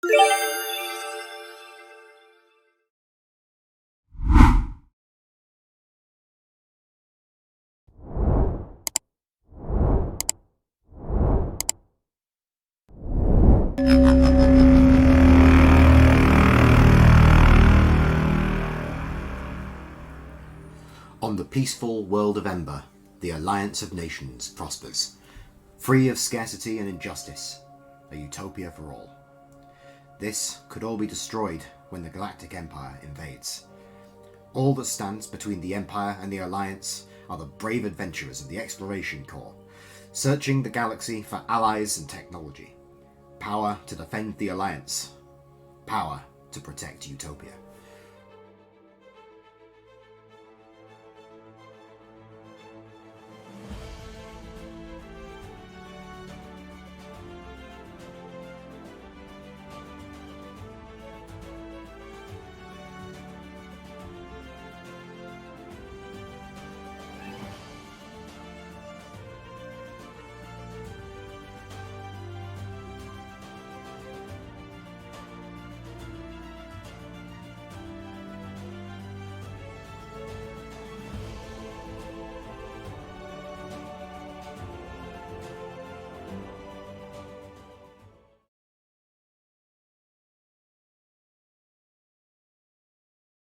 On the peaceful world of Ember, the Alliance of Nations prospers, free of scarcity and injustice, a utopia for all. This could all be destroyed when the Galactic Empire invades. All that stands between the Empire and the Alliance are the brave adventurers of the Exploration Corps, searching the galaxy for allies and technology. Power to defend the Alliance. Power to protect Utopia.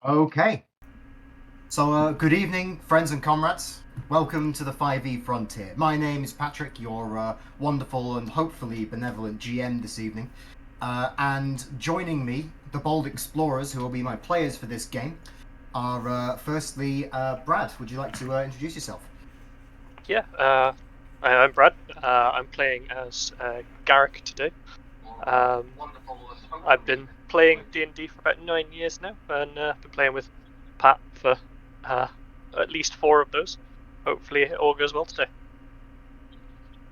Okay, so good evening, friends and comrades. Welcome to the 5e Frontier. My name is Patrick, your wonderful and hopefully benevolent GM this evening. And joining me, the bold explorers who will be my players for this game, are firstly Brad. Would you like to introduce yourself? Yeah, I'm Brad. I'm playing as Garrick today. I've been playing D&D for about 9 years now, and been playing with Pat for at least 4 of those. Hopefully it all goes well today.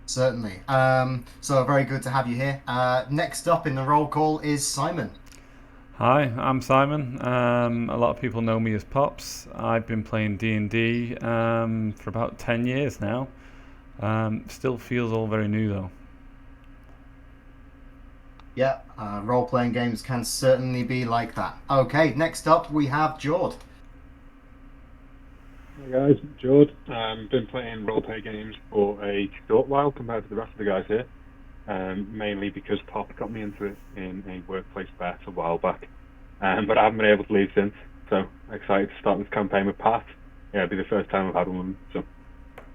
Certainly. So very good to have you here. Next up in the roll call is Simon. Hi, I'm Simon. A lot of people know me as Pops. I've been playing D&D for about 10 years now. Still feels all very new though. Yeah, role-playing games can certainly be like that. Okay, next up we have Jord. Hi guys, Jord. Been playing role-play games for a short while compared to the rest of the guys here. Mainly because Pop got me into it in a workplace bet a while back. But I haven't been able to leave since, so excited to start this campaign with Pat. Yeah, it'll be the first time I've had one, so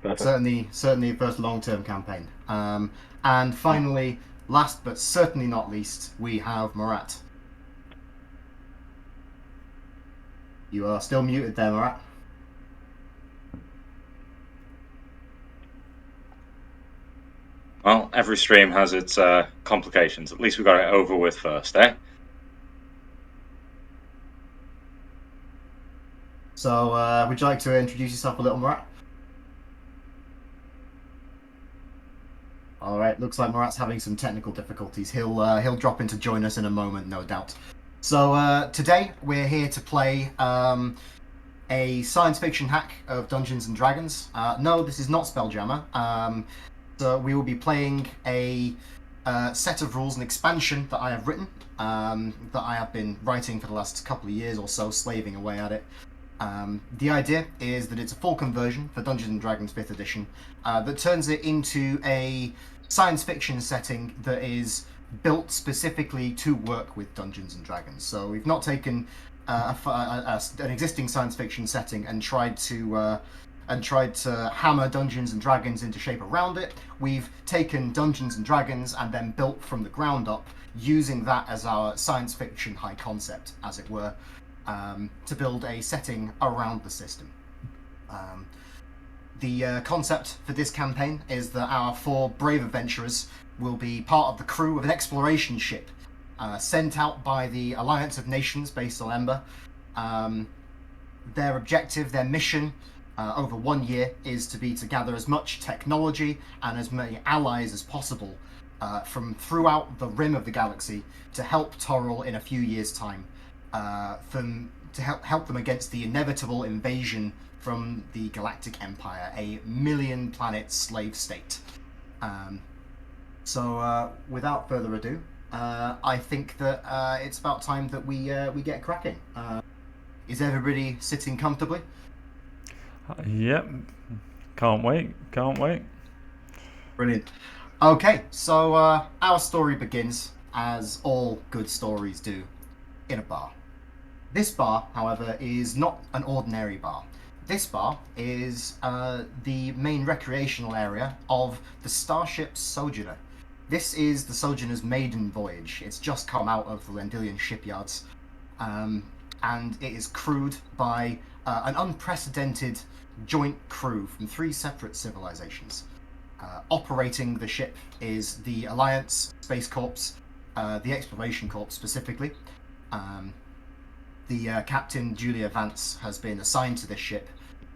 perfect. Certainly first long-term campaign. And finally, last but certainly not least, we have Murat. You are still muted there, Murat. Well, every stream has its complications. At least we got it over with first, eh? So, would you like to introduce yourself a little, Murat? All right, looks like Murat's having some technical difficulties. He'll drop in to join us in a moment, no doubt. So today we're here to play a science fiction hack of Dungeons and Dragons. No, this is not Spelljammer. So we will be playing a set of rules and expansion that I have written, that I have been writing for the last couple of years or so, slaving away at it. The idea is that it's a full conversion for Dungeons and Dragons 5th edition that turns it into a science fiction setting that is built specifically to work with Dungeons and Dragons. So we've not taken an existing science fiction setting and tried to hammer Dungeons and Dragons into shape around it. We've taken Dungeons and Dragons and then built from the ground up, using that as our science fiction high concept, as it were, to build a setting around the system. The concept for this campaign is that our 4 brave adventurers will be part of the crew of an exploration ship sent out by the Alliance of Nations based on Ember. Their objective, their mission over 1 year is to be to gather as much technology and as many allies as possible from throughout the rim of the galaxy to help Toril in a few years' time, to help them against the inevitable invasion from the Galactic Empire, a million-planet slave state. So without further ado, I think that it's about time that we get cracking. Is everybody sitting comfortably? Yep. Can't wait. Can't wait. Brilliant. Okay, so our story begins, as all good stories do, in a bar. This bar, however, is not an ordinary bar. This bar is the main recreational area of the starship Sojourner. This is the Sojourner's maiden voyage. It's just come out of the Lendilian shipyards, and it is crewed by an unprecedented joint crew from 3 separate civilizations. Operating the ship is the Alliance Space Corps, the Exploration Corps specifically. The Captain Julia Vance has been assigned to this ship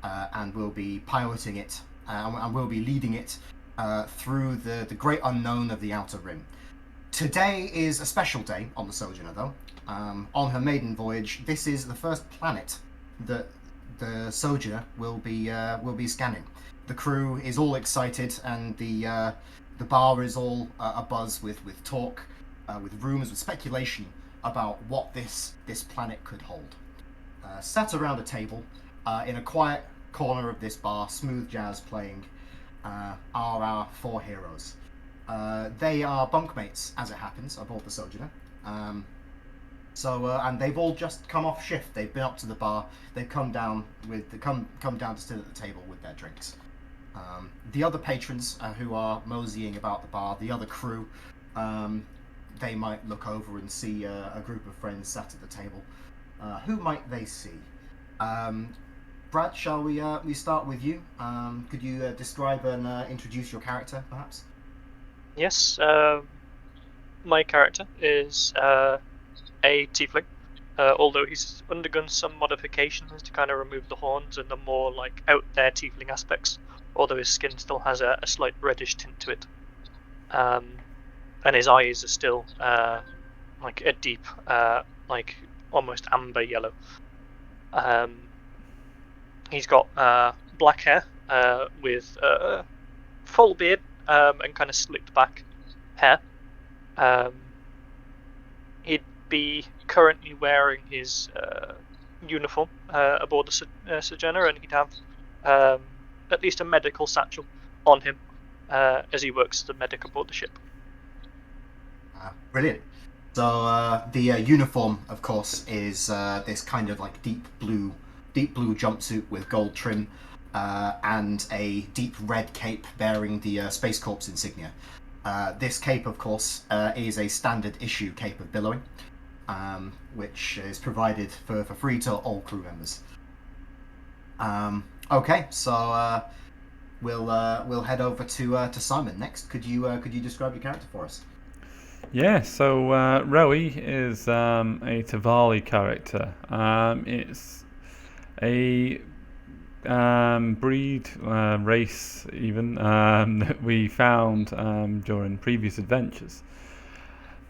and will be piloting it and will be leading it through the great unknown of the Outer Rim. Today is a special day on the Sojourner, though. On her maiden voyage, this is the first planet that the Sojourner will be scanning. The crew is all excited, and the bar is all abuzz with talk, with rumours, with speculation about what this planet could hold. Sat around a table in a quiet corner of this bar, smooth jazz playing, are our 4 heroes. They are bunkmates, as it happens, aboard the Sojourner. And they've all just come off shift. They've been up to the bar. They've come down to sit at the table with their drinks. The other patrons who are moseying about the bar, the other crew, they might look over and see a group of friends sat at the table. Who might they see? Brad, shall we start with you? Could you describe and introduce your character, perhaps? Yes, my character is a tiefling, although he's undergone some modifications to kind of remove the horns and the more like out there tiefling aspects, although his skin still has a slight reddish tint to it. And his eyes are still like a deep, like almost amber yellow. He's got black hair with full beard and kind of slicked back hair. He'd be currently wearing his uniform aboard the Sojourner, and he'd have at least a medical satchel on him as he works as a medic aboard the ship. Brilliant. So the uniform, of course, is this kind of like deep blue jumpsuit with gold trim and a deep red cape bearing the Space Corps insignia. This cape, of course, is a standard issue cape of billowing, which is provided for free to all crew members. Okay, so we'll head over to Simon next. Could you describe your character for us? Yeah, so Rowie is a Tavali character. It's a breed, race even, that we found during previous adventures.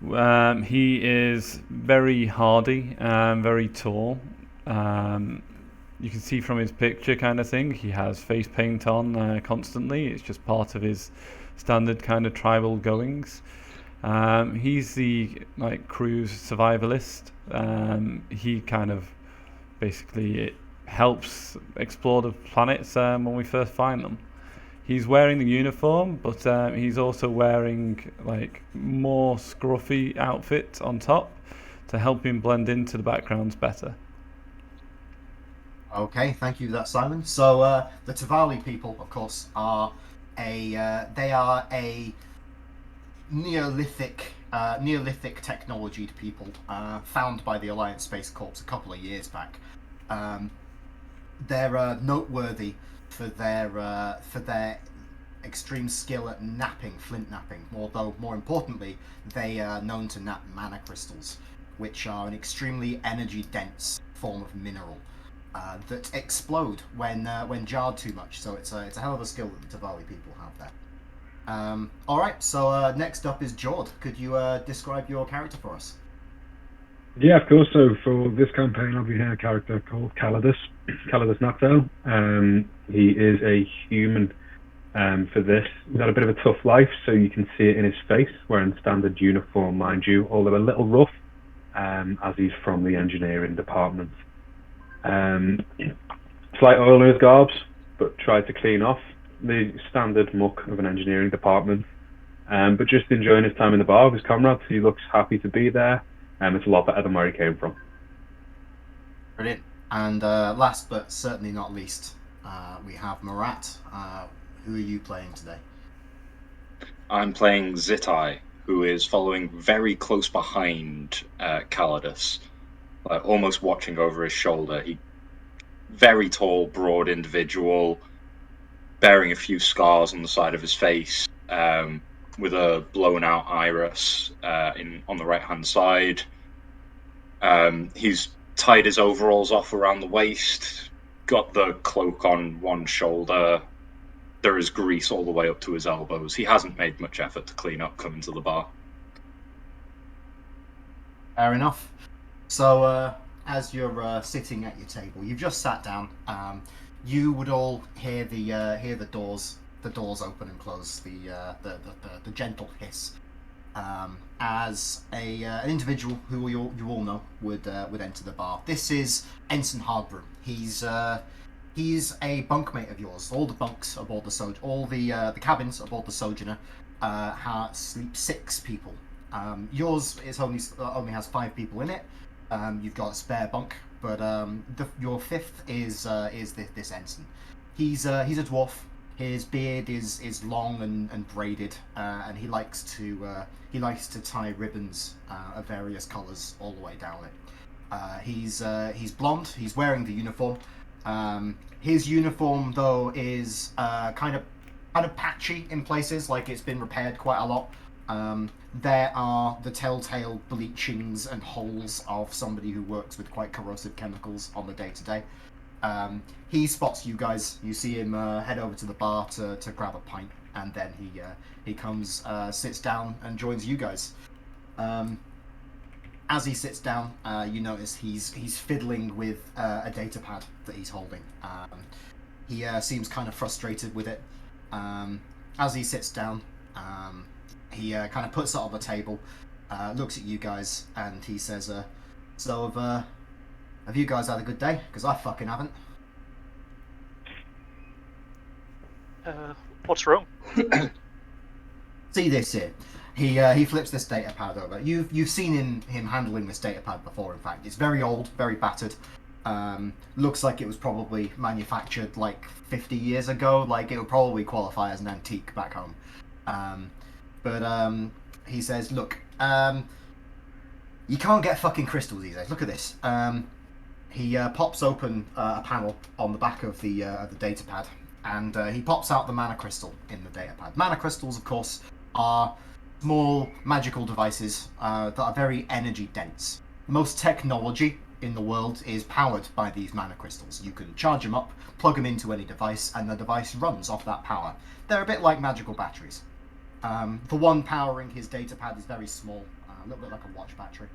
He is very hardy and very tall. You can see from his picture kind of thing, he has face paint on constantly. It's just part of his standard kind of tribal goings. He's the crew's survivalist. He kind of basically helps explore the planets when we first find them. He's wearing the uniform, but he's also wearing more scruffy outfit on top to help him blend into the backgrounds better. Okay, thank you for that, Simon. So the Tavali people, of course, are a Neolithic technologied people found by the Alliance Space Corps a couple of years back. They're noteworthy for their extreme skill at flint napping. Although more importantly, they are known to nap mana crystals, which are an extremely energy dense form of mineral that explode when jarred too much. So it's a hell of a skill that the Tavali people have there. All right, so next up is Jord. Could you describe your character for us? Yeah, of course. So for this campaign, I'll be playing a character called Calidus Nocto. He is a human For this, he's had a bit of a tough life, so you can see it in his face, wearing standard uniform, mind you, although a little rough, as he's from the engineering department. Slight oil in his garbs, but tried to clean off the standard muck of an engineering department. But just enjoying his time in the bar with his comrades. He looks happy to be there. It's a lot better than where he came from. Brilliant. And last but certainly not least, we have Murat. Who are you playing today? I'm playing Zitai, who is following very close behind Calidus, almost watching over his shoulder. Very tall, broad individual, bearing a few scars on the side of his face, with a blown-out iris on the right-hand side. He's tied his overalls off around the waist, got the cloak on one shoulder. There is grease all the way up to his elbows. He hasn't made much effort to clean up coming to the bar. Fair enough. So, as you're sitting at your table, you've just sat down. You would all hear the doors open and close, the gentle hiss, as an individual who you all know would enter the bar. This is Ensign Hardbrew. He's a bunkmate of yours. All the bunks aboard the cabins aboard the Sojourner sleep 6 people. Yours is only has 5 people in it. You've got a spare bunk, but your 5th is this ensign. He's a dwarf. His beard is long and braided, and he likes to tie ribbons of various colours all the way down it. He's blonde. He's wearing the uniform. His uniform though is kind of patchy in places, like it's been repaired quite a lot. There are the telltale bleachings and holes of somebody who works with quite corrosive chemicals on the day-to-day. He spots you guys. You see him head over to the bar to grab a pint, and then he comes, sits down, and joins you guys. As he sits down, you notice he's fiddling with a data pad that he's holding. He seems kind of frustrated with it. As he sits down, he kind of puts it on the table, looks at you guys, and he says, "So have you guys had a good day? Because I fucking haven't." What's wrong? See this here. He flips this data pad over. You've seen him handling this data pad before. In fact, it's very old, very battered. Looks like it was probably manufactured like 50 years ago. Like it would probably qualify as an antique back home. But he says, "Look, you can't get fucking crystals these days. Look at this." He pops open a panel on the back of the data pad, and he pops out the mana crystal in the data pad. Mana crystals, of course, are small magical devices that are very energy dense. Most technology in the world is powered by these mana crystals. You can charge them up, plug them into any device, and the device runs off that power. They're a bit like magical batteries. The one powering his data pad is very small, a little bit like a watch battery.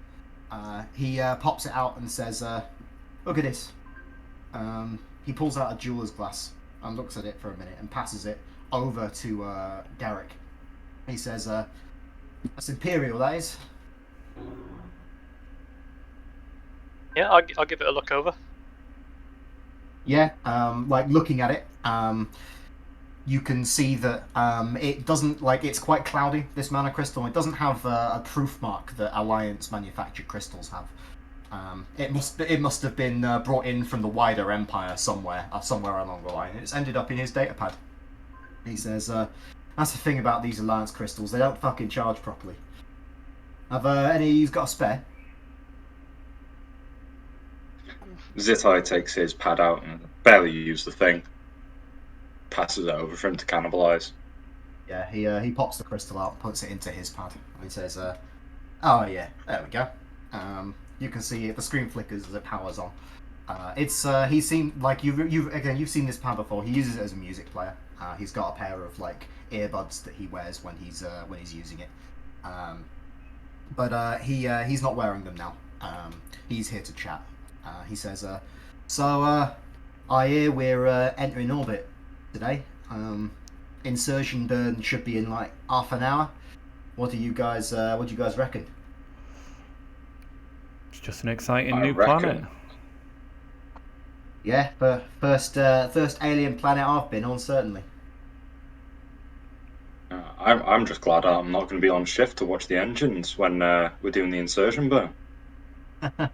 He pops it out and says, "Look at this." He pulls out a jeweler's glass and looks at it for a minute and passes it over to Derek. He says, "That's Imperial, that is." Yeah, I'll give it a look over. Yeah, like looking at it, you can see that it doesn't, like, it's quite cloudy, this mana crystal. It doesn't have a proof mark that Alliance manufactured crystals have. It must have been brought in from the wider empire somewhere along the line. It's ended up in his data pad. He says, "That's the thing about these Alliance crystals. They don't fucking charge properly. Have any of you got a spare?" Zitai takes his pad out and barely used the thing. Passes it over for him to cannibalise. Yeah, he pops the crystal out, puts it into his pad, and he says, "Oh yeah, there we go." You can see the screen flickers as it powers on. He seemed like you've seen this pad before. He uses it as a music player. He's got a pair of like earbuds that he wears when he's using it. But he's not wearing them now. He's here to chat. He says, "So I hear we're entering orbit today. insertion burn should be in like half an hour. What do you guys reckon? It's just an exciting I new reckon. planet. Yeah, the first alien planet I've been on, certainly. I'm just glad I'm not going to be on shift to watch the engines when we're doing the insertion burn.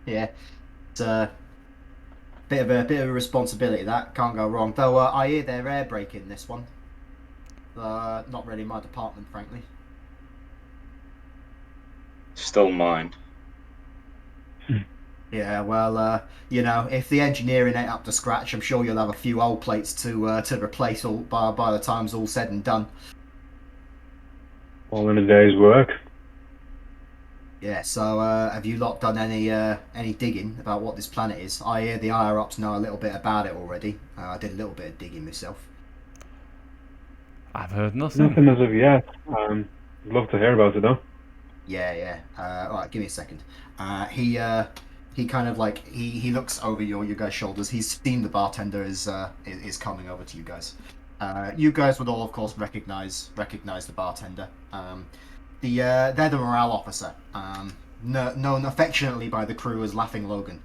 Yeah, it's a bit of a responsibility. That can't go wrong. Though I hear they're air braking this one. Not really my department, frankly. Still mine. Yeah, well, if the engineering ain't up to scratch, I'm sure you'll have a few old plates to replace all by the time's all said and done. All in a day's work. Yeah. So, have you lot done any digging about what this planet is? I hear the higher ups know a little bit about it already. I did a little bit of digging myself. I've heard nothing. Nothing as of yet. I'd love to hear about it though. Yeah. All right, give me a second. He kind of like he looks over your guys' shoulders. He's seen the bartender is coming over to you guys. You guys would all, of course, recognize the bartender. They're the morale officer, known affectionately by the crew as Laughing Logan.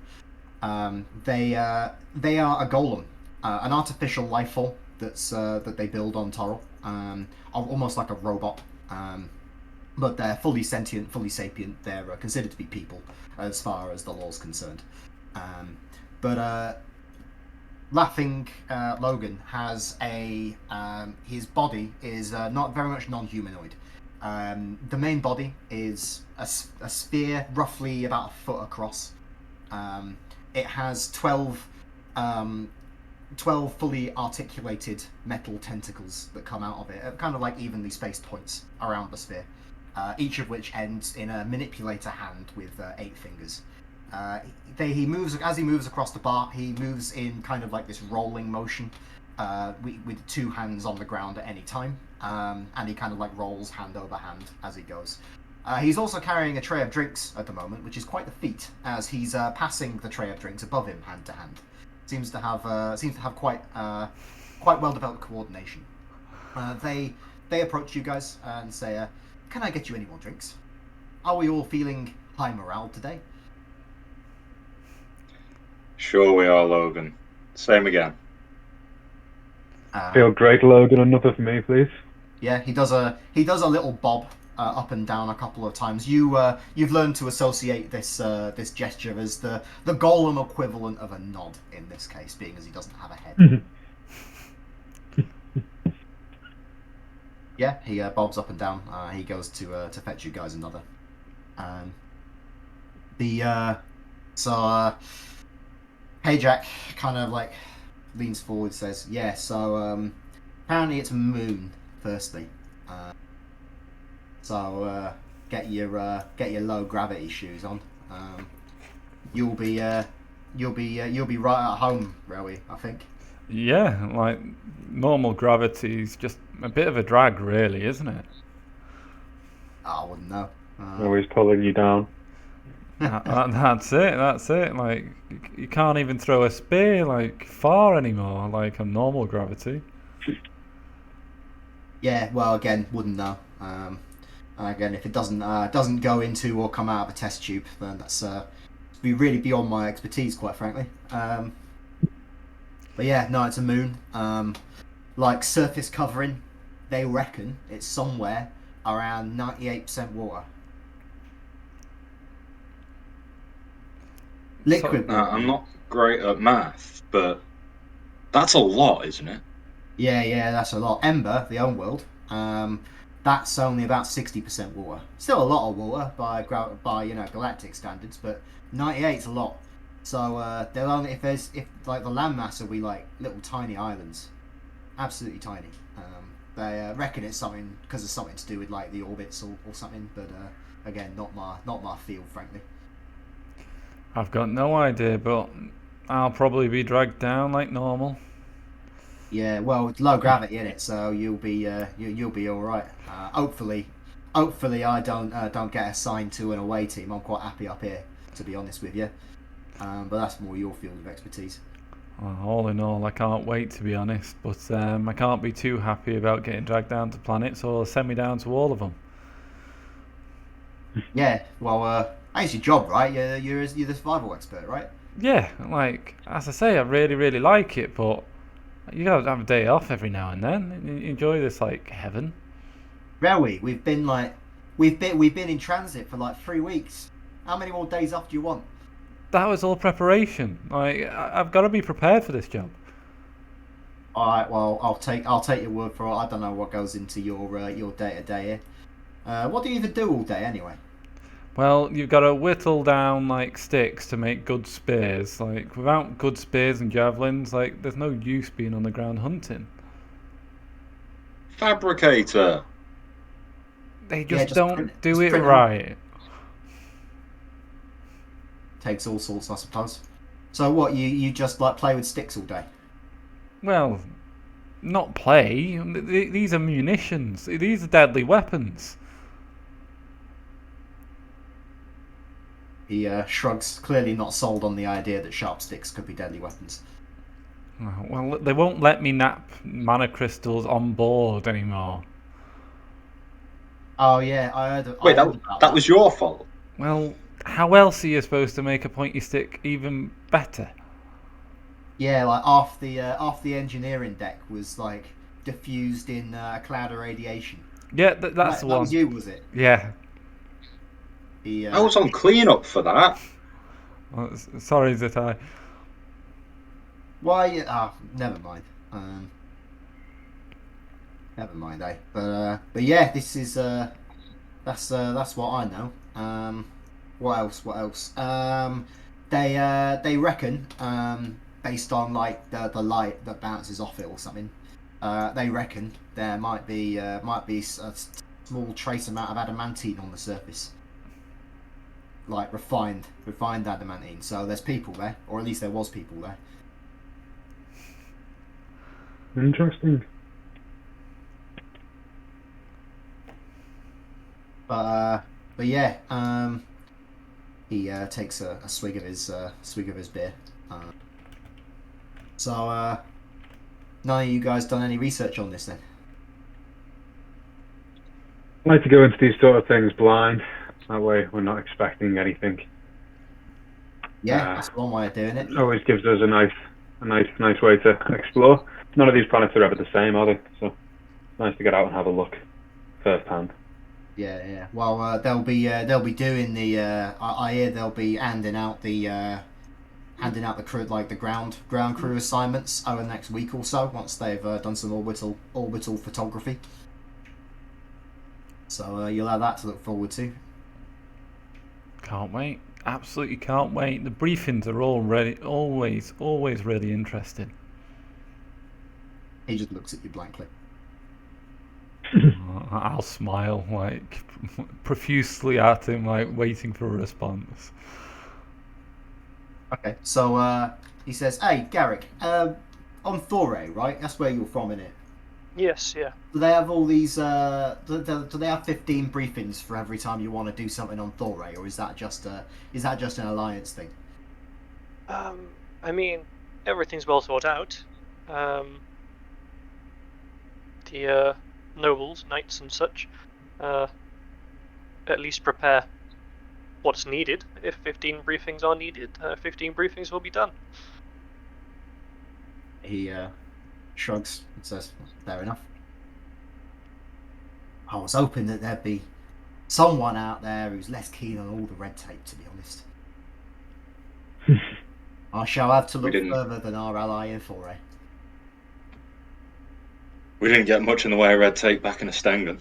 They are a golem, an artificial life form that they build on Toril, almost like a robot. But they're fully sentient, fully sapient. They're considered to be people as far as the law's concerned. But Laughing Logan has his body is not very much non-humanoid. The main body is a sphere roughly about a foot across. It has 12 fully articulated metal tentacles that come out of it, kind of like evenly spaced points around the sphere. Each of which ends in a manipulator hand with 8 fingers. He moves across the bar. He moves in kind of like this rolling motion, with 2 hands on the ground at any time, and he kind of like rolls hand over hand as he goes. He's also carrying a tray of drinks at the moment, which is quite the feat, as he's passing the tray of drinks above him hand to hand. Seems to have quite well developed coordination. They approach you guys and say, "Can I get you any more drinks? Are we all feeling high morale today?" Sure we are, Logan. Same again. Feel great, Logan. Another for me, please. Yeah, he does a little bob up and down a couple of times. You've learned to associate this gesture as the golem equivalent of a nod in this case, being as he doesn't have a head. Yeah, he bobs up and down. He goes to fetch you guys another. Hey Jack kind of like leans forward, says, "Yeah, so apparently it's moon. Firstly, so get your low gravity shoes on. You'll be right at home, Rowie, I think." Yeah, like normal gravity's just a bit of a drag, really, isn't it? I wouldn't know. Always pulling you down. That's it. Like you can't even throw a spear like far anymore, like a normal gravity. Yeah, well, again, wouldn't know. Again, if it doesn't go into or come out of a test tube, then that's be really beyond my expertise, quite frankly. But yeah, no, it's a moon. Like surface covering, they reckon it's somewhere around 98% water. Liquid water. I'm not great at math, but that's a lot, isn't it? Yeah, that's a lot. Ember, the own world, that's only about 60% water. Still a lot of water by galactic standards, but 98's a lot. So they'll only if like the landmass will be like little tiny islands, absolutely tiny. They reckon it's something because it's something to do with like the orbits or something, but again, not my field, frankly. I've got no idea, but I'll probably be dragged down like normal. Yeah, well, it's low gravity in it, so you'll be all right. Hopefully, I don't get assigned to an away team. I'm quite happy up here, to be honest with you. But that's more your field of expertise. Well, all in all, I can't wait to be honest, but I can't be too happy about getting dragged down to planets or send me down to all of them. Yeah, well, that's your job, right? You're the survival expert, right? Yeah, like as I say, I really, really like it, but you gotta have a day off every now and then. Enjoy this like heaven. Really, we've been in transit for like 3 weeks. How many more days off do you want? That was all preparation. Like I've got to be prepared for this job. All right, well, I'll take your word for it. I don't know what goes into your day to day here. What do you even do all day anyway? Well, you've got to whittle down like sticks to make good spears. Like without good spears and javelins, like there's no use being on the ground hunting. Fabricator. They Yeah, just don't do just it print 'em. right. Takes all sorts, I suppose. So what? You just like play with sticks all day? Well, not play. These are munitions. These are deadly weapons. He shrugs, clearly not sold on the idea that sharp sticks could be deadly weapons. Oh, well, they won't let me nap mana crystals on board anymore. Oh yeah, I heard. Wait, I heard about that was your fault. Well, how else are you supposed to make a pointy stick even better? Yeah, like half the engineering deck was like diffused in a cloud of radiation. Yeah, that's That the one. was you, was it? Yeah. He, I was on cleanup for that. Oh, sorry, Zitai. Why? Never mind. Never mind, eh? But yeah, this is that's what I know. What else? What else? They reckon based on like the light that bounces off it or something. They reckon there might be a small trace amount of adamantine on the surface, like refined adamantine. So there's people there, or at least there was people there. Interesting. But yeah, he takes a swig of his beer. So none of you guys done any research on this then? I like to go into these sort of things blind. That way, we're not expecting anything. Yeah, that's one way of doing it. It always gives us a nice way to explore. None of these planets are ever the same, are they? So it's nice to get out and have a look firsthand. Yeah. Well, they'll be doing the. I hear they'll be handing out the crew, like the ground crew assignments over the next week or so once they've done some orbital photography. So you'll have that to look forward to. Can't wait. Absolutely can't wait. The briefings are always really interesting. He just looks at you blankly. I'll smile like profusely at him, like waiting for a response. Okay, so he says, "Hey, Garrick, on Thore, right? That's where you're from, innit? Yes, yeah. Do they have all these? Do they have 15 briefings for every time you want to do something on Thore, or is that just an alliance thing? I mean, everything's well thought out. The nobles, knights, and such, at least prepare what's needed. If 15 briefings are needed, 15 briefings will be done." He shrugs and says, "Fair enough. I was hoping that there'd be someone out there who's less keen on all the red tape, to be honest. I shall have to look further than our ally in Thore." We didn't get much in the way of red tape back in Estengen.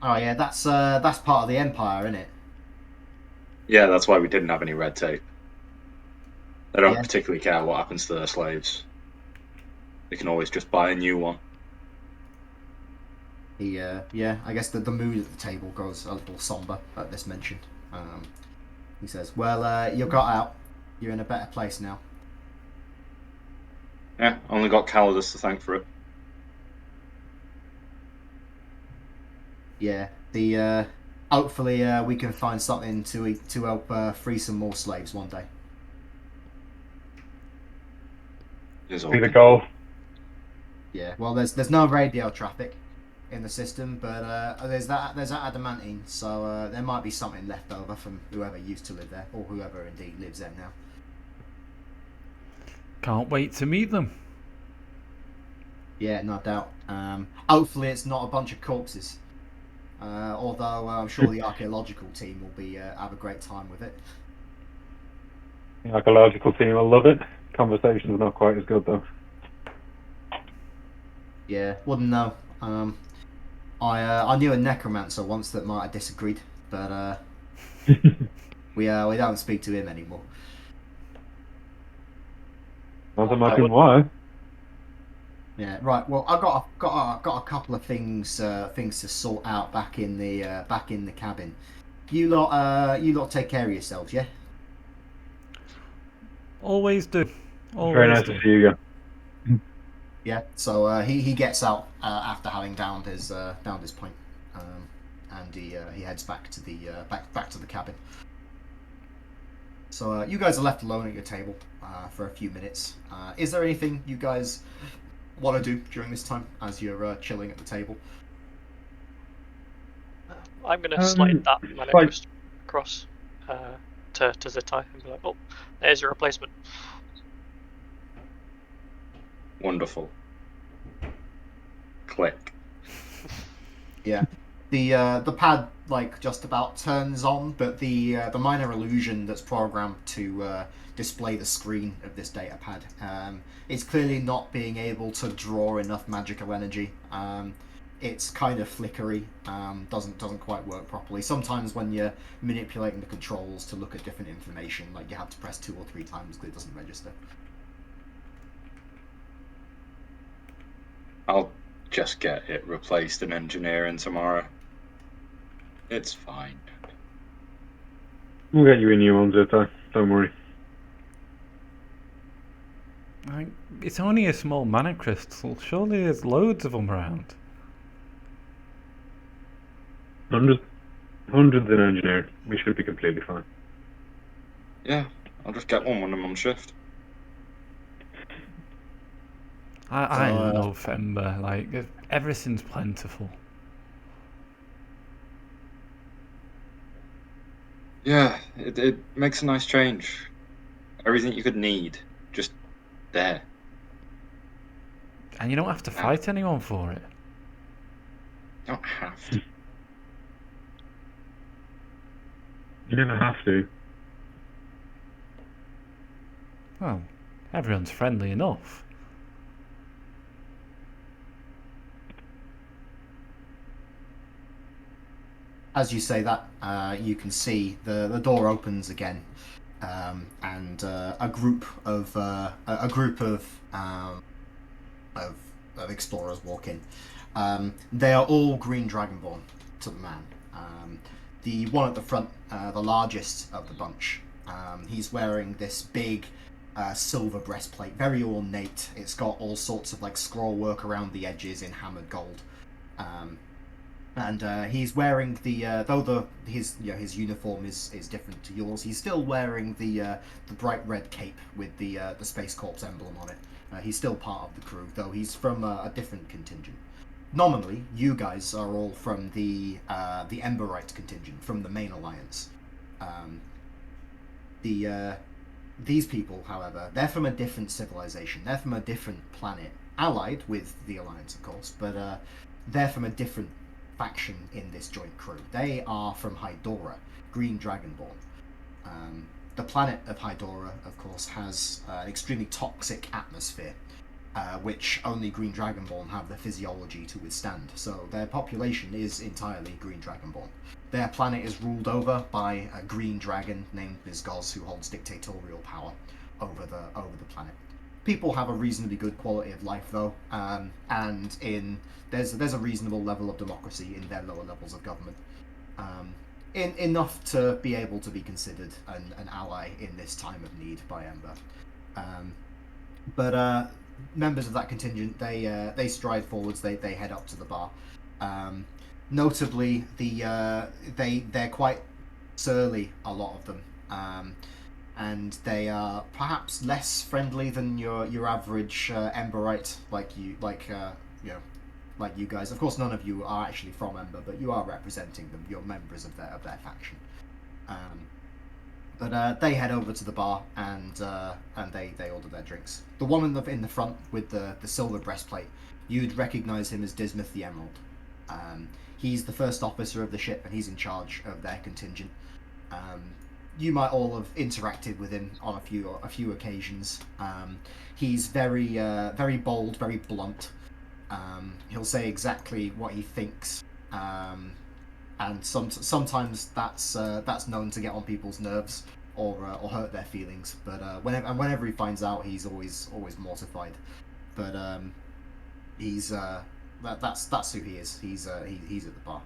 Oh yeah, that's part of the Empire, isn't it? Yeah, that's why we didn't have any red tape. They don't Yeah. particularly care what happens to their slaves. They can always just buy a new one. He I guess the mood at the table goes a little somber at this mention. He says, "Well, you got out. You're in a better place now." Yeah, only got Calidus to thank for it. Yeah, the hopefully we can find something to help free some more slaves one day. Is Be the open. goal. Yeah. Well, there's no radio traffic in the system, but there's that adamantine, so there might be something left over from whoever used to live there, or whoever indeed lives there now. Can't wait to meet them. Yeah, no doubt. Hopefully, it's not a bunch of corpses. Although I'm sure the archaeological team will be have a great time with it. The archaeological team will love it. Conversations are not quite as good though. Yeah, wouldn't know. I knew a necromancer once that might have disagreed, but we don't speak to him anymore. Not imagine why. Yeah, right. Well, I've got a couple of things to sort out back in the cabin. You lot take care of yourselves, yeah? Always do. Always Very nice do. to see you again. Yeah. So he gets out after having downed his point, and he heads back to the back to the cabin. So you guys are left alone at your table for a few minutes. Is there anything you guys want to do during this time as you're chilling at the table? I'm going to slide that mana crystal across to Zitai and be like, oh, there's your replacement. Wonderful. Click. Yeah. The pad like just about turns on, but the minor illusion that's programmed to display the screen of this data pad is clearly not being able to draw enough magical energy. It's kind of flickery, doesn't quite work properly. Sometimes when you're manipulating the controls to look at different information, like you have to press 2 or 3 times because it doesn't register. I'll just get it replaced in engineering tomorrow. It's fine. We'll get you a new one, Zeta. Don't worry. It's only a small mana crystal. Surely there's loads of them around. Hundreds in engineering. We should be completely fine. Yeah, I'll just get one when I'm on shift. I love Ember. Like, everything's plentiful. Yeah, it makes a nice change. Everything you could need, just there. And you don't have to fight anyone for it. You don't have to. You never have to. Well, everyone's friendly enough. As you say that, you can see the door opens again, and a group of explorers walk in. They are all green dragonborn to the man. The one at the front, the largest of the bunch, he's wearing this big silver breastplate, very ornate. It's got all sorts of like scroll work around the edges in hammered gold. And he's wearing his uniform is different to yours. He's still wearing the bright red cape with the Space Corps emblem on it. He's still part of the crew, though he's from a different contingent. Nominally, you guys are all from the Emberite contingent, from the main alliance. These people, however, they're from a different civilization. They're from a different planet, allied with the alliance, of course, but they're from a different faction in this joint crew. They are from Hydora, Green Dragonborn. The planet of Hydora, of course, has an extremely toxic atmosphere, which only Green Dragonborn have the physiology to withstand. So their population is entirely Green Dragonborn. Their planet is ruled over by a green dragon named Nizgoz, who holds dictatorial power over the planet. People have a reasonably good quality of life, though, and there's a reasonable level of democracy in their lower levels of government, enough to be able to be considered an ally in this time of need by Ember. But members of that contingent, they stride forwards. They head up to the bar. Notably, they're quite surly. A lot of them. and they are perhaps less friendly than your average Emberite, you know, like you guys. Of course, none of you are actually from Ember, but you are representing them. You're members of their faction. But they head over to the bar and they order their drinks. The one in the front with the silver breastplate, you'd recognise him as Dismuth the Emerald. He's the first officer of the ship and he's in charge of their contingent. You might all have interacted with him on a few occasions. He's very bold, very blunt. He'll say exactly what he thinks, and sometimes that's known to get on people's nerves or hurt their feelings. But whenever he finds out, he's always mortified. But that's who he is. He's at the bar,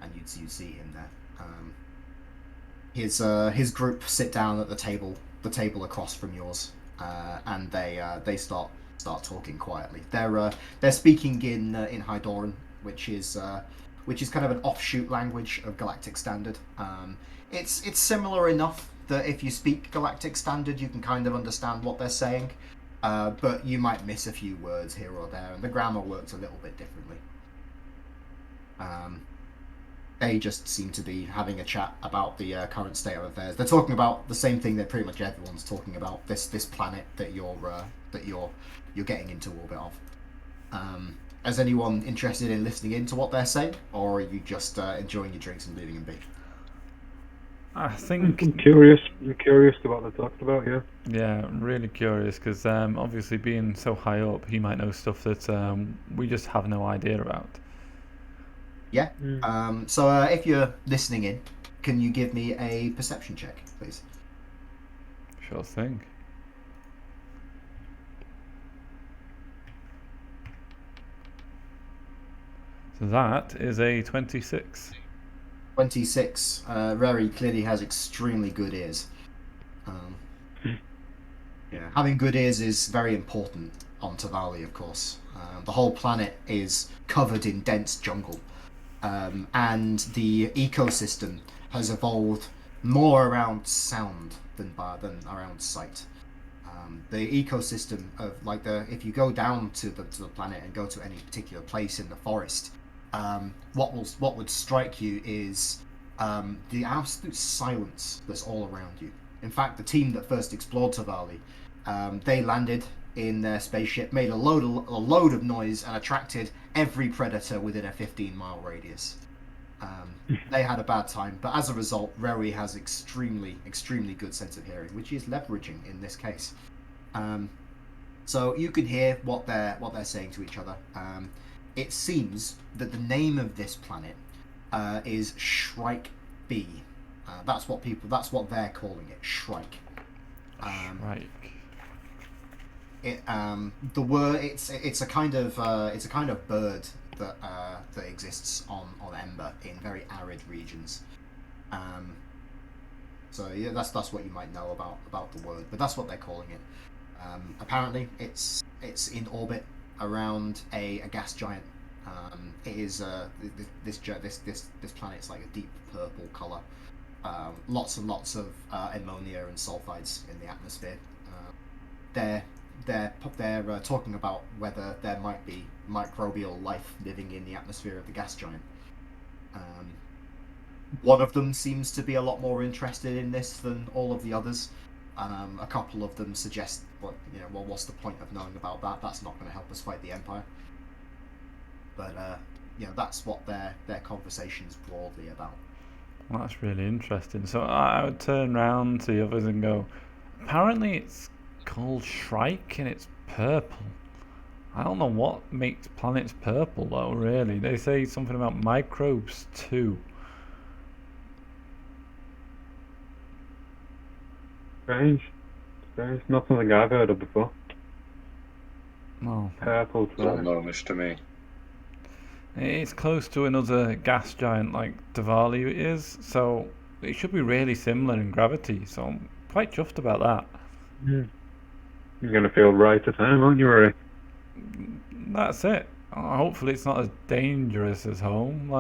and you'd see him there. His group sit down at the table across from yours, and they start talking quietly. They're speaking in Hydoran, which is kind of an offshoot language of Galactic Standard. It's similar enough that if you speak Galactic Standard, you can kind of understand what they're saying, but you might miss a few words here or there, and the grammar works a little bit differently. They just seem to be having a chat about the current state of affairs. They're talking about the same thing that pretty much everyone's talking about. This planet that you're getting into orbit of. Is anyone interested in listening in to what they're saying, or are you just enjoying your drinks and leaving them be? I think I'm curious to what they're talking about. Yeah. Yeah, I'm really curious because obviously being so high up, he might know stuff that we just have no idea about. Yeah. So if you're listening in, can you give me a perception check, please? Sure thing. So that is a 26. 26. Rary clearly has extremely good ears. Yeah, having good ears is very important on Tavali, of course. The whole planet is covered in dense jungle. And the ecosystem has evolved more around sound than around sight. The ecosystem of if you go down to the planet and go to any particular place in the forest, what would strike you is the absolute silence that's all around you. In fact, the team that first explored Tavali, they landed in their spaceship, made a load of noise, and attracted every predator within a 15-mile radius. They had a bad time, but as a result, Reri has extremely good sense of hearing, which he is leveraging in this case. So you can hear what they're saying to each other. It seems that the name of this planet is Shrike B. That's what they're calling it, Shrike. Shrike. The word it's a kind of bird that exists on Ember in very arid regions. So yeah, that's what you might know about the word, but that's what they're calling it. Apparently, it's in orbit around a gas giant. It is this planet's like a deep purple color. Lots and lots of ammonia and sulfides in the atmosphere. They're talking about whether there might be microbial life living in the atmosphere of the gas giant. One of them seems to be a lot more interested in this than all of the others. A couple of them suggest, what's the point of knowing about that? That's not going to help us fight the Empire. But that's what their conversation's broadly about. Well, that's really interesting. So I would turn around to the others and go, apparently it's called Shrike and it's purple. I don't know what makes planets purple though, really. They say something about microbes too. Strange. Not something I've heard of before. Oh. Purple It's all gnomish to me. It's close to another gas giant like Diwali is, so it should be really similar in gravity, so I'm quite chuffed about that. You're going to feel right at home, aren't you, Rory? That's it. Hopefully it's not as dangerous as home.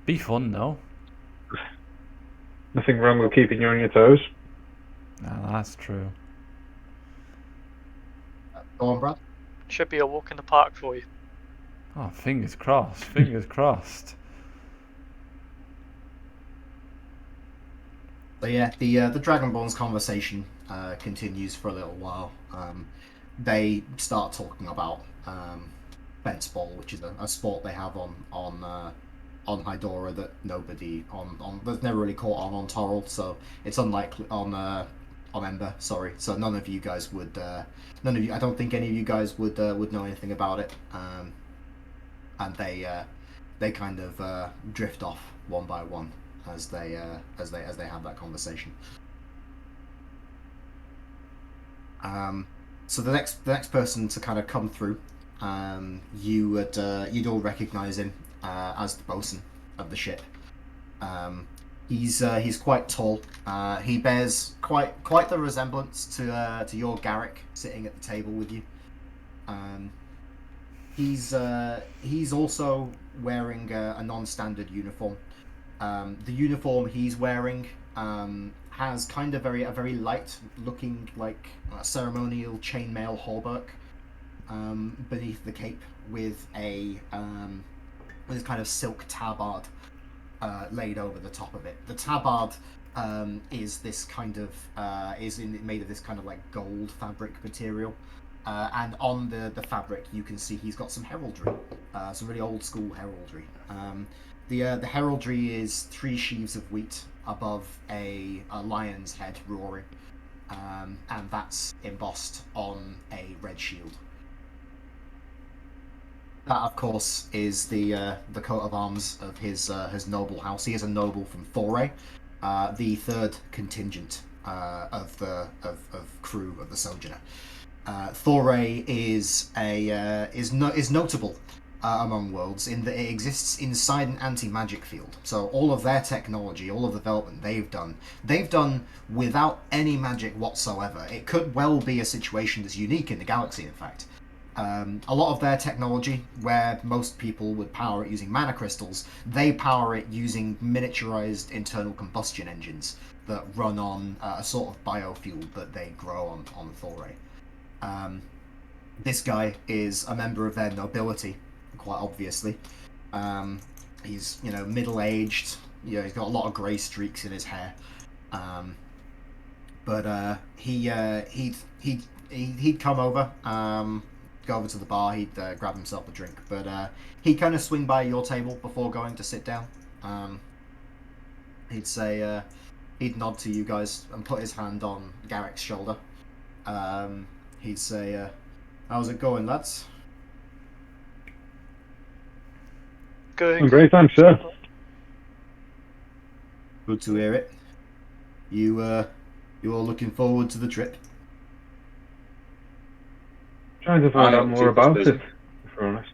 Be fun though. Nothing wrong with keeping you on your toes. No, that's true. Go on, Brad. Should be a walk in the park for you. Oh, fingers crossed. Fingers crossed. So yeah, the Dragonborn's conversation continues for a little while. They start talking about fence ball, which is a sport they have on Hydora that nobody on that's never really caught on Toril, so it's unlikely on Ember. Sorry, so none of you guys would none of you. I don't think any of you guys would know anything about it. And they kind of drift off one by one as they have that conversation. So the next person to kind of come through, you'd all recognise him as the bosun of the ship. He's quite tall. He bears quite the resemblance to your Garrick sitting at the table with you. He's also wearing a non-standard uniform. The uniform he's wearing has kind of a very light looking like ceremonial chainmail hauberk beneath the cape with a with kind of silk tabard laid over the top of it. The tabard is this kind of made of this kind of like gold fabric material. And on the fabric, you can see he's got some heraldry, some really old school heraldry. The heraldry is 3 sheaves of wheat above a lion's head roaring, and that's embossed on a red shield. That, of course, is the coat of arms of his noble house. He is a noble from Foray, the 3rd contingent of crew of the Sojourner. Thoray is notable among worlds in that it exists inside an anti-magic field. So all of their technology, all of the development they've done without any magic whatsoever. It could well be a situation that's unique in the galaxy, in fact. A lot of their technology, where most people would power it using mana crystals, they power it using miniaturized internal combustion engines that run on a sort of biofuel that they grow on Thoray. This guy is a member of their nobility, quite obviously. He's middle-aged. He's got a lot of grey streaks in his hair. But he'd come over, go over to the bar. He'd grab himself a drink. But he'd kind of swing by your table before going to sit down. He'd say, he'd nod to you guys and put his hand on Garrick's shoulder. He'd say, how's it going, lads? Going. Great, thanks, sir. Good to hear it. You all looking forward to the trip? Trying to find I out am more too about busy. it, if we're honest.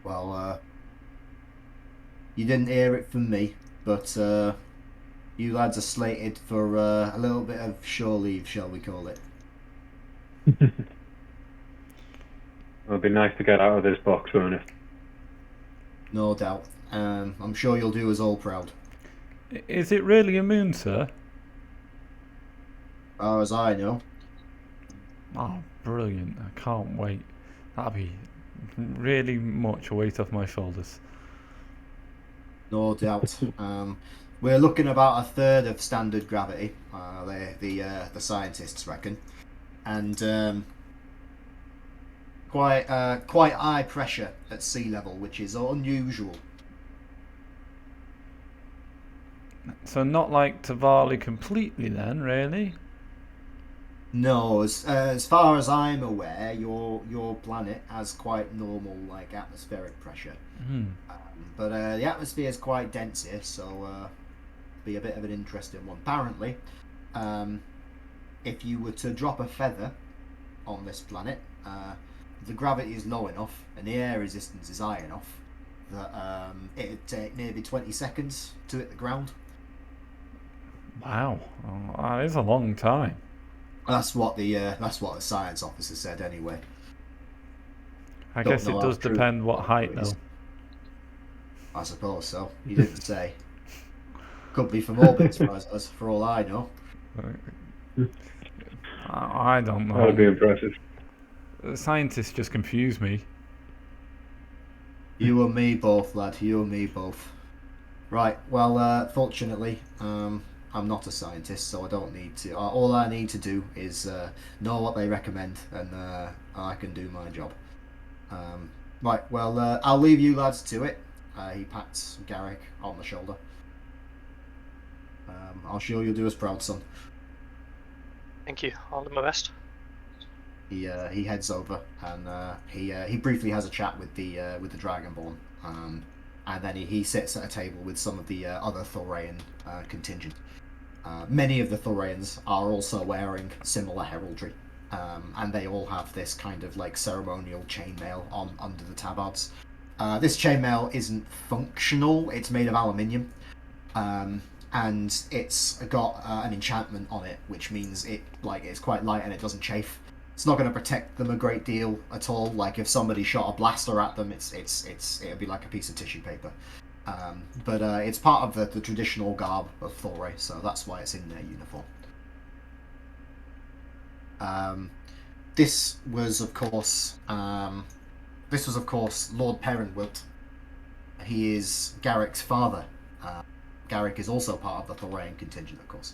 Well, you didn't hear it from me, but you lads are slated for a little bit of shore leave, shall we call it? It'd be nice to get out of this box, won't it? No doubt. I'm sure you'll do us all proud. Is it really a moon, sir? As far as I know. Oh, brilliant. I can't wait. That'll be really much a weight off my shoulders. No doubt. We're looking about 1/3 of standard gravity. The scientists reckon, and quite high pressure at sea level, which is unusual. So not like Tavali completely then, really? No, as far as I'm aware, your planet has quite normal like atmospheric pressure, but the atmosphere is quite dense here, so be a bit of an interesting one. Apparently, if you were to drop a feather on this planet, the gravity is low enough and the air resistance is high enough that it'd take nearly 20 seconds to hit the ground. Wow, that is a long time. That's what the science officer said anyway. I Don't guess it know does how true depend what it height is. though. I suppose so. He didn't say. Could be from orbit, as far as for all I know. I don't know. That would be impressive. The scientists just confuse me. You and me both, lad. You and me both. Right. Well, fortunately, I'm not a scientist, so I don't need to. All I need to do is know what they recommend, and I can do my job. Right. Well, I'll leave you lads to it. He pats Garrick on the shoulder. I'm sure you'll do us proud, son. Thank you. I'll do my best. He heads over and he briefly has a chat with the Dragonborn, and then he sits at a table with some of the other Thoraean contingent. Many of the Thoraeans are also wearing similar heraldry, and they all have this kind of like ceremonial chainmail on under the tabards. This chainmail isn't functional; it's made of aluminium, and it's got an enchantment on it, which means it's quite light and it doesn't chafe. It's not going to protect them a great deal at all. Like if somebody shot a blaster at them, it'd be like a piece of tissue paper. But it's part of the traditional garb of Thoray, so that's why it's in their uniform. This was of course Lord Perrinwilt. He is Garrick's father. Garrick is also part of the Thoraean contingent, of course.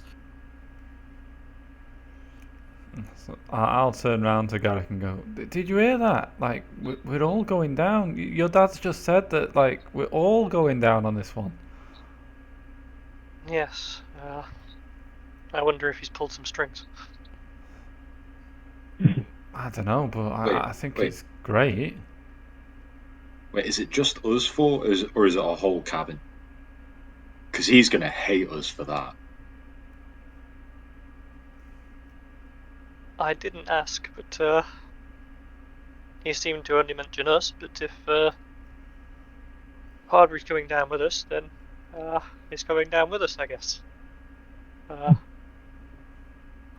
So I'll turn around to Garrick and go, "Did you hear that? Like, we're all going down. Your dad's just said that, like, we're all going down on this one." Yes. I wonder if he's pulled some strings. I don't know, but I think wait. it's great. Wait, is it just us four, or is it a whole cabin? Because he's going to hate us for that. I didn't ask, but he seemed to only mention us. But if Hardry's going down with us, then he's going down with us, I guess. And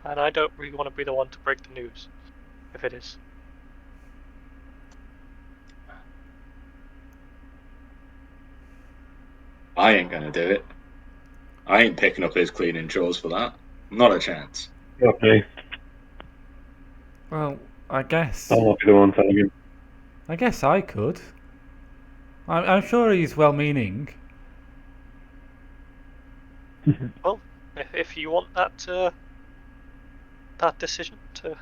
I don't really want to be the one to break the news, if it is. I ain't going to do it. I ain't picking up his cleaning chores for that. Not a chance. Not me. Well, I guess. I'll not be the one telling him. I guess I could. I'm sure he's well-meaning. Well, if you want that decision to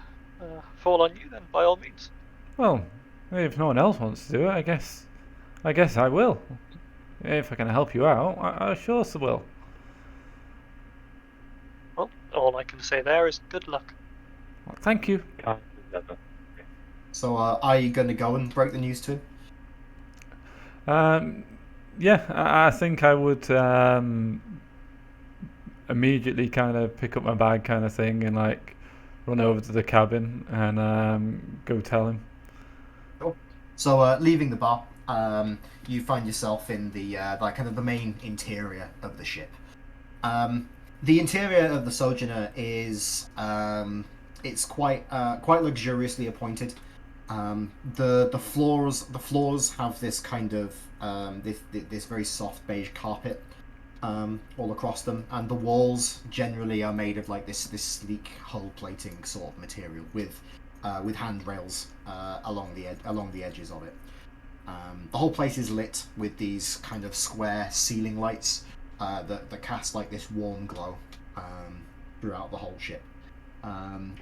fall on you, then by all means. Well, if no one else wants to do it, I guess I will. If I can help you out, I sure will. Well, all I can say there is good luck. Well, thank you. So, are you going to go and break the news to him? Yeah, I think I would immediately kind of pick up my bag, kind of thing, and like run over to the cabin and go tell him. Cool. So, leaving the bar, you find yourself in the like kind of the main interior of the ship. The interior of the Sojourner is it's quite luxuriously appointed. The floors have this kind of this very soft beige carpet all across them, and the walls generally are made of like this sleek hull plating sort of material with handrails along the edges of it. The whole place is lit with these kind of square ceiling lights that cast like this warm glow throughout the whole ship.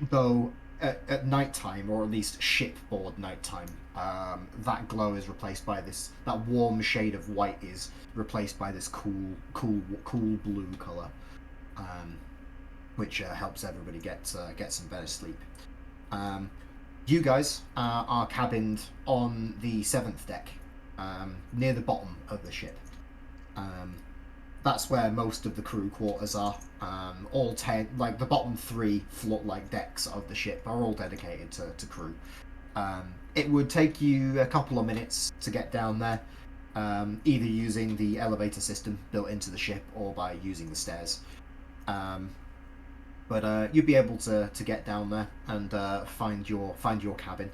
Though at nighttime, or at least shipboard nighttime, that glow is replaced by that warm shade of white is replaced by this cool blue color, which helps everybody get some better sleep. You guys are cabined on the 7th deck, near the bottom of the ship. That's where most of the crew quarters are. All 10, like the bottom 3 float-like decks of the ship are all dedicated to crew. It would take you a couple of minutes to get down there, either using the elevator system built into the ship or by using the stairs. But you'd be able to get down there and find your cabin.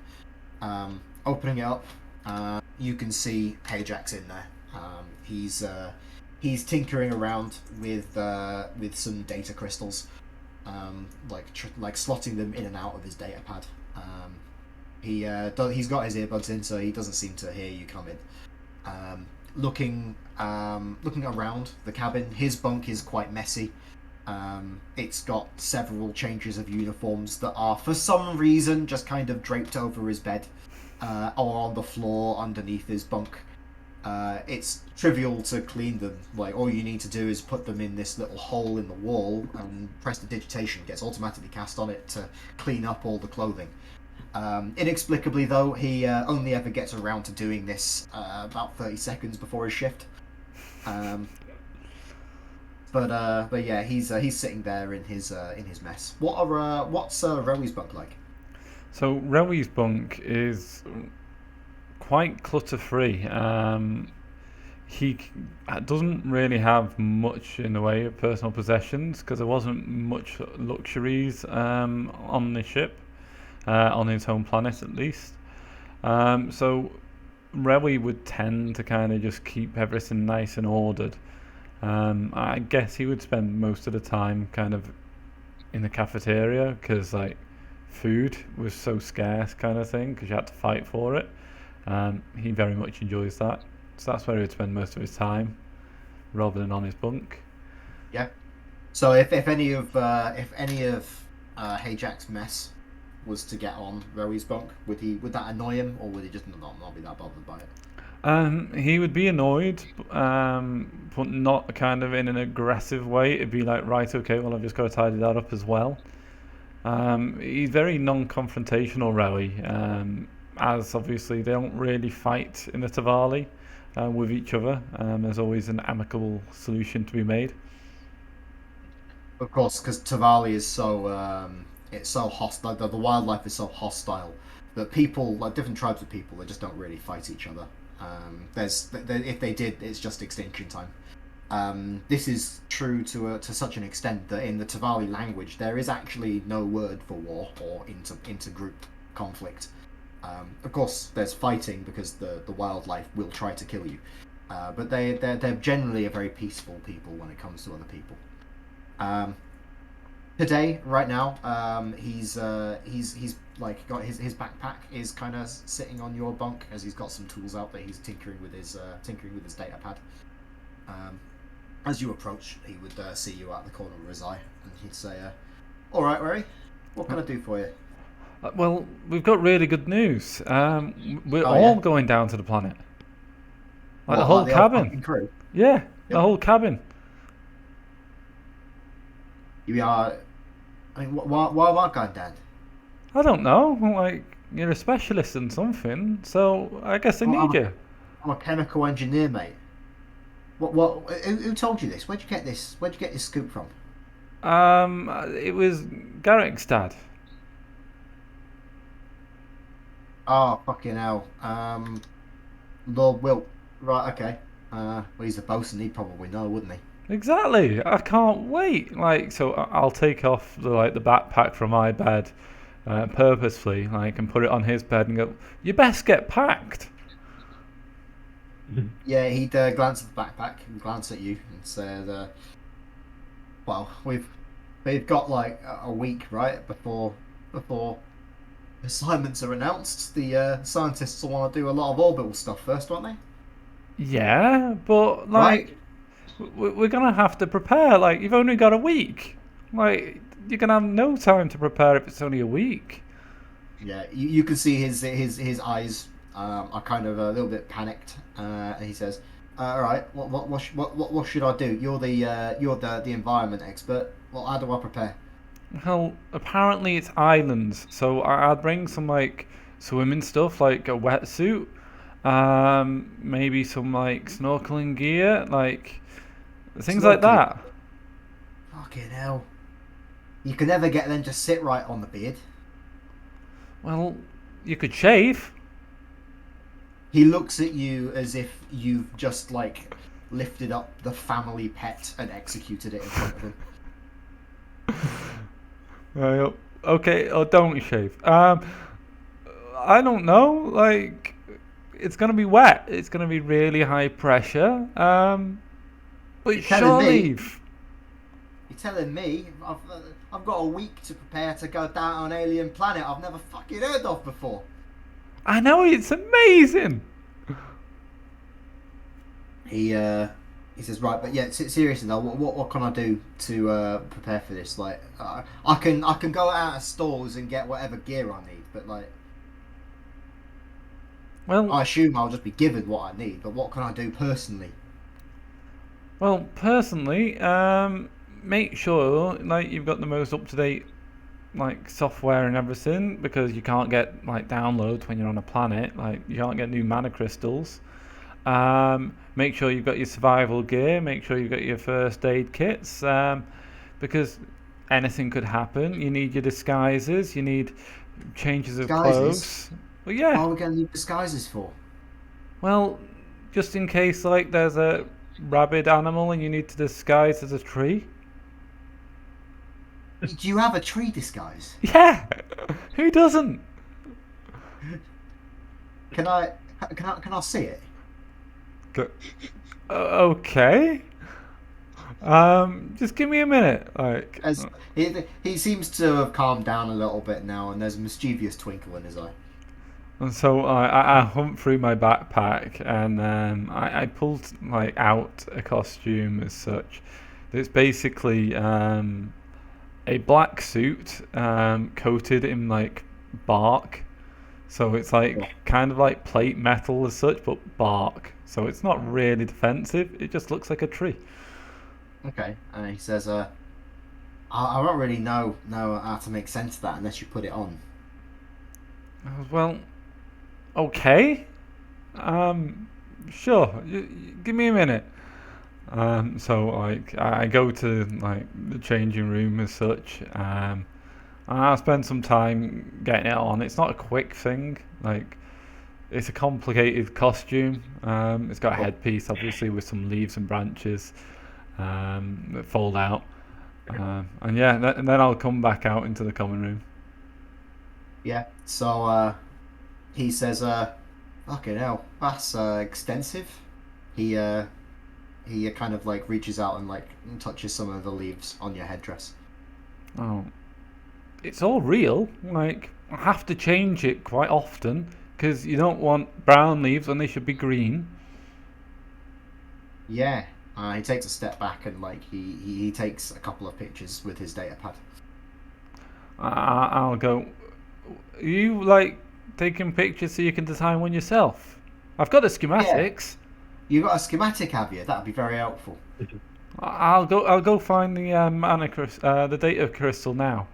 Opening it up, you can see Ajax in there. he's tinkering around with some data crystals, like slotting them in and out of his data pad. He's got his earbuds in, so he doesn't seem to hear you come in. Looking around the cabin, his bunk is quite messy. It's got several changes of uniforms that are, for some reason, just kind of draped over his bed, or on the floor underneath his bunk. It's trivial to clean them. Like, all you need to do is put them in this little hole in the wall and press the digitation. It gets automatically cast on it to clean up all the clothing. Inexplicably, though, he only ever gets around to doing this about 30 seconds before his shift. But yeah, he's sitting there in his mess. What's Rowi's bunk like? So Rowi's bunk is quite clutter-free. He doesn't really have much in the way of personal possessions because there wasn't much luxuries on the ship, on his home planet at least. So Rowi would tend to kind of just keep everything nice and ordered. I guess he would spend most of the time kind of in the cafeteria because like food was so scarce, kind of thing, because you had to fight for it. He very much enjoys that, so that's where he would spend most of his time, rather than on his bunk. Yeah. So if any of Hayjack's mess was to get on Rowi's bunk, would that annoy him, or would he just not be that bothered by it? He would be annoyed, but not kind of in an aggressive way. It'd be like, right, okay, well, I've just got to tidy that up as well. He's very non-confrontational, Rowie, as obviously they don't really fight in the Tavali with each other. There's always an amicable solution to be made. Of course, because Tavali is so it's so hostile. The wildlife is so hostile that people, like different tribes of people, they just don't really fight each other. If they did, it's just extinction time. This is true to such an extent that in the Tavali language there is actually no word for war or intergroup conflict. Of course, there's fighting because the wildlife will try to kill you, but they're generally a very peaceful people when it comes to other people. Today, right now, he's like got his backpack is kind of sitting on your bunk as he's got some tools out that he's tinkering with his data pad. As you approach, he would see you out the corner of his eye, and he'd say, "All right, Rory, what can I do for you?" Well, we've got really good news. We're all yeah? going down to the planet. Like the What, whole the cabin. fucking crew? Yeah, the whole cabin. You are. I mean, why am I going down? I don't know. Like, you're a specialist in something, so I guess they need you. I'm a chemical engineer, mate. What? Who told you this? Where'd you get this? Where'd you get this scoop from? It was Garrick's dad. Oh, fucking hell. Lord Wilt. Right, okay. Well, he's the bosun. He'd probably know, wouldn't he? Exactly. I can't wait. Like, so I'll take off the backpack from my bed, purposefully, and put it on his bed and go, "You best get packed." Yeah, he'd glance at the backpack and glance at you and said, "Well, we've got like a week, right, before assignments are announced. The scientists will want to do a lot of orbital stuff first, won't they?" Yeah, but like, we're gonna have to prepare. Like, you've only got a week. Like, you're gonna have no time to prepare if it's only a week. Yeah, you can see his eyes are kind of a little bit panicked, and he says, "All right, what should I do? You're the environment expert. Well, how do I prepare?" Well, apparently it's islands, so I'd bring some like swimming stuff, like a wetsuit, maybe some like snorkeling gear, like things like that. Fucking hell! You can never get them to sit right on the beard. Well, you could shave. He looks at you as if you've just like lifted up the family pet and executed it in front of him. Okay, or don't shave. I don't know. Like, it's gonna be wet. It's gonna be really high pressure. But telling shore me- leave. You're telling me I've got a week to prepare to go down on an alien planet I've never fucking heard of before. I know, it's amazing. He says, right, but yeah, seriously though, what can I do to prepare for this? Like, I can go out of stores and get whatever gear I need, but like, Well, I assume I'll just be given what I need. But what can I do personally? Well, personally, make sure like you've got the most up to date like software and everything, because you can't get like downloads when you're on a planet. Like you can't get new mana crystals. Make sure you've got your survival gear. Make sure you've got your first aid kits, because anything could happen. You need your disguises. You need changes of Disguises? clothes. Well, yeah. What are we going to need disguises for? Well, just in case like there's a rabid animal and you need to disguise as a tree. Do you have a tree disguise? Yeah, who doesn't? Can I see it? Okay. Just give me a minute. Like, As he seems to have calmed down a little bit now, and there's a mischievous twinkle in his eye. and so I humped through my backpack and I pulled like out a costume as such. It's basically a black suit coated in like bark. So it's like kind of like plate metal as such, but bark. So it's not really defensive. It just looks like a tree. Okay, and he says, I don't really know how to make sense of that unless you put it on. Well, okay. Sure. Give me a minute. So like I go to like the changing room as such. I spend some time getting it on. It's not a quick thing. Like it's a complicated costume. It's got a headpiece, obviously, with some leaves and branches that fold out. And yeah, and then I'll come back out into the common room. Yeah. So he says, "Fucking hell, that's extensive." He kind of like reaches out and like touches some of the leaves on your headdress. Oh, it's all real. Like I have to change it quite often because you don't want brown leaves when they should be green. Yeah. He takes a step back and like he takes a couple of pictures with his data pad. I'll go. Are you like taking pictures so you can design one yourself? I've got the schematics. You got a schematic, have you? That'd be very helpful. I'll go find the the data crystal now.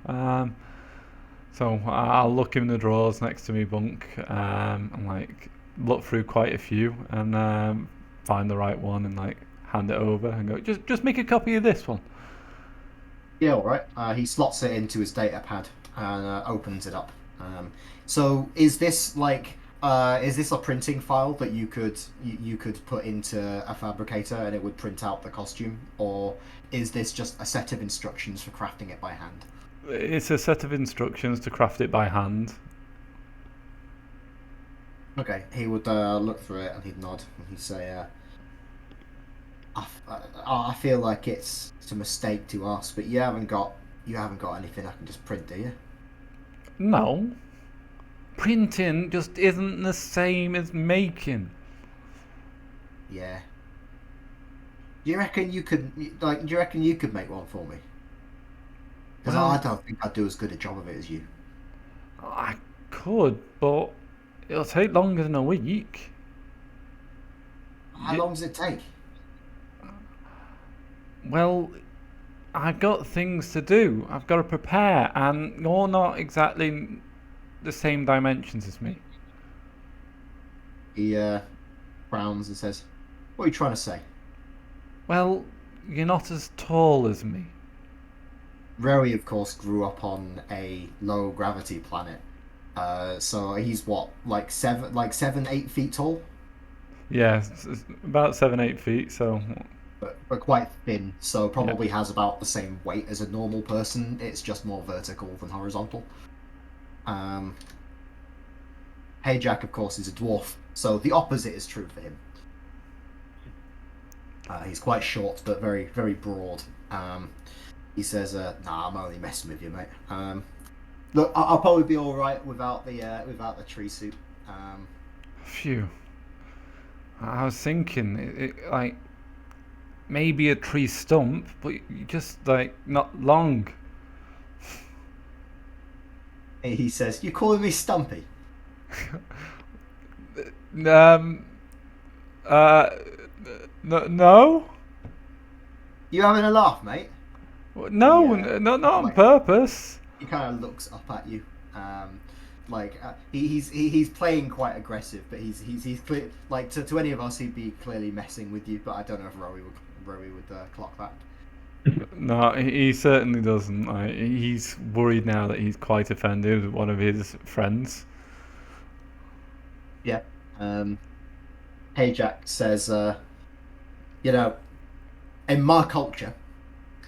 So I'll look in the drawers next to me bunk and like look through quite a few and find the right one and like hand it over and go. Just make a copy of this one. Yeah, all right. He slots it into his data pad and opens it up. So is this like is this a printing file that you could put into a fabricator and it would print out the costume, or is this just a set of instructions for crafting it by hand? It's a set of instructions to craft it by hand. Okay, he would look through it and he'd nod and he'd say, I feel like it's a mistake to ask, but you haven't got anything I can just print, do you?" No. Printing just isn't the same as making. Yeah. Do you reckon you could make one for me? Because I don't think I'd do as good a job of it as you. I could, but it'll take longer than a week. How long does it take? Well, I've got things to do. I've got to prepare, and you're not exactly the same dimensions as me. He frowns and says, "What are you trying to say?" Well, you're not as tall as me. Rowie, of course, grew up on a low gravity planet. So he's what, like 7-8 feet tall? Yeah, it's about 7-8 feet. So, but quite thin. So probably has about the same weight as a normal person. It's just more vertical than horizontal. Hey Jack, of course, is a dwarf, so the opposite is true for him. He's quite short but very very broad. He says, "Nah, I'm only messing with you, mate. Look, I'll probably be all right without the tree suit. Phew. I was thinking, like maybe a tree stump, but just like not long. He says, "You calling me Stumpy?" Um. No. You having a laugh, mate? No. Yeah. Not on Like, purpose. he kind of looks up at you. He's playing quite aggressive, but he's clear, like to any of us he'd be clearly messing with you. But I don't know if Rowie would clock that. No, he certainly doesn't. Like, he's worried now that he's quite offended one of his friends. Yeah. Hey Jack says, you know, in my culture,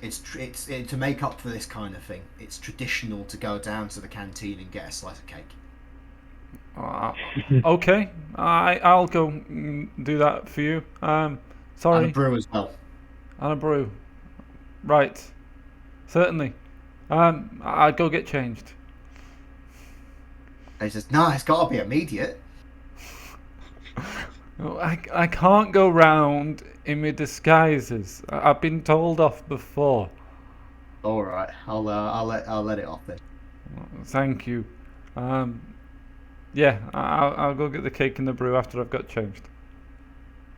it's to make up for this kind of thing. It's traditional to go down to the canteen and get a slice of cake. Okay, I'll go do that for you. Sorry. And a brew as well. And a brew. Right. Certainly. I'll go get changed. And he says, "No, it's got to be immediate." I can't go round in my disguises. I've been told off before. All right, I'll let it off then. Thank you. Yeah, I'll go get the cake and the brew after I've got changed.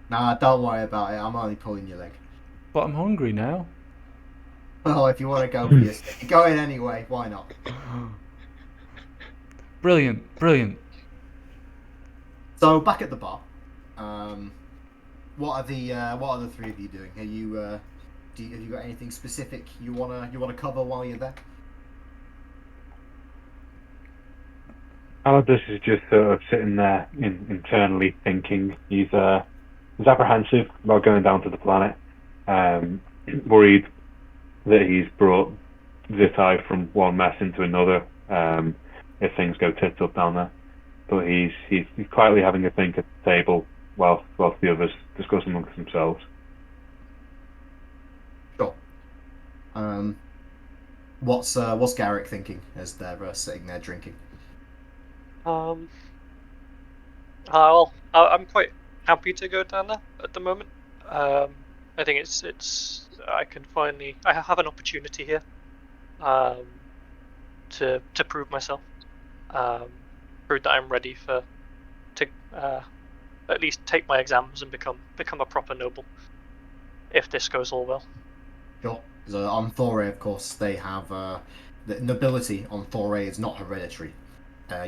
Nah, don't worry about it. I'm only pulling your leg. But I'm hungry now. Well, if you want to go for your stick, go in anyway. Why not? Brilliant. So back at the bar, what are the three of you doing? Are you have you got anything specific you wanna cover while you're there? Aladus is just sort of sitting there internally thinking. He's apprehensive about going down to the planet, worried that he's brought Zitai from one mess into another if things go tits up down there. But he's quietly having a think at the table whilst the others discuss amongst themselves. Sure. What's Garrick thinking as they're sitting there drinking? I'm quite happy to go down there at the moment. I think I have an opportunity here, to prove myself, prove that I'm ready to at least take my exams and become a proper noble, if this goes all well. Sure. So on Thoray, of course, they have the nobility on Thoray is not hereditary.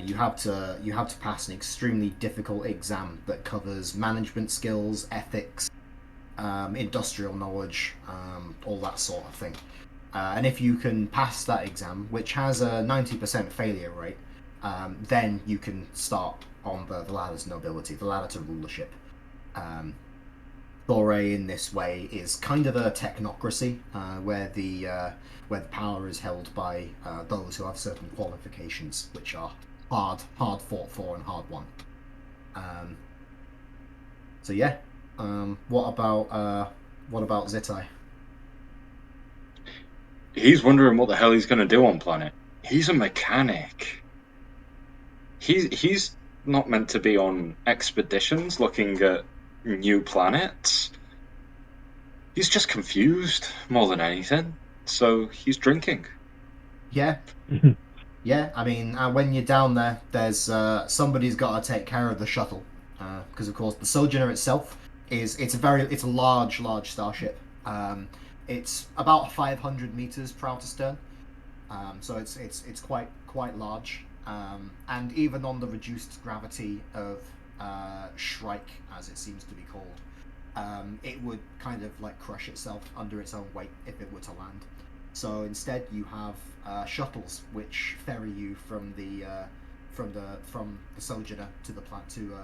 You have to pass an extremely difficult exam that covers management skills, ethics, industrial knowledge, all that sort of thing. And if you can pass that exam, which has a 90% failure rate, then you can start on the ladder to nobility, the ladder to rulership. Thoray in this way is kind of a technocracy, where the power is held by those who have certain qualifications, which are hard fought for and hard won. So yeah, what about Zitai? He's wondering what the hell he's going to do on planet. He's a mechanic. He's not meant to be on expeditions looking at new planets. He's just confused more than anything. So he's drinking. Yeah. Yeah, I mean, when you're down there, there's somebody's got to take care of the shuttle, because of course the Sojourner itself it's a large starship. It's about 500 meters prow to stern, so it's quite large, and even on the reduced gravity of Shrike, as it seems to be called, it would kind of like crush itself under its own weight if it were to land. So instead, you have shuttles which ferry you from the Sojourner to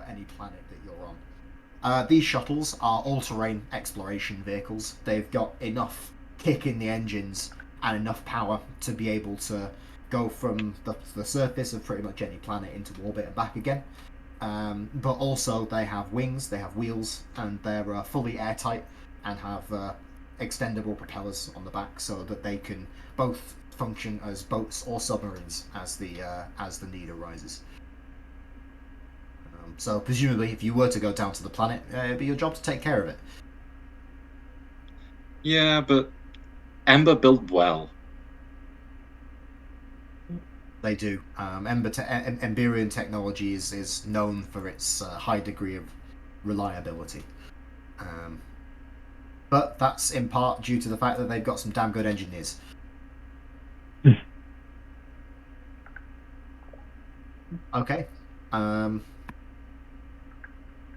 any planet that you're on. These shuttles are all-terrain exploration vehicles. They've got enough kick in the engines and enough power to be able to go from the surface of pretty much any planet into orbit and back again. But also they have wings, they have wheels, and they're fully airtight. and have extendable propellers on the back so that they can both function as boats or submarines as the need arises. So presumably, if you were to go down to the planet, it'd be your job to take care of it. Yeah, but Ember build well. They do. Emberian technology is known for its high degree of reliability. But that's in part due to the fact that they've got some damn good engineers. Okay.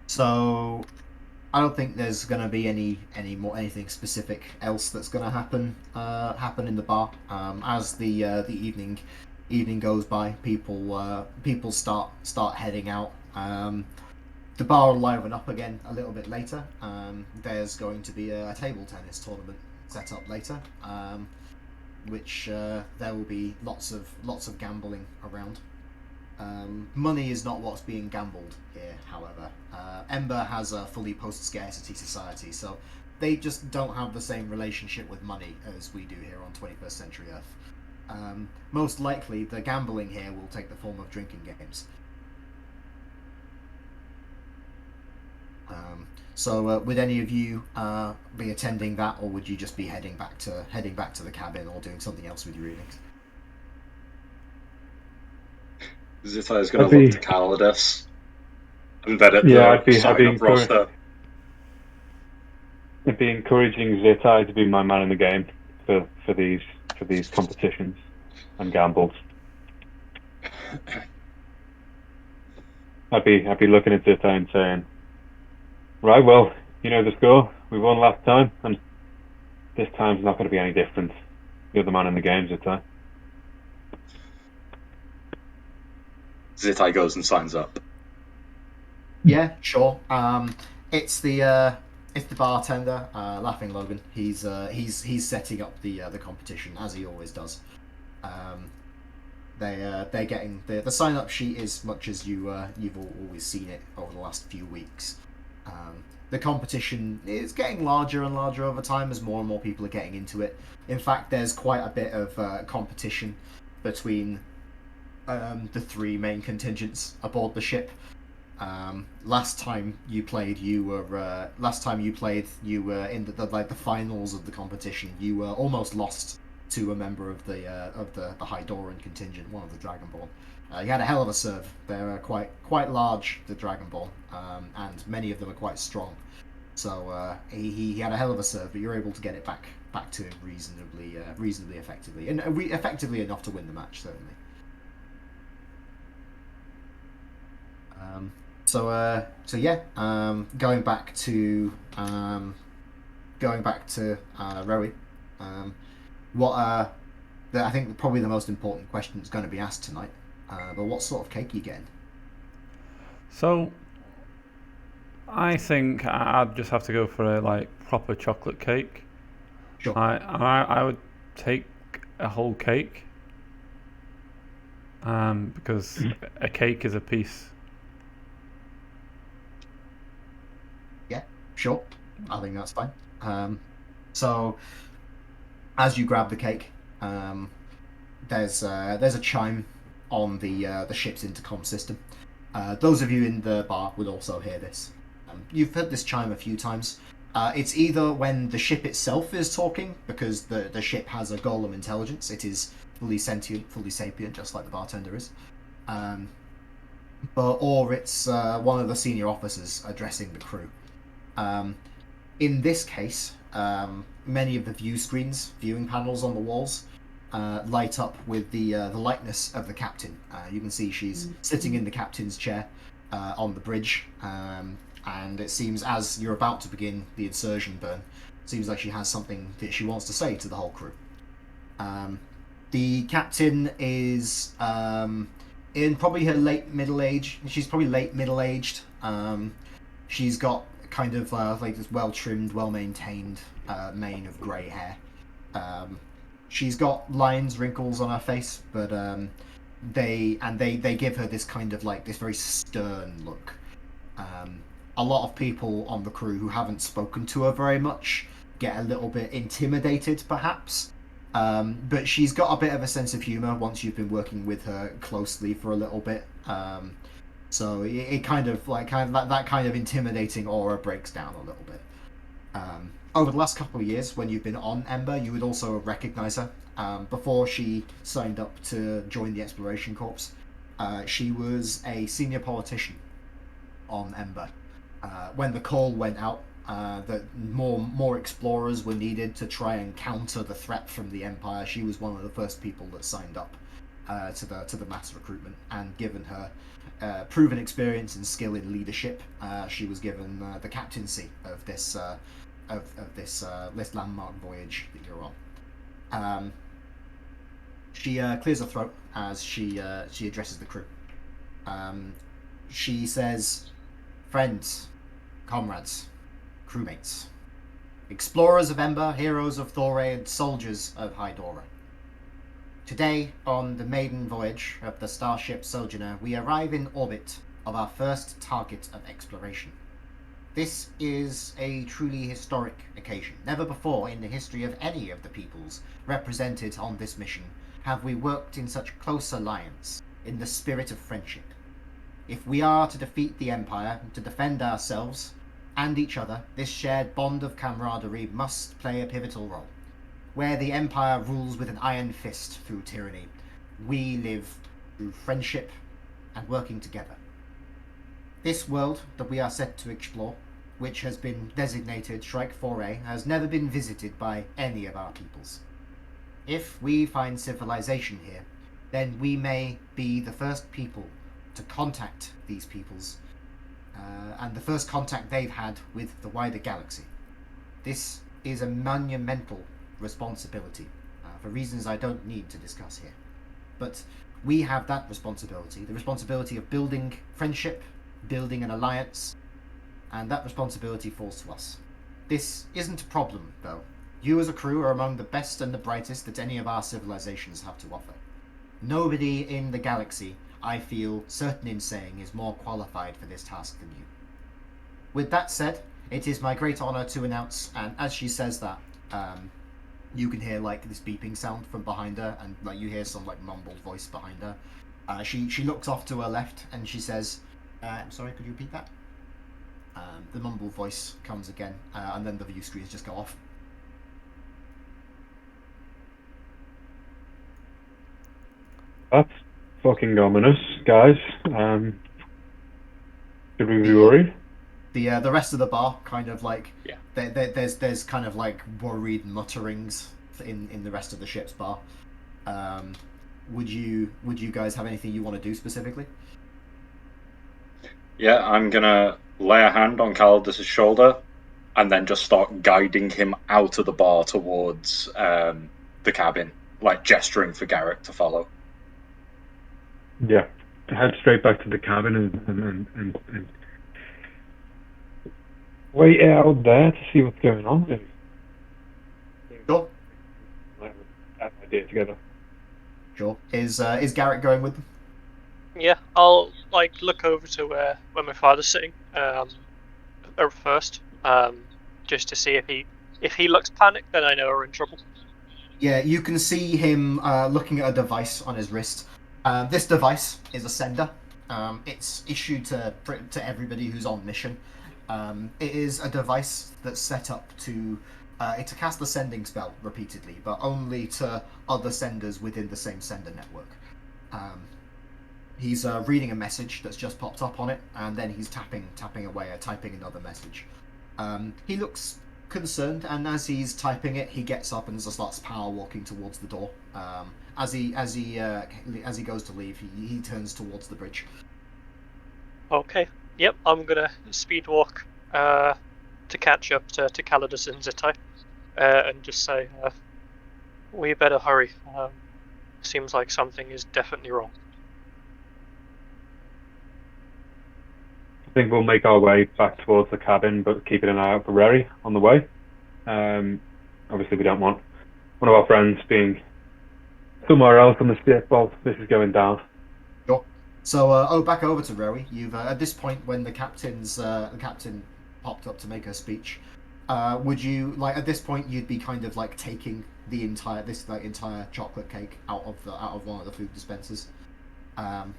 So I don't think there's going to be anything specific else that's going to happen in the bar. As the evening goes by, people start heading out. The bar will liven up again a little bit later. There's going to be a table tennis tournament set up later, which there will be lots of gambling around. Money is not what's being gambled here, however. Ember has a fully post-scarcity society, so they just don't have the same relationship with money as we do here on 21st Century Earth. Most likely, the gambling here will take the form of drinking games. So, would any of you be attending that, or would you just be heading back to the cabin, or doing something else with your evenings? Zita is going to look to Calidus and then at the sign-up roster. I'd be encouraging Zita to be my man in the game for these competitions and gambles. I'd be looking at Zita and saying, right, well, you know the score. We won last time, and this time's not going to be any different. You're the man in the game, Zita. Zitai goes and signs up. Yeah, sure. It's the bartender, Laughing Logan. He's setting up the competition as he always does. They're getting the sign up sheet is much as you've always seen it over the last few weeks. The competition is getting larger and larger over time as more and more people are getting into it. In fact, there's quite a bit of competition between the three main contingents aboard the ship. Last time you played, you were in the finals of the competition. You were almost lost to a member of the Hydoran contingent, one of the Dragonborn. You had a hell of a serve. They're quite large, the Dragonborn, and many of them are quite strong. So he had a hell of a serve, but you're able to get it back to him reasonably effectively, and effectively enough to win the match, certainly. Going back to Rowie, I think probably the most important question is going to be asked tonight. But what sort of cake are you getting? So, I think I'd just have to go for a proper chocolate cake. Sure. I would take a whole cake. Because a cake is a piece. Yeah, sure. I think that's fine. So, as you grab the cake, there's a chime on the ship's intercom system. Those of you in the bar would also hear this. You've heard this chime a few times. It's either when the ship itself is talking, because the ship has a golem intelligence. It is fully sentient, fully sapient, just like the bartender is. Or it's one of the senior officers addressing the crew. In this case, many of the viewing panels on the walls, light up with the likeness of the captain. You can see she's sitting in the captain's chair on the bridge, and it seems as you're about to begin the insertion burn, it seems like she has something that she wants to say to the whole crew. The captain is in probably her late middle age. She's probably late middle aged. She's got kind of this well trimmed, well maintained mane of grey hair. She's got lines, wrinkles on her face, but they give her this kind of this very stern look. a lot of people on the crew who haven't spoken to her very much get a little bit intimidated, perhaps. But she's got a bit of a sense of humor once you've been working with her closely for a little bit. So it kind of that kind of intimidating aura breaks down a little bit. Over the last couple of years, when you've been on Ember, you would also recognize her. Before she signed up to join the Exploration Corps, she was a senior politician on Ember. When the call went out that more explorers were needed to try and counter the threat from the Empire, she was one of the first people that signed up to the mass recruitment. And given her proven experience and skill in leadership, she was given the captaincy of this landmark voyage that you're on. She clears her throat as she addresses the crew. She says, "Friends, comrades, crewmates, explorers of Ember, heroes of Thoray, and soldiers of Hydora. Today, on the maiden voyage of the starship Sojourner, we arrive in orbit of our first target of exploration. This is a truly historic occasion. Never before in the history of any of the peoples represented on this mission have we worked in such close alliance, in the spirit of friendship. If we are to defeat the Empire, to defend ourselves and each other, this shared bond of camaraderie must play a pivotal role. Where the Empire rules with an iron fist through tyranny, we live through friendship and working together. This world that we are set to explore, which has been designated Shrike 4A, has never been visited by any of our peoples. If we find civilization here, then we may be the first people to contact these peoples, and the first contact they've had with the wider galaxy. This is a monumental responsibility, for reasons I don't need to discuss here. But we have that responsibility, the responsibility of building friendship, building an alliance, and that responsibility falls to us. This isn't a problem, though. You as a crew are among the best and the brightest that any of our civilizations have to offer. Nobody in the galaxy, I feel certain in saying, is more qualified for this task than you. With that said, it is my great honor to announce, and as she says that, you can hear like this beeping sound from behind her, and like you hear some like mumbled voice behind her. She looks off to her left and she says, "I'm sorry, could you repeat that?" The mumbled voice comes again, and then the view screens just go off. That's fucking ominous, guys. Should we be worried? The rest of the bar kind of like Yeah. There's kind of like worried mutterings in the rest of the ship's bar. Would you guys have anything you want to do specifically? Yeah, I'm gonna lay a hand on Calidus' shoulder and then just start guiding him out of the bar towards the cabin, like gesturing for Garrett to follow. Yeah. Head straight back to the cabin and wait out there to see what's going on. Maybe. Sure. Have an idea together. Sure. Is Garrett going with them? Yeah, I'll like look over to where my father's sitting first, just to see if he looks panicked, then I know we're in trouble. Yeah, you can see him looking at a device on his wrist. This device is a sender. It's issued to everybody who's on mission. It is a device that's set up to cast the sending spell repeatedly, but only to other senders within the same sender network. He's reading a message that's just popped up on it, and then he's tapping away, typing another message. He looks concerned, and as he's typing it, he gets up and just starts power walking towards the door. As he goes to leave, he turns towards the bridge. Okay. Yep, I'm gonna speed walk to catch up to Calidus and Zitai, and just say, we better hurry. Seems like something is definitely wrong. I think we'll make our way back towards the cabin, but keeping an eye out for Rary on the way. Obviously, we don't want one of our friends being somewhere else on the ship while this is going down. Sure. So, back over to Rowie. You've at this point, when the captain popped up to make her speech, would you like at this point you'd be kind of like taking the entire chocolate cake out of one of the food dispensers? Um,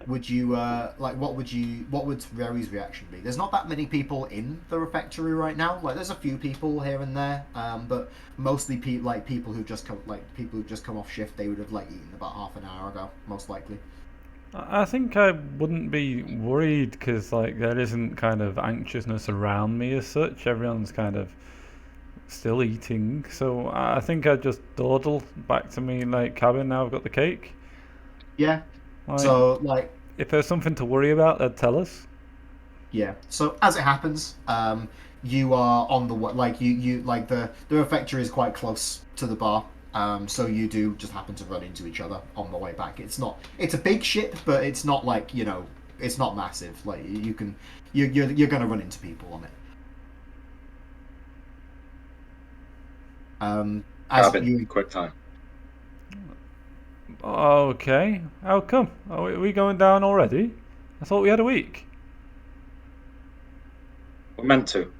would you what would Rowie's reaction be? There's not that many people in the refectory right now. Like there's a few people here and there, but mostly people who just come off shift. They would have like eaten about half an hour ago, most likely. I think I wouldn't be worried because like there isn't kind of anxiousness around me as such. Everyone's kind of still eating, so I think I'd just dawdle back to me like cabin. Now I've got the cake. Yeah. Like, So like if there's something to worry about, they'd tell us. yeah. So as it happens, you are on the you like the refectory is quite close to the bar. So you do just happen to run into each other on the way back. It's a big ship, but it's not like it's not massive. Like you're gonna run into people on it. As Cabin, you quick time. Okay, how come? Are we going down already? I thought we had a week. We're meant to.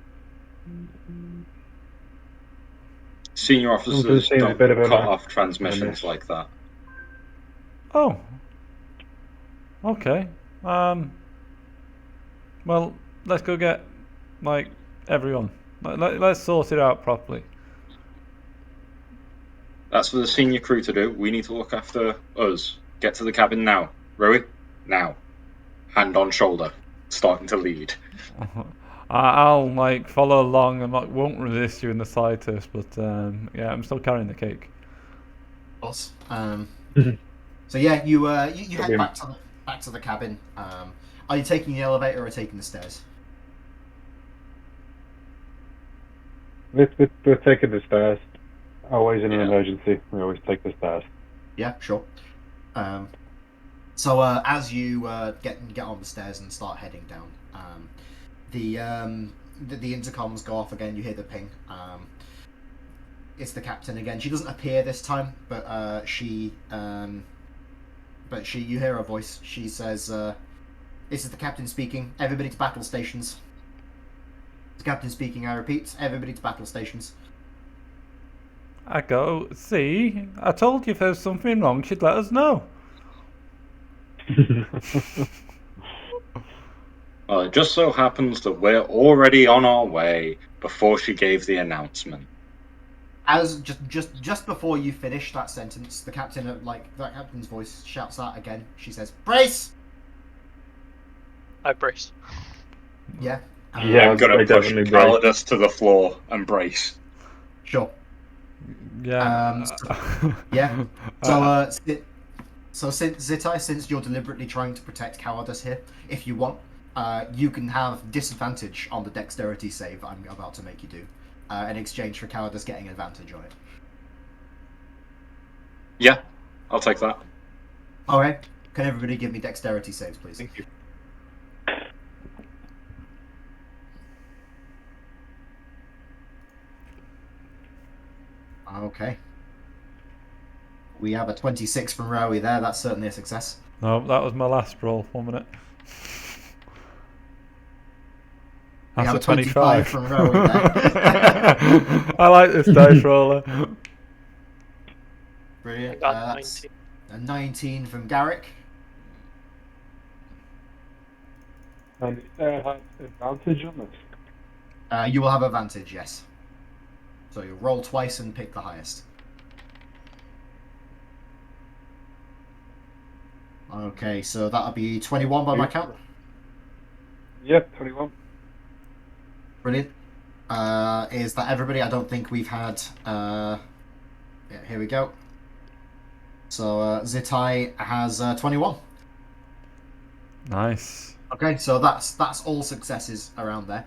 Senior does officers seem a don't bit of cut a off transmissions miss. like that. Oh. Okay. Well, let's go get like everyone. Let's sort it out properly. That's for the senior crew to do. We need to look after us. Get to the cabin now. Rowie, now. Hand on shoulder. Starting to lead. I'll like follow along and like won't resist you in the slightest, but yeah, I'm still carrying the cake. boss. So yeah, you head Brilliant. back to the cabin. Are you taking the elevator or taking the stairs? We're taking the stairs. Always in an Yeah. emergency, we always take the stairs. Yeah, sure. So as you get on the stairs and start heading down, the intercoms go off again. You hear the ping. It's the captain again. She doesn't appear this time, but you hear her voice. She says, "This is the captain speaking. Everybody to battle stations." The captain speaking. I repeat, everybody to battle stations. I go, see, I told you if there's something wrong, she'd let us know. Well, it just so happens that we're already on our way before she gave the announcement. As just before you finish that sentence, the captain that captain's voice shouts out again. She says, "Brace!" I brace. Yeah. Yeah, I'm gonna I push definitely brace. Calidus to the floor and brace. Sure. Yeah. Yeah. So since Zitai, since you're deliberately trying to protect Calidus here, if you want, you can have disadvantage on the dexterity save I'm about to make you do, in exchange for Calidus getting advantage on it. Yeah, I'll take that. Alright. Can everybody give me dexterity saves, please? Thank you. Okay. We have a 26 from Rowie there. That's certainly a success. No, that was my last roll. 1 minute. We That's have a a 25 from Rowie there. I like this dice roller. Brilliant. I got That's 19. a 19 from Garrick. And have advantage on this. You will have advantage, yes. So you'll roll twice and pick the highest. Okay, so that'll be 21 by my count. Yep, 21. Brilliant. Is that everybody? I don't think we've had... yeah, here we go. So Zitai has 21. Nice. Okay, so that's all successes around there.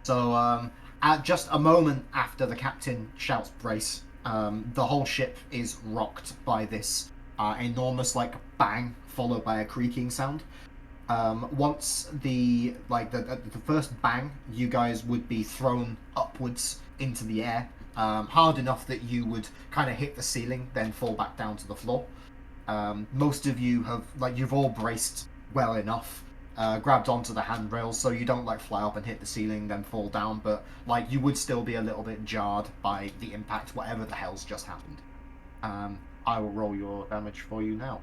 So at just a moment after the captain shouts brace, the whole ship is rocked by this enormous bang followed by a creaking sound. Once the first bang, you guys would be thrown upwards into the air, hard enough that you would kind of hit the ceiling, then fall back down to the floor. Most of you have you've all braced well enough, grabbed onto the handrails so you don't fly up and hit the ceiling then fall down, but you would still be a little bit jarred by the impact, whatever the hell's just happened. I will roll your damage for you now.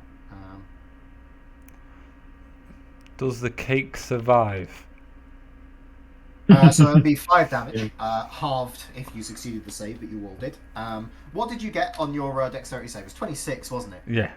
Does the cake survive? So it'll be 5 damage, halved if you succeeded the save, but you all did. What did you get on your dexterity save? It was 26, wasn't it? Yeah.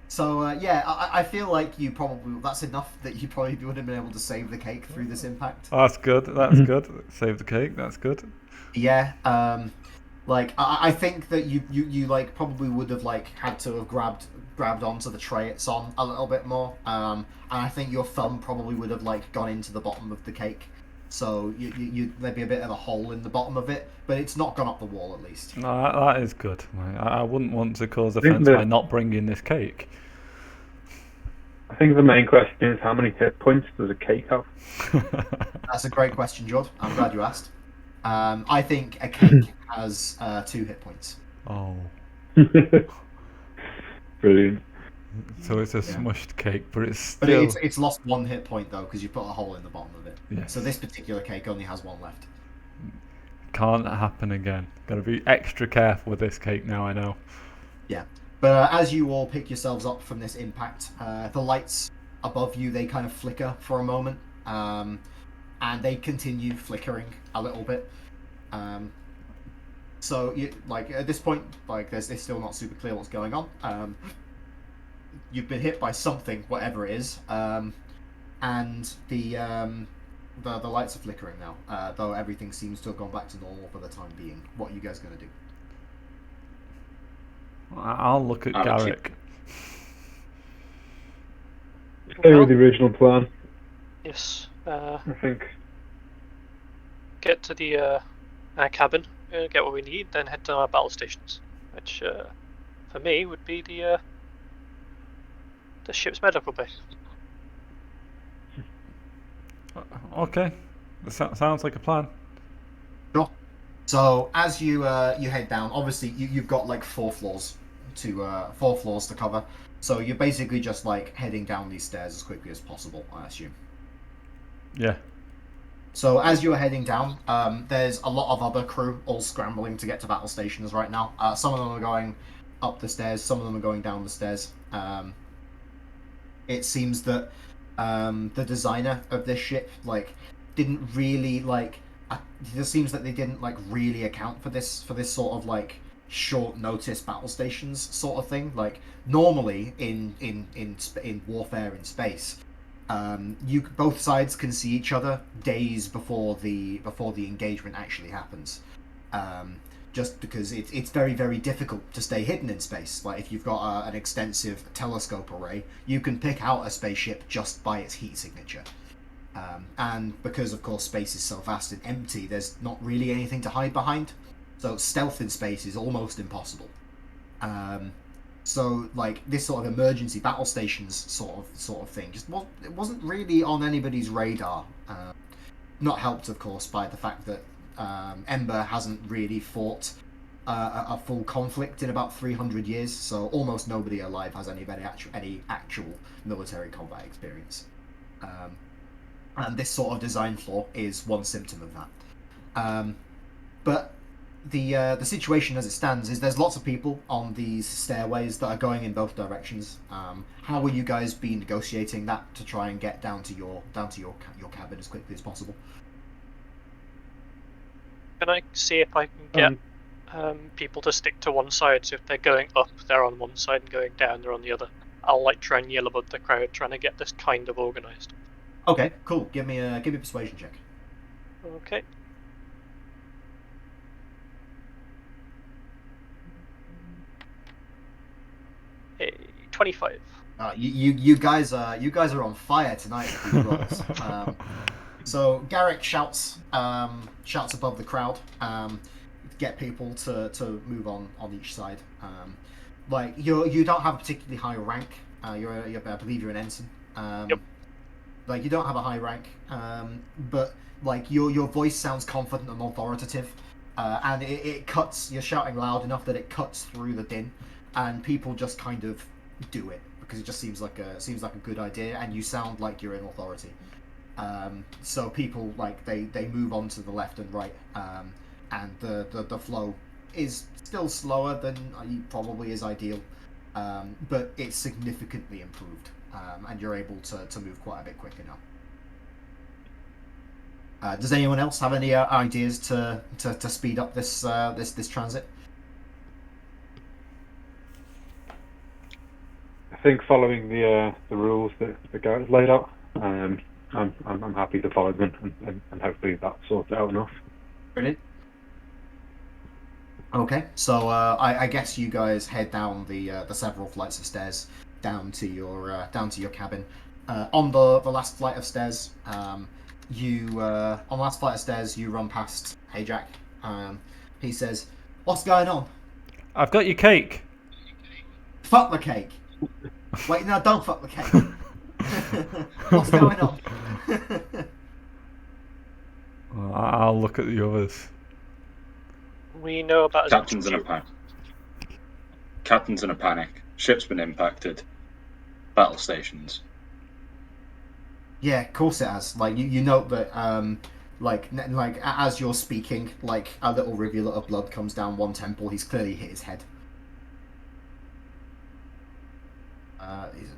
So yeah, I feel like that's enough that you probably would have been able to save the cake through this impact. That's good. That's good. Save the cake. That's good. Yeah. I think that you probably would have had to have grabbed onto the tray it's on a little bit more. And I think your thumb probably would have gone into the bottom of the cake. So there'd be a bit of a hole in the bottom of it, but it's not gone up the wall at least. No, that is good. I wouldn't want to cause offence by not bringing this cake. I think the main question is how many hit points does a cake have? That's a great question, Jord. I'm glad you asked. I think a cake has 2 hit points. Oh. Brilliant. So it's a smushed cake, but it's still... But it's lost 1 hit point though because you put a hole in the bottom of it. Yes. So this particular cake only has 1 left. Can't happen again. Got to be extra careful with this cake now. I know. Yeah. But as you all pick yourselves up from this impact, the lights above you, they kind of flicker for a moment, and they continue flickering a little bit. So you at this point, it's still not super clear what's going on. You've been hit by something, whatever it is, and the lights are flickering now. Though everything seems to have gone back to normal for the time being. What are you guys going to do? I'll look at Garrick. Stay with the original plan. Yes. I think. Get to the cabin, get what we need, then head to our battle stations, which for me would be the ship's medical bay. Okay, that sounds like a plan. Sure. So as you head down, obviously you've got 4 floors to cover. So you're basically just heading down these stairs as quickly as possible, I assume. Yeah. So as you're heading down, there's a lot of other crew all scrambling to get to battle stations right now. Some of them are going up the stairs, some of them are going down the stairs. It seems that the designer of this ship didn't really it seems that they didn't really account for this sort of short notice battle stations sort of thing. Normally in warfare in space, both sides can see each other days before the engagement actually happens. Just because it's very, very difficult to stay hidden in space. If you've got an extensive telescope array, you can pick out a spaceship just by its heat signature. And because, of course, space is so vast and empty, there's not really anything to hide behind. So stealth in space is almost impossible. So this sort of emergency battle stations sort of thing it wasn't really on anybody's radar. Not helped, of course, by the fact that Ember hasn't really fought a full conflict in about 300 years, so almost nobody alive has any actual military combat experience. And this sort of design flaw is one symptom of that. But the situation as it stands is there's lots of people on these stairways that are going in both directions. How will you guys be negotiating that to try and get down to your cabin as quickly as possible? Can I see if I can get people to stick to one side? So if they're going up, they're on one side, and going down, they're on the other. I'll try and yell above the crowd, trying to get this kind of organised. Okay, cool. Give me a persuasion check. Okay. Hey, 25. You guys are on fire tonight with these rolls. So Garrick shouts above the crowd, get people to move on each side. You don't have a particularly high rank. I believe you're an ensign. Yep. You don't have a high rank, but your voice sounds confident and authoritative, and it cuts. You're shouting loud enough that it cuts through the din, and people just kind of do it because it just seems like a good idea, and you sound like you're in authority. So people like they move on to the left and right, and the flow is still slower than probably is ideal, but it's significantly improved, and you're able to move quite a bit quicker now. Does anyone else have any ideas to speed up this transit? I think following the rules that the Garrett's laid out, I'm happy to follow them, and hopefully that sorts out enough. Brilliant. Okay, so I guess you guys head down the several flights of stairs down to your cabin. On the last flight of stairs, you run past Hey Jack. He says, "What's going on?" I've got your cake. Fuck the cake. Wait, no, don't fuck the cake. What's going on? I'll look at the others. We know about Captain's in a panic. Captain's in a panic. Ship's been impacted. Battle stations. Yeah, of course it has. Like you note that like as you're speaking, like a little rivulet of blood comes down one temple. He's clearly hit his head.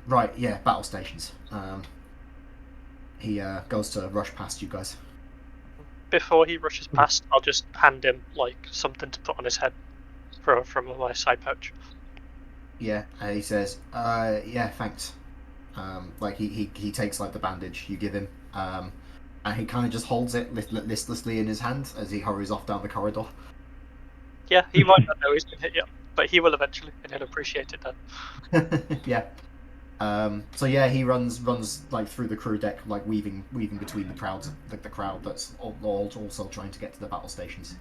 Right, yeah, battle stations. He goes to rush past you guys. Before he rushes past, I'll just hand him like something to put on his head from my side pouch. Yeah, he says, yeah, thanks. Like he takes like the bandage you give him, and he kind of just holds it listlessly in his hand as he hurries off down the corridor. Yeah, he might not know he's been hit yet, but he will eventually, and he'll appreciate it then. Yeah. So yeah, he runs like through the crew deck, like weaving between the crowds, the crowd that's all also trying to get to the battle stations.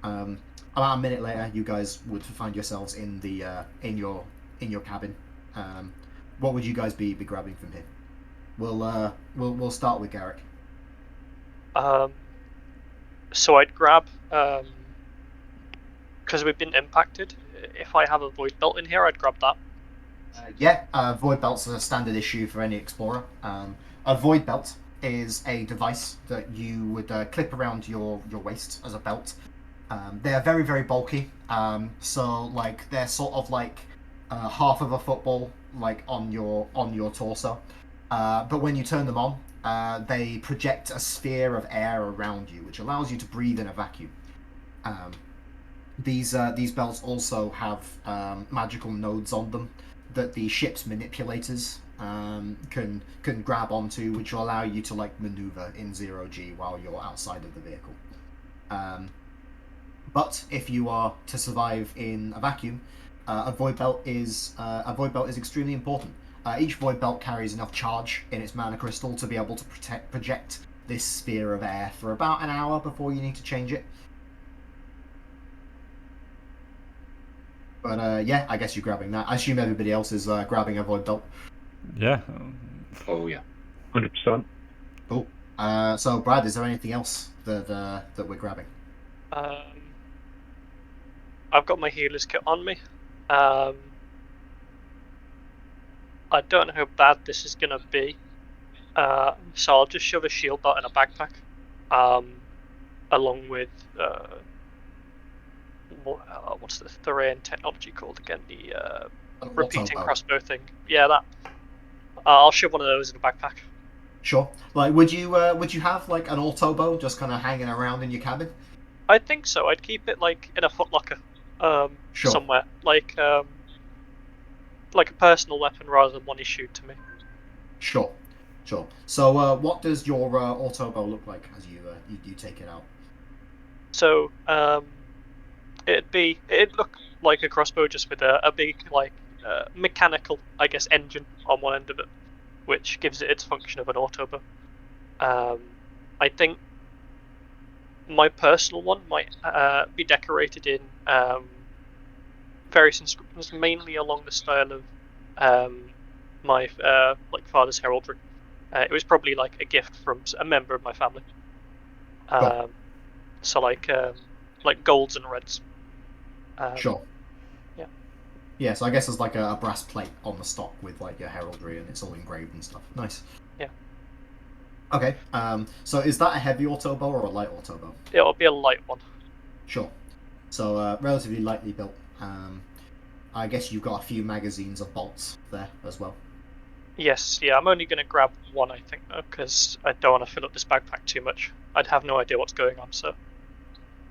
About a minute later, you guys would find yourselves in the in your cabin. What would you guys be grabbing from here? We'll start with Garrick. So I'd grab, because we've been impacted. If I have a void belt in here, I'd grab that. Void belt's a standard issue for any explorer. A void belt is a device that you would clip around your waist as a belt. They're very, very bulky. So like they're sort of like half of a football, like on your torso. But when you turn them on, they project a sphere of air around you, which allows you to breathe in a vacuum. These belts also have magical nodes on them that the ship's manipulators can grab onto, which will allow you to like maneuver in 0G while you're outside of the vehicle. But if you are to survive in a vacuum, a void belt is extremely important. Each void belt carries enough charge in its mana crystal to be able to project this sphere of air for about an hour before you need to change it. But yeah, I guess you're grabbing that. I assume everybody else is grabbing a void belt. Yeah. Oh yeah. 100%. Cool. So Brad, is there anything else that we're grabbing? I've got my healer's kit on me. I don't know how bad this is gonna be, so I'll just shove a shield belt in a backpack, along with what's the Thorian technology called again? The repeating crossbow thing. Yeah, that. I'll shove one of those in a backpack. Sure. Like, would you have like an auto bow just kind of hanging around in your cabin? I think so. I'd keep it like in a footlocker, Sure. somewhere, like a personal weapon rather than one issued to me. Sure. So, what does your auto bow look like as you take it out? So, it'd look like a crossbow just with a big like mechanical, I guess, engine on one end of it, which gives it its function of an auto bow. I think my personal one might be decorated in various inscriptions, mainly along the style of my like father's heraldry. It was probably like a gift from a member of my family. So like golds and reds. Sure. Yeah. Yeah, so I guess there's like a brass plate on the stock with like your heraldry, and it's all engraved and stuff. Nice. Yeah. Okay. So is that a heavy auto bow or a light auto bow? It'll be a light one. Sure. So relatively lightly built. I guess you've got a few magazines of bolts there as well. Yes, yeah, I'm only going to grab one, I think, though, because I don't want to fill up this backpack too much. I'd have no idea what's going on, so.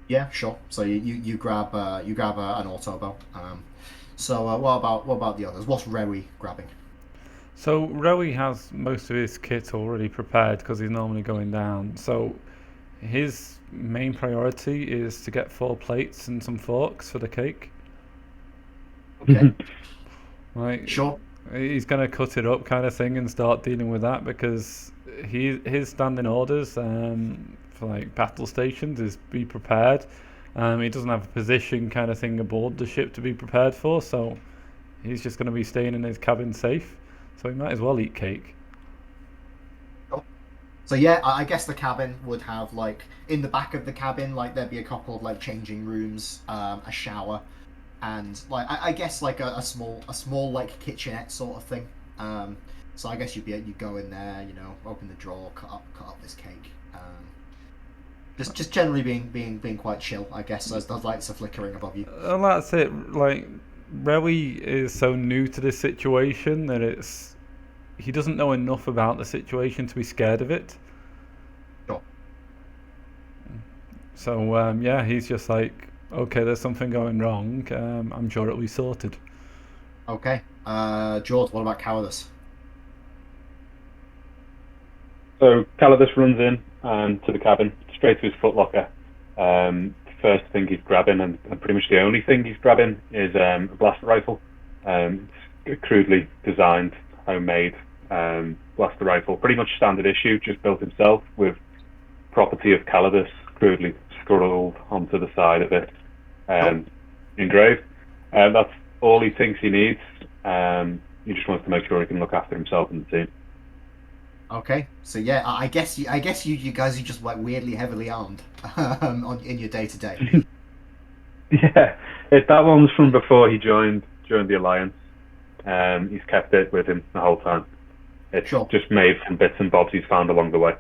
Yeah, sure. So you grab an auto bow. So what about the others? What's Rewi grabbing? So Rowie has most of his kit already prepared because he's normally going down. So his main priority is to get 4 plates and some forks for the cake. Okay. Like, Sure. he's gonna cut it up kind of thing and start dealing with that because his standing orders for like battle stations is be prepared. He doesn't have a position kind of thing aboard the ship to be prepared for, so he's just gonna be staying in his cabin safe. So he might as well eat cake. So yeah, I guess the cabin would have like in the back of the cabin, like there'd be a couple of like changing rooms, a shower, and like I guess like a small like kitchenette sort of thing. So I guess you'd go in there, you know, open the drawer, cut up this cake. Just generally being quite chill, I guess, as the lights are flickering above you. And that's it. Like Rewi is so new to this situation that he doesn't know enough about the situation to be scared of it. Sure. So yeah, he's just like, okay, there's something going wrong. I'm sure it'll be sorted. Okay. George, what about cowardice? So Calidus runs in to the cabin, straight to his footlocker. First thing he's grabbing, and pretty much the only thing he's grabbing, is a blaster rifle. It's crudely designed, homemade blaster rifle, pretty much standard issue, just built himself with property of Calidus crudely scrawled onto the side of it, engraved. That's all he thinks he needs. He just wants to make sure he can look after himself and the team. Okay, so yeah, I guess you guys are just like weirdly heavily armed in your day to day. Yeah, that one's from before he joined the alliance. He's kept it with him the whole time. It's Sure. just made from bits and bobs he's found along the way.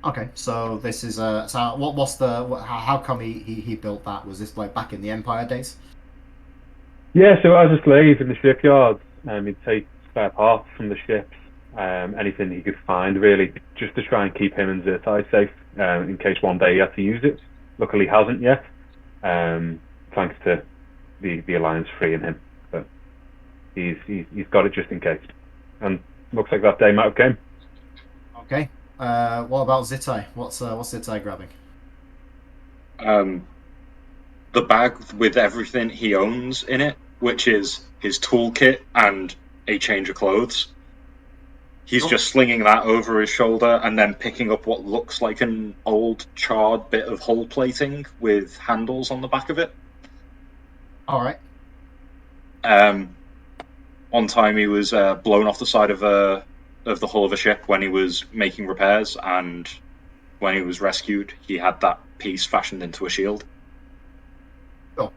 Okay, so this is so how come he built that? Was this like back in the Empire days? Yeah, so as a slave in the shipyards, he'd take spare parts from the ships, anything he could find really, just to try and keep him and Zirtai safe, in case one day he had to use it. Luckily, he hasn't yet, thanks to the Alliance freeing him. But he's got it just in case, and looks like that day might have came. Okay. What about Zitai? What's Zitai grabbing? The bag with everything he owns in it, which is his toolkit and a change of clothes. He's just slinging that over his shoulder and then picking up what looks like an old charred bit of hull plating with handles on the back of it. All right. One time he was blown off the side of the hull of a ship when he was making repairs, and when he was rescued, he had that piece fashioned into a shield. Sure.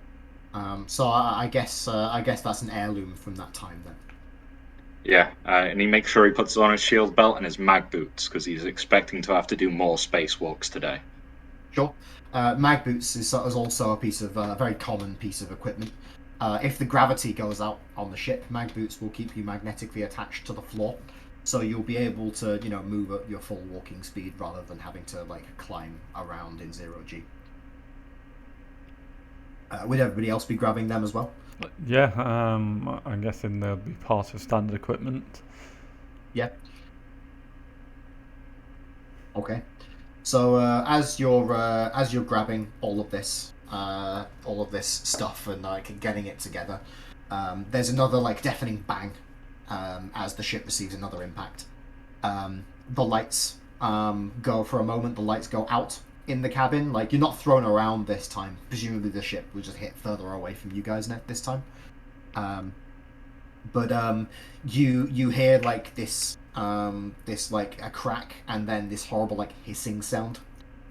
So I guess that's an heirloom from that time then. Yeah, and he makes sure he puts it on his shield belt and his mag boots, because he's expecting to have to do more spacewalks today. Sure. Mag boots is also a very common piece of equipment. If the gravity goes out on the ship, mag boots will keep you magnetically attached to the floor, so you'll be able to, you know, move at your full walking speed rather than having to like climb around in 0G. Would everybody else be grabbing them as well? Yeah, I'm guessing they'll be part of standard equipment. Yeah. Okay. So as you're grabbing all of this stuff and like getting it together, there's another like deafening bang as the ship receives another impact. The lights go for a moment. The lights go out in the cabin. Like, you're not thrown around this time. Presumably the ship will just hit further away from you guys this time. But you hear like this like a crack and then this horrible like hissing sound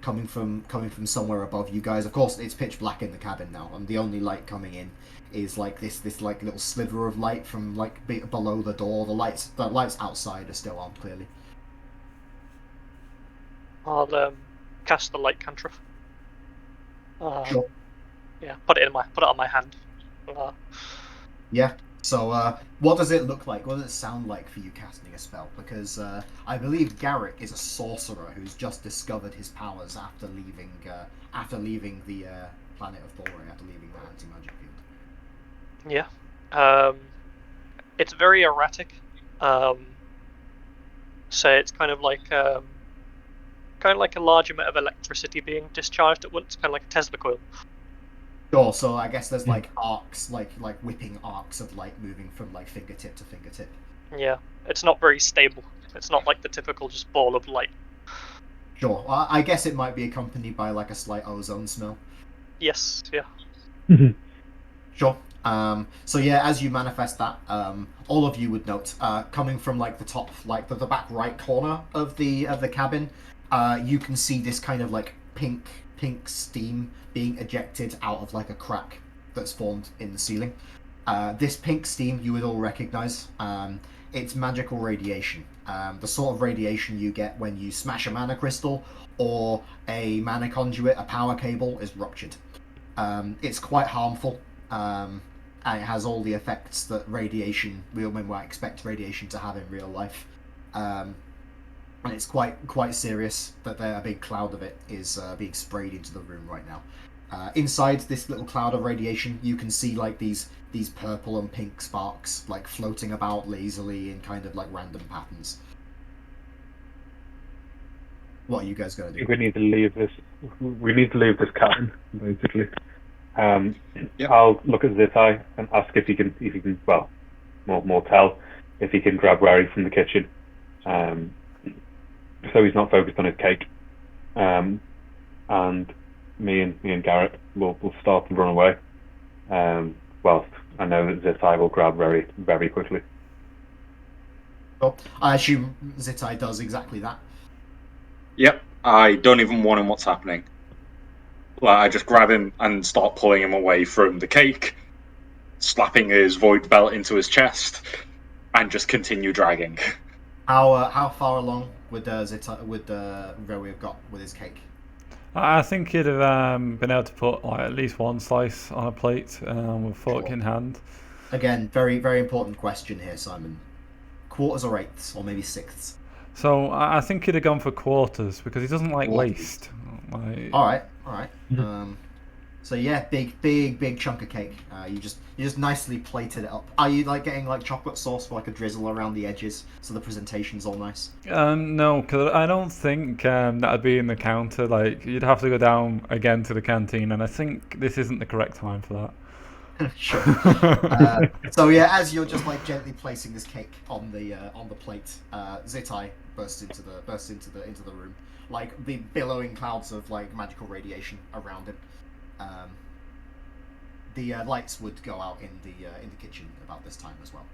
coming from somewhere above you guys. Of course, it's pitch black in the cabin now, and the only light coming in is like this like little sliver of light from like below the door. The lights outside are still on clearly. I'll cast the light cantrip. Sure. Yeah, put it on my hand. Yeah. So, what does it look like? What does it sound like for you casting a spell? Because I believe Garrick is a sorcerer who's just discovered his powers after leaving the planet of Thora, after leaving the anti-magic field. Yeah. It's very erratic. So it's kind of like a large amount of electricity being discharged at once, kind of like a Tesla coil. Sure. So I guess there's like arcs, like whipping arcs of light moving from like fingertip to fingertip. Yeah, it's not very stable. It's not like the typical just ball of light. Sure. I guess it might be accompanied by like a slight ozone smell. Yes. Yeah. Sure. So yeah, as you manifest that, all of you would note, coming from like the top, like the back right corner of the cabin, you can see this kind of like pink steam being ejected out of like a crack that's formed in the ceiling. This pink steam you would all recognize. It's magical radiation. The sort of radiation you get when you smash a mana crystal or a mana conduit, a power cable is ruptured. It's quite harmful. And it has all the effects that radiation, we might expect radiation to have in real life. And it's quite serious that a big cloud of it is being sprayed into the room right now. Inside this little cloud of radiation, you can see like these purple and pink sparks like floating about lazily in kind of like random patterns. What are you guys going to do? We need to leave this. We need to leave this cabin, basically. Yep. I'll look at Zitai and ask if he can, well, more tell if he can grab Rary from the kitchen, so he's not focused on his cake. And me and Garrett will start to run away. Whilst I know that Zitai will grab Rary very quickly. Well, I assume Zitai does exactly that. Yep, I don't even warn him what's happening. Like, I just grab him and start pulling him away from the cake, slapping his void belt into his chest, and just continue dragging. How far along would Rowie have got with his cake? I think he'd have been able to put like at least one slice on a plate with fork in hand. Again, very very important question here, Simon. Quarters or eighths, or maybe sixths? So I think he'd have gone for quarters because he doesn't like Quarters. waste. Like, All right. So yeah, big chunk of cake. You just nicely plated it up. Are you like getting like chocolate sauce for like a drizzle around the edges so the presentation's all nice? no, because I don't think that'd be in the counter. Like you'd have to go down again to the canteen, and I think this isn't the correct time for that. Sure. So yeah, as you're just like gently placing this cake on the plate, Zitai bursts into the room, like the billowing clouds of like magical radiation around him. The lights would go out in the kitchen about this time as well.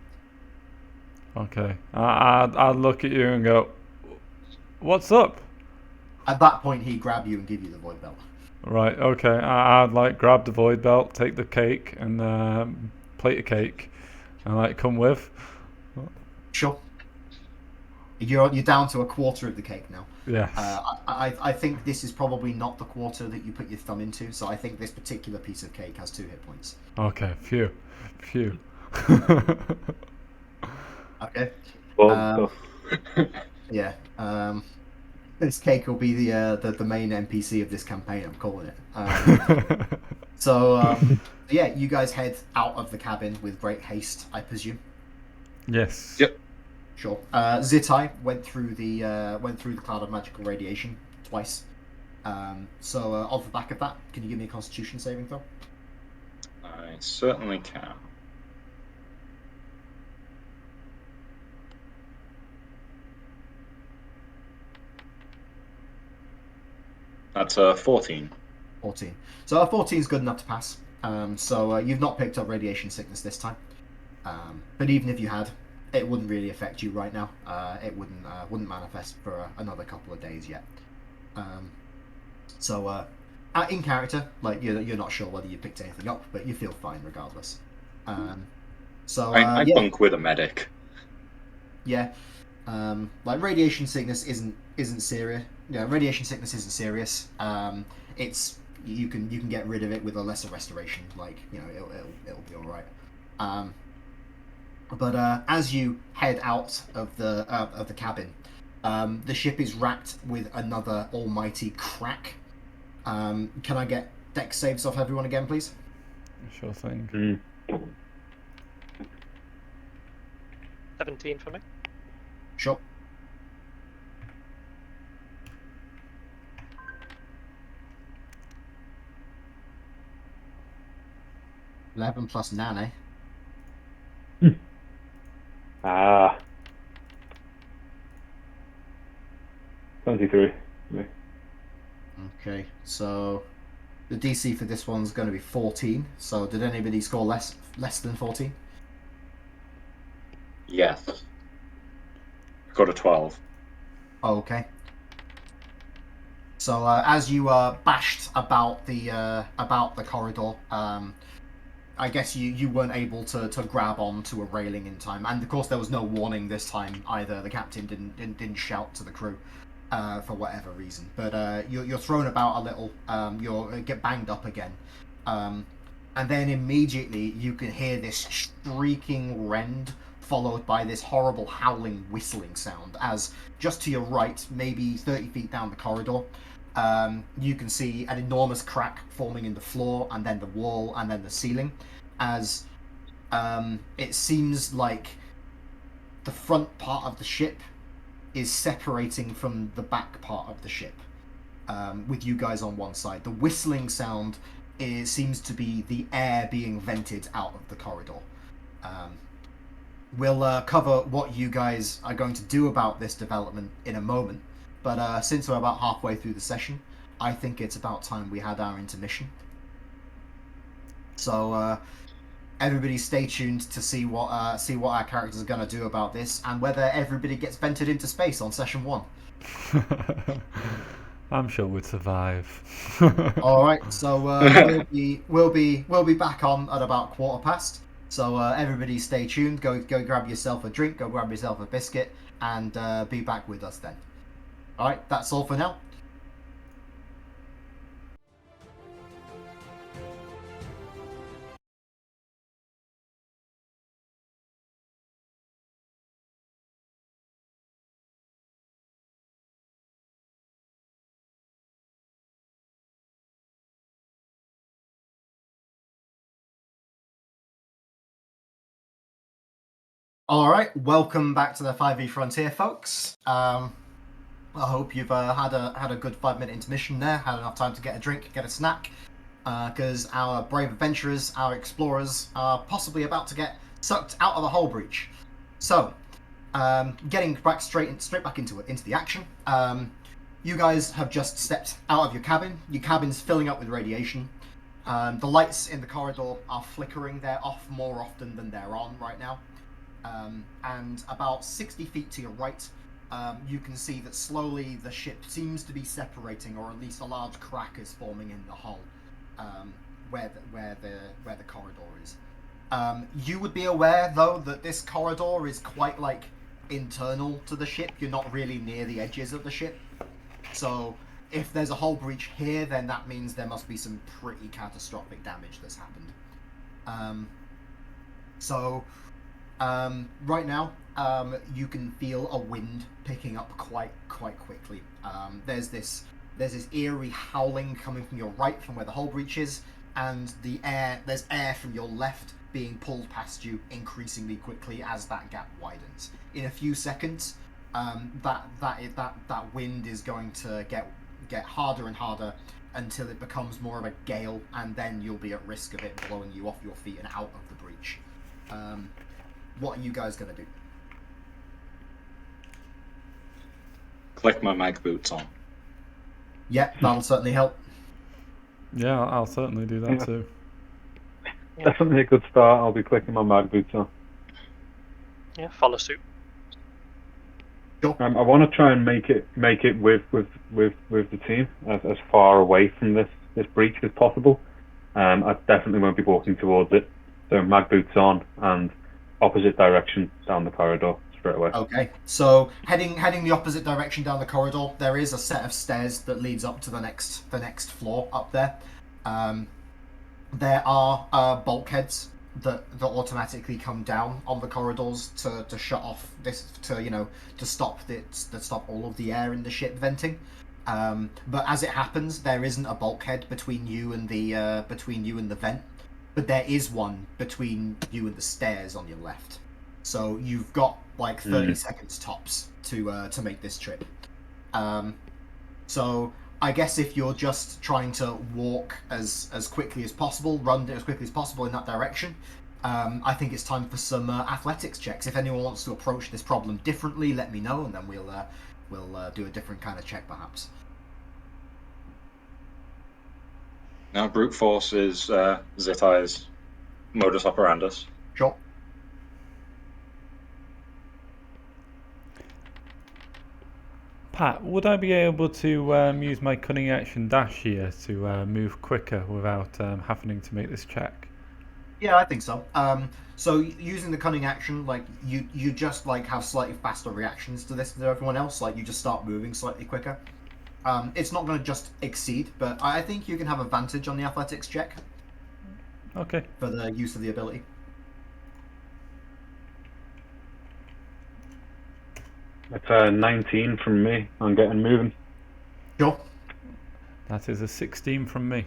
Okay, I'd look at you and go, "What's up?" At that point, he'd grab you and give you the void belt. Right. Okay. I'd like grab the void belt, take the cake, and plate a cake, and like come with. Sure. You're down to a quarter of the cake now. Yes. I think this is probably not the quarter that you put your thumb into, so I think this particular piece of cake has 2 hit points. Okay. Phew. Okay. Well, Yeah. This cake will be the main NPC of this campaign. I'm calling it. So yeah, you guys head out of the cabin with great haste, I presume. Yes. Yep. Sure. Zitai went through the cloud of magical radiation twice. So off the back of that, can you give me a Constitution saving throw? I certainly can. That's 14. 14. So a 14 is good enough to pass. So you've not picked up radiation sickness this time. But even if you had, it wouldn't really affect you right now. It wouldn't manifest for another couple of days yet. So, in character, like you're not sure whether you picked anything up, but you feel fine regardless. So I yeah, bunk with a medic. yeah. Like radiation sickness isn't serious. Yeah, radiation sickness isn't serious. It's you can get rid of it with a lesser restoration. Like it'll be all right. But as you head out of the cabin, the ship is racked with another almighty crack. Can I get dex saves off everyone again, please? Sure thing. 17 for me. Sure. $11 plus 9, eh? Ah. 23. Okay, so the DC for this one's going to be 14. So did anybody score less than 14? Yes. Got a 12. Okay. So as you bashed about the corridor, I guess you weren't able to grab onto a railing in time, and of course there was no warning this time either. The captain didn't shout to the crew for whatever reason. But you're thrown about a little. You get banged up again, and then immediately you can hear this shrieking rend followed by this horrible howling whistling sound as just to your right, maybe 30 feet down the corridor, you can see an enormous crack forming in the floor and then the wall and then the ceiling as it seems like the front part of the ship is separating from the back part of the ship, with you guys on one side. The whistling sound seems to be the air being vented out of the corridor. We'll cover what you guys are going to do about this development in a moment, but since we're about halfway through the session, I think it's about time we had our intermission. So everybody stay tuned to see what our characters are going to do about this and whether everybody gets vented into space on session 1. I'm sure we'd survive. All right, so we'll be back on at about 1:15. So everybody stay tuned. Go grab yourself a drink. Go grab yourself a biscuit, and be back with us then. All right, that's all for now. All right, welcome back to the 5e Frontier, folks. I hope you've had a good 5-minute intermission there, had enough time to get a drink, get a snack, because our brave adventurers, our explorers, are possibly about to get sucked out of the hull breach. So, getting back straight back into the action. You guys have just stepped out of your cabin. Your cabin's filling up with radiation. The lights in the corridor are flickering. They're off more often than they're on right now. And about 60 feet to your right, you can see that slowly the ship seems to be separating, or at least a large crack is forming in the hull, where the corridor is. You would be aware, though, that this corridor is quite internal to the ship. You're not really near the edges of the ship, so if there's a hull breach here, then that means there must be some pretty catastrophic damage that's happened. Right now, you can feel a wind picking up quite quickly. There's this eerie howling coming from your right, from where the hull breach is, and there's air from your left being pulled past you increasingly quickly as that gap widens. In a few seconds, that wind is going to get harder and harder until it becomes more of a gale, and then you'll be at risk of it blowing you off your feet and out of the breach. What are you guys going to do? Click my mag boots on. Yeah, that'll certainly help. Yeah, I'll certainly do that too. Definitely a good start. I'll be clicking my mag boots on. Yeah, follow suit. Sure. I want to try and make it with the team as far away from this breach as possible. I definitely won't be walking towards it. So mag boots on and opposite direction down the corridor straight away. Okay, so heading the opposite direction down the corridor, there is a set of stairs that leads up to the next floor up there. There are bulkheads that automatically come down on the corridors to shut off this, to stop all of the air in the ship venting. But as it happens, there isn't a bulkhead between you and the vent, but there is one between you and the stairs on your left. So you've got like 30 seconds tops to make this trip. So I guess if you're just trying to walk as quickly as possible, run as quickly as possible in that direction, I think it's time for some athletics checks. If anyone wants to approach this problem differently, let me know, and then we'll do a different kind of check, perhaps. Now, brute force is Zitai's modus operandus. Sure. Pat, would I be able to use my cunning action dash here to move quicker without having to make this check? Yeah, I think so. So using the cunning action, like you just like have slightly faster reactions to this than everyone else. Like you just start moving slightly quicker. It's not going to just exceed, but I think you can have advantage on the athletics check. Okay. For the use of the ability. It's a 19 from me. I'm getting moving. Sure. That is a 16 from me.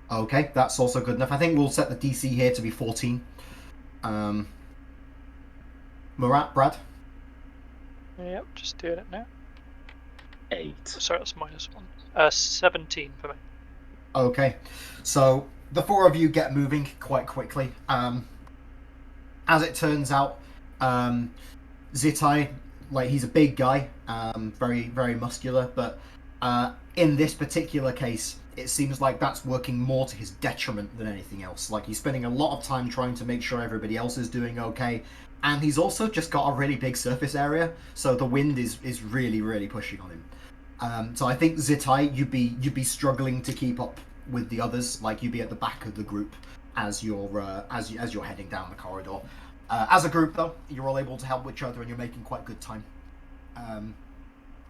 Okay, that's also good enough. I think we'll set the DC here to be 14. Murat, Brad? Yep, just doing it now. 8. Sorry, that's -1. 17 for me. Okay, so the four of you get moving quite quickly. As it turns out, Zitai, like, he's a big guy, very, very muscular, but in this particular case, it seems like that's working more to his detriment than anything else. Like, he's spending a lot of time trying to make sure everybody else is doing okay, and he's also just got a really big surface area, so the wind is really, really pushing on him. So I think Zitai, you'd be struggling to keep up with the others. Like, you'd be at the back of the group as you're heading down the corridor. As a group, though, you're all able to help each other, and you're making quite good time.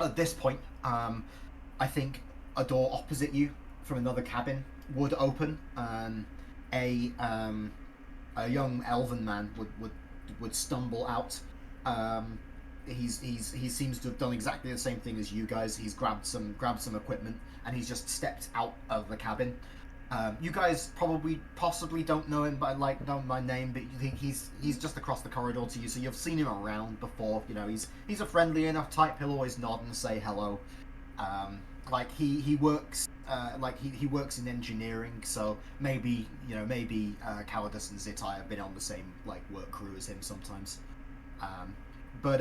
At this point, I think a door opposite you from another cabin would open. A young elven man would stumble out. He seems to have done exactly the same thing as you guys. He's grabbed some equipment, and he's just stepped out of the cabin. You guys possibly don't know him by name, but you think he's just across the corridor to you, so you've seen him around before. You know, he's a friendly enough type. He'll always nod and say hello. He works he works in engineering, so maybe Calidus and Zitai have been on the same work crew as him sometimes. But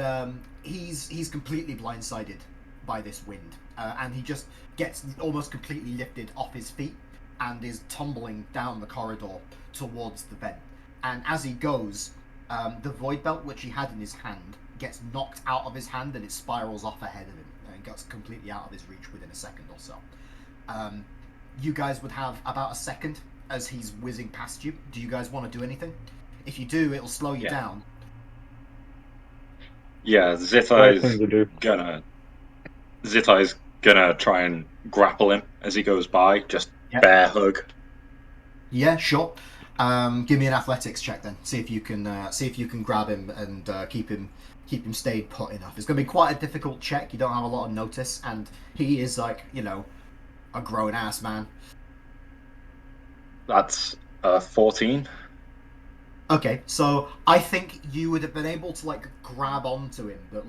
he's completely blindsided by this wind, and he just gets almost completely lifted off his feet and is tumbling down the corridor towards the vent. And as he goes, the void belt which he had in his hand gets knocked out of his hand, and it spirals off ahead of him and gets completely out of his reach within a second or so. You guys would have about a second as he's whizzing past you. Do you guys want to do anything? If you do, it'll slow you down. Yeah, Zitai's gonna try and grapple him as he goes by. Just bear hug. Yeah, sure. Give me an athletics check then. See if you can grab him and keep him stayed put enough. It's gonna be quite a difficult check. You don't have a lot of notice, and he is a grown ass man. That's 14. Okay, so I think you would have been able to grab onto him, but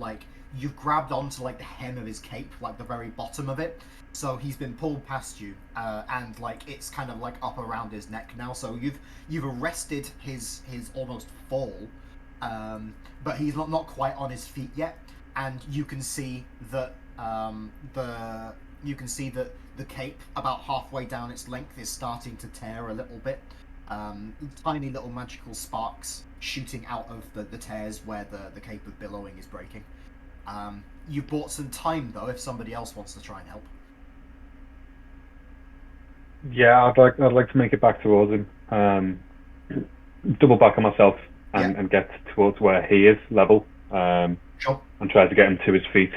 you've grabbed onto the hem of his cape, the very bottom of it. So he's been pulled past you, and it's kind of up around his neck now. So you've arrested his almost fall, but he's not quite on his feet yet, and you can see that the cape about halfway down its length is starting to tear a little bit. Tiny little magical sparks shooting out of the tears where the cape of billowing is breaking. You've bought some time though, if somebody else wants to try and help. Yeah, I'd like to make it back towards him. Double back on myself and get towards where he is level. Sure. And try to get him to his feet.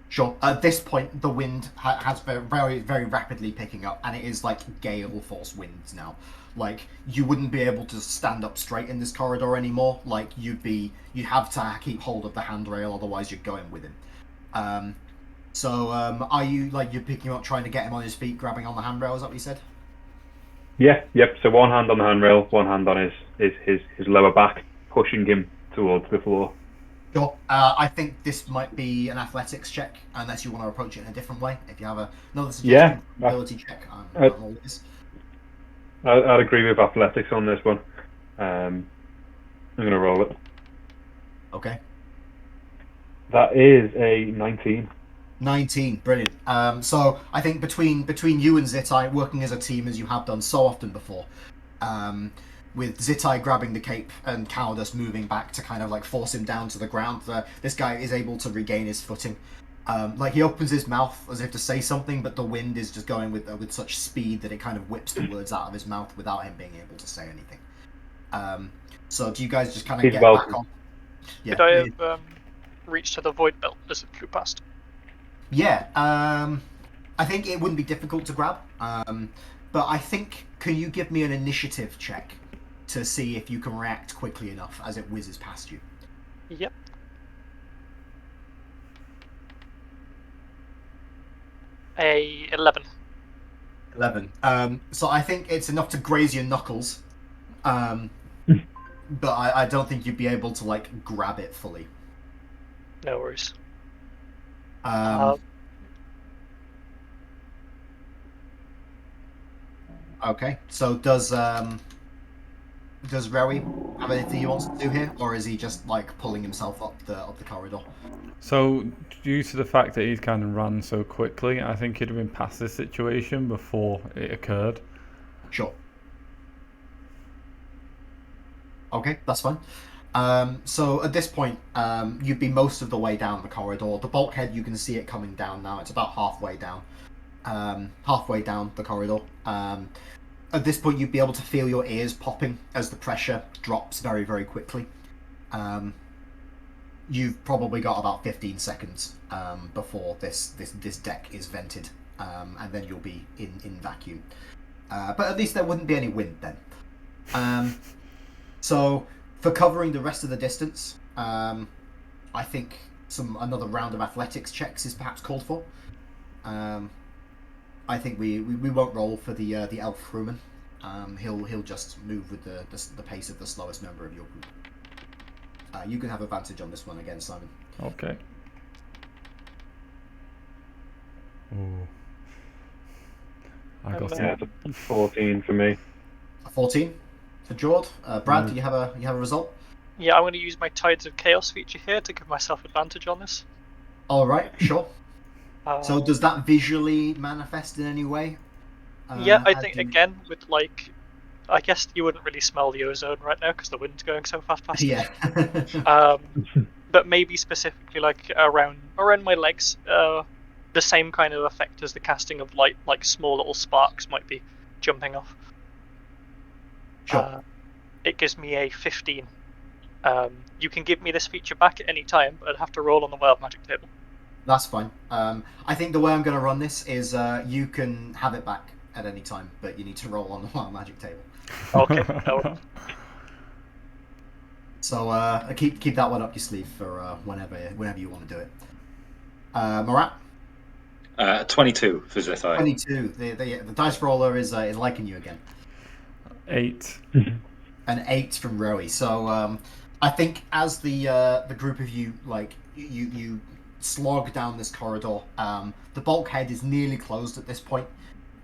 Sure. At this point, the wind has very, very rapidly picking up, and it is like gale force winds now. Like, you wouldn't be able to stand up straight in this corridor anymore. Like, you'd have to keep hold of the handrail, otherwise you're going with him. So, are you, like, you're picking him up, trying to get him on his feet, grabbing on the handrail, is that what you said? Yeah, yep. So one hand on the handrail, one hand on his lower back, pushing him towards the floor. Sure. I think this might be an athletics check, unless you want to approach it in a different way. If you have another suggestion, ability check, I'm all this. I'd agree with athletics on this one. I'm going to roll it. Okay. That is a 19. 19, brilliant. So I think between you and Zitai, working as a team as you have done so often before, with Zitai grabbing the cape and Cowardice moving back to kind of like force him down to the ground, this guy is able to regain his footing. Like he opens his mouth as if to say something, but the wind is just going with such speed that it kind of whips the words out of his mouth without him being able to say anything. So do you guys just kind of get back on? Yeah, could I have reached to the void belt as it flew past? Yeah, I think it wouldn't be difficult to grab, but I think, can you give me an initiative check to see if you can react quickly enough as it whizzes past you? Yep. A 11. 11. So I think it's enough to graze your knuckles, but I don't think you'd be able to like grab it fully. No worries. Okay, so does Rewi have anything he wants to do here, or is he just like pulling himself up the corridor? So, due to the fact that he's kind of run so quickly, I think he'd have been past this situation before it occurred. Sure. Okay, that's fine. So at this point, you'd be most of the way down the corridor. The bulkhead, you can see it coming down now. It's about halfway down. Halfway down the corridor. At this point, you'd be able to feel your ears popping as the pressure drops very, very quickly. You've probably got about 15 seconds before this deck is vented, and then you'll be in vacuum. But at least there wouldn't be any wind then. So for covering the rest of the distance, I think another round of athletics checks is perhaps called for. I think we won't roll for the elf crewman. He'll just move with the pace of the slowest member of your group. You can have advantage on this one again, Simon. Okay. Ooh. I got Yeah, it's a 14 for me. A 14 for Jord. Brad, do you have a result? Yeah, I'm going to use my Tides of Chaos feature here to give myself advantage on this. All right, sure. So does that visually manifest in any way? Yeah, I think again with like, I guess you wouldn't really smell the ozone right now because the wind's going so fast past. Yeah. But maybe specifically like around my legs, the same kind of effect as the casting of light, like small little sparks might be jumping off. Sure. It gives me a 15. You can give me this feature back at any time, but I'd have to roll on the wild magic table. That's fine. I think the way I'm going to run this is you can have it back at any time, but you need to roll on the wild magic table. Okay. No. So keep that one up your sleeve for whenever you want to do it. Marat? 22 for Zithai. 22. The dice roller is liking you again. 8. An 8 from Rowie. So I think as the group of you like you slog down this corridor, the bulkhead is nearly closed at this point.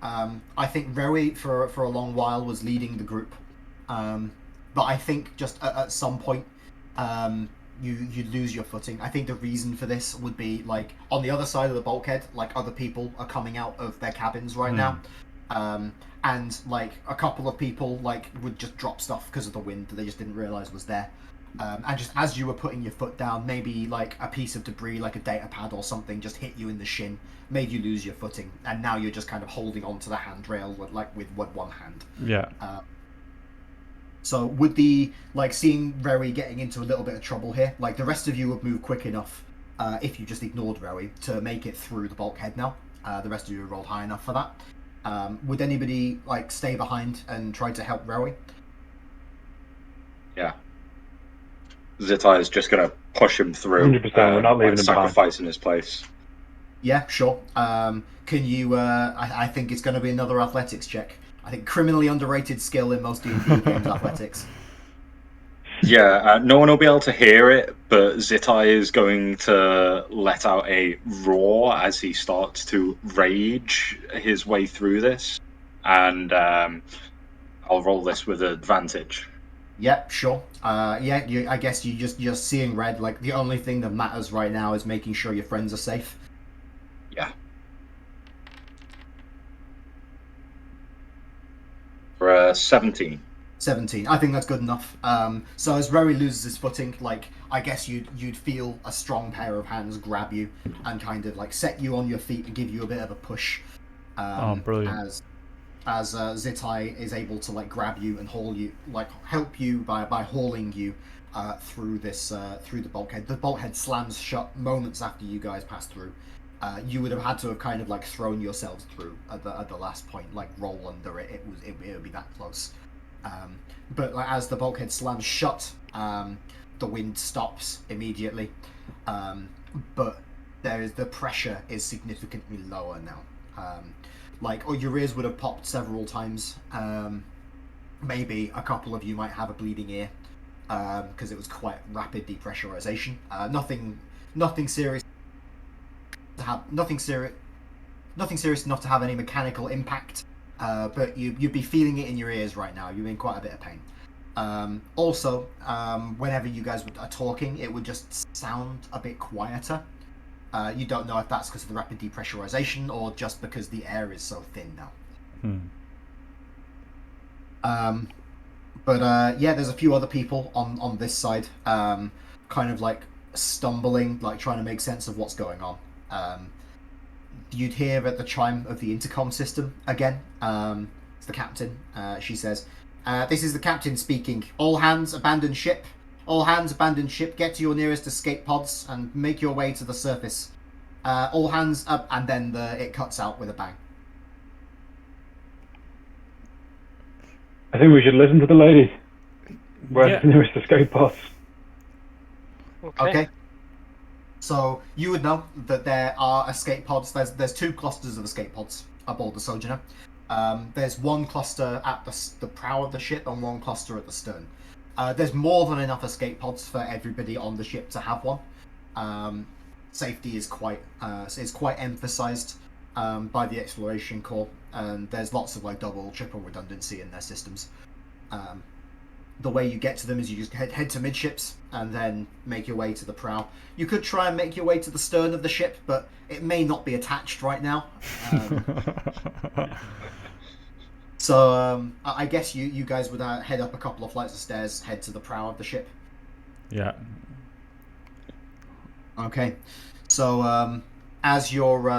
I think Rowie for a long while was leading the group, but I think just at some point you lose your footing. I think the reason for this would be like on the other side of the bulkhead, like other people are coming out of their cabins right now. and like a couple of people like would just drop stuff because of the wind that they just didn't realize was there. And just as you were putting your foot down, maybe like a piece of debris, like a data pad or something, just hit you in the shin, made you lose your footing, and now you're just kind of holding onto the handrail with one hand. Yeah. So would the like seeing Reri getting into a little bit of trouble here, like the rest of you would move quick enough if you just ignored Reri to make it through the bulkhead now. The rest of you rolled high enough for that. Would anybody like stay behind and try to help Reri? Yeah. Zitai is just going to push him through. 100%, we're not leaving him sacrificing his place. Yeah, sure. Can you? I think it's going to be another athletics check. I think criminally underrated skill in most D&D games, athletics. Yeah, no one will be able to hear it, but Zitai is going to let out a roar as he starts to rage his way through this, and I'll roll this with advantage. Yep, sure. Yeah, I guess you're seeing red. Like the only thing that matters right now is making sure your friends are safe. Yeah. For 17. 17. I think that's good enough. So as Reri loses his footing, like I guess you'd feel a strong pair of hands grab you and kind of like set you on your feet and give you a bit of a push. Brilliant. As Zitai is able to like grab you and haul you, like help you by hauling you through the bulkhead. The bulkhead slams shut moments after you guys pass through. You would have had to have kind of like thrown yourselves through at the last point, like roll under it. It would be that close. But like, as the bulkhead slams shut, the wind stops immediately. But the pressure is significantly lower now. Your ears would have popped several times. Maybe a couple of you might have a bleeding ear because it was quite rapid depressurization. Nothing serious. Nothing serious enough to have any mechanical impact. But you'd be feeling it in your ears right now. You're in quite a bit of pain. Also, whenever you guys are talking, it would just sound a bit quieter. You don't know if that's because of the rapid depressurization or just because the air is so thin now. Yeah, there's a few other people on this side, kind of like stumbling, like trying to make sense of what's going on. You'd hear at the chime of the intercom system again. It's the captain. She says, "This is the captain speaking. All hands abandon ship. All hands abandon ship. Get to your nearest escape pods and make your way to the surface. All hands up," and then it cuts out with a bang. I think we should listen to the lady. Where's the nearest escape pods? Okay. So you would know that there are escape pods. There's two clusters of escape pods aboard the Sojourner. There's one cluster at the prow of the ship and one cluster at the stern. There's more than enough escape pods for everybody on the ship to have one. Safety is quite emphasized by the Exploration Corps, and there's lots of like double, triple redundancy in their systems. The way you get to them is you just head to midships and then make your way to the prow. You could try and make your way to the stern of the ship, but it may not be attached right now. So I guess you guys would head up a couple of flights of stairs, head to the prow of the ship. Yeah. Okay. So as you're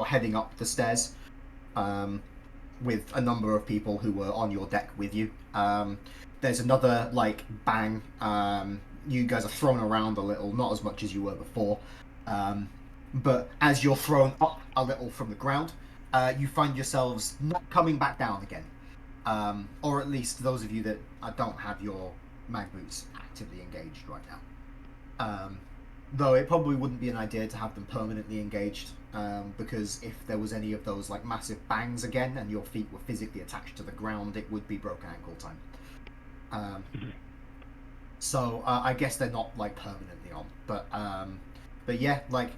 heading up the stairs, with a number of people who were on your deck with you, there's another like bang. You guys are thrown around a little, not as much as you were before, but as you're thrown up a little from the ground, you find yourselves not coming back down again, or at least those of you that don't have your mag boots actively engaged right now. Though it probably wouldn't be an idea to have them permanently engaged, because if there was any of those like massive bangs again and your feet were physically attached to the ground, it would be broken ankle time. So I guess they're not like permanently on, but yeah, like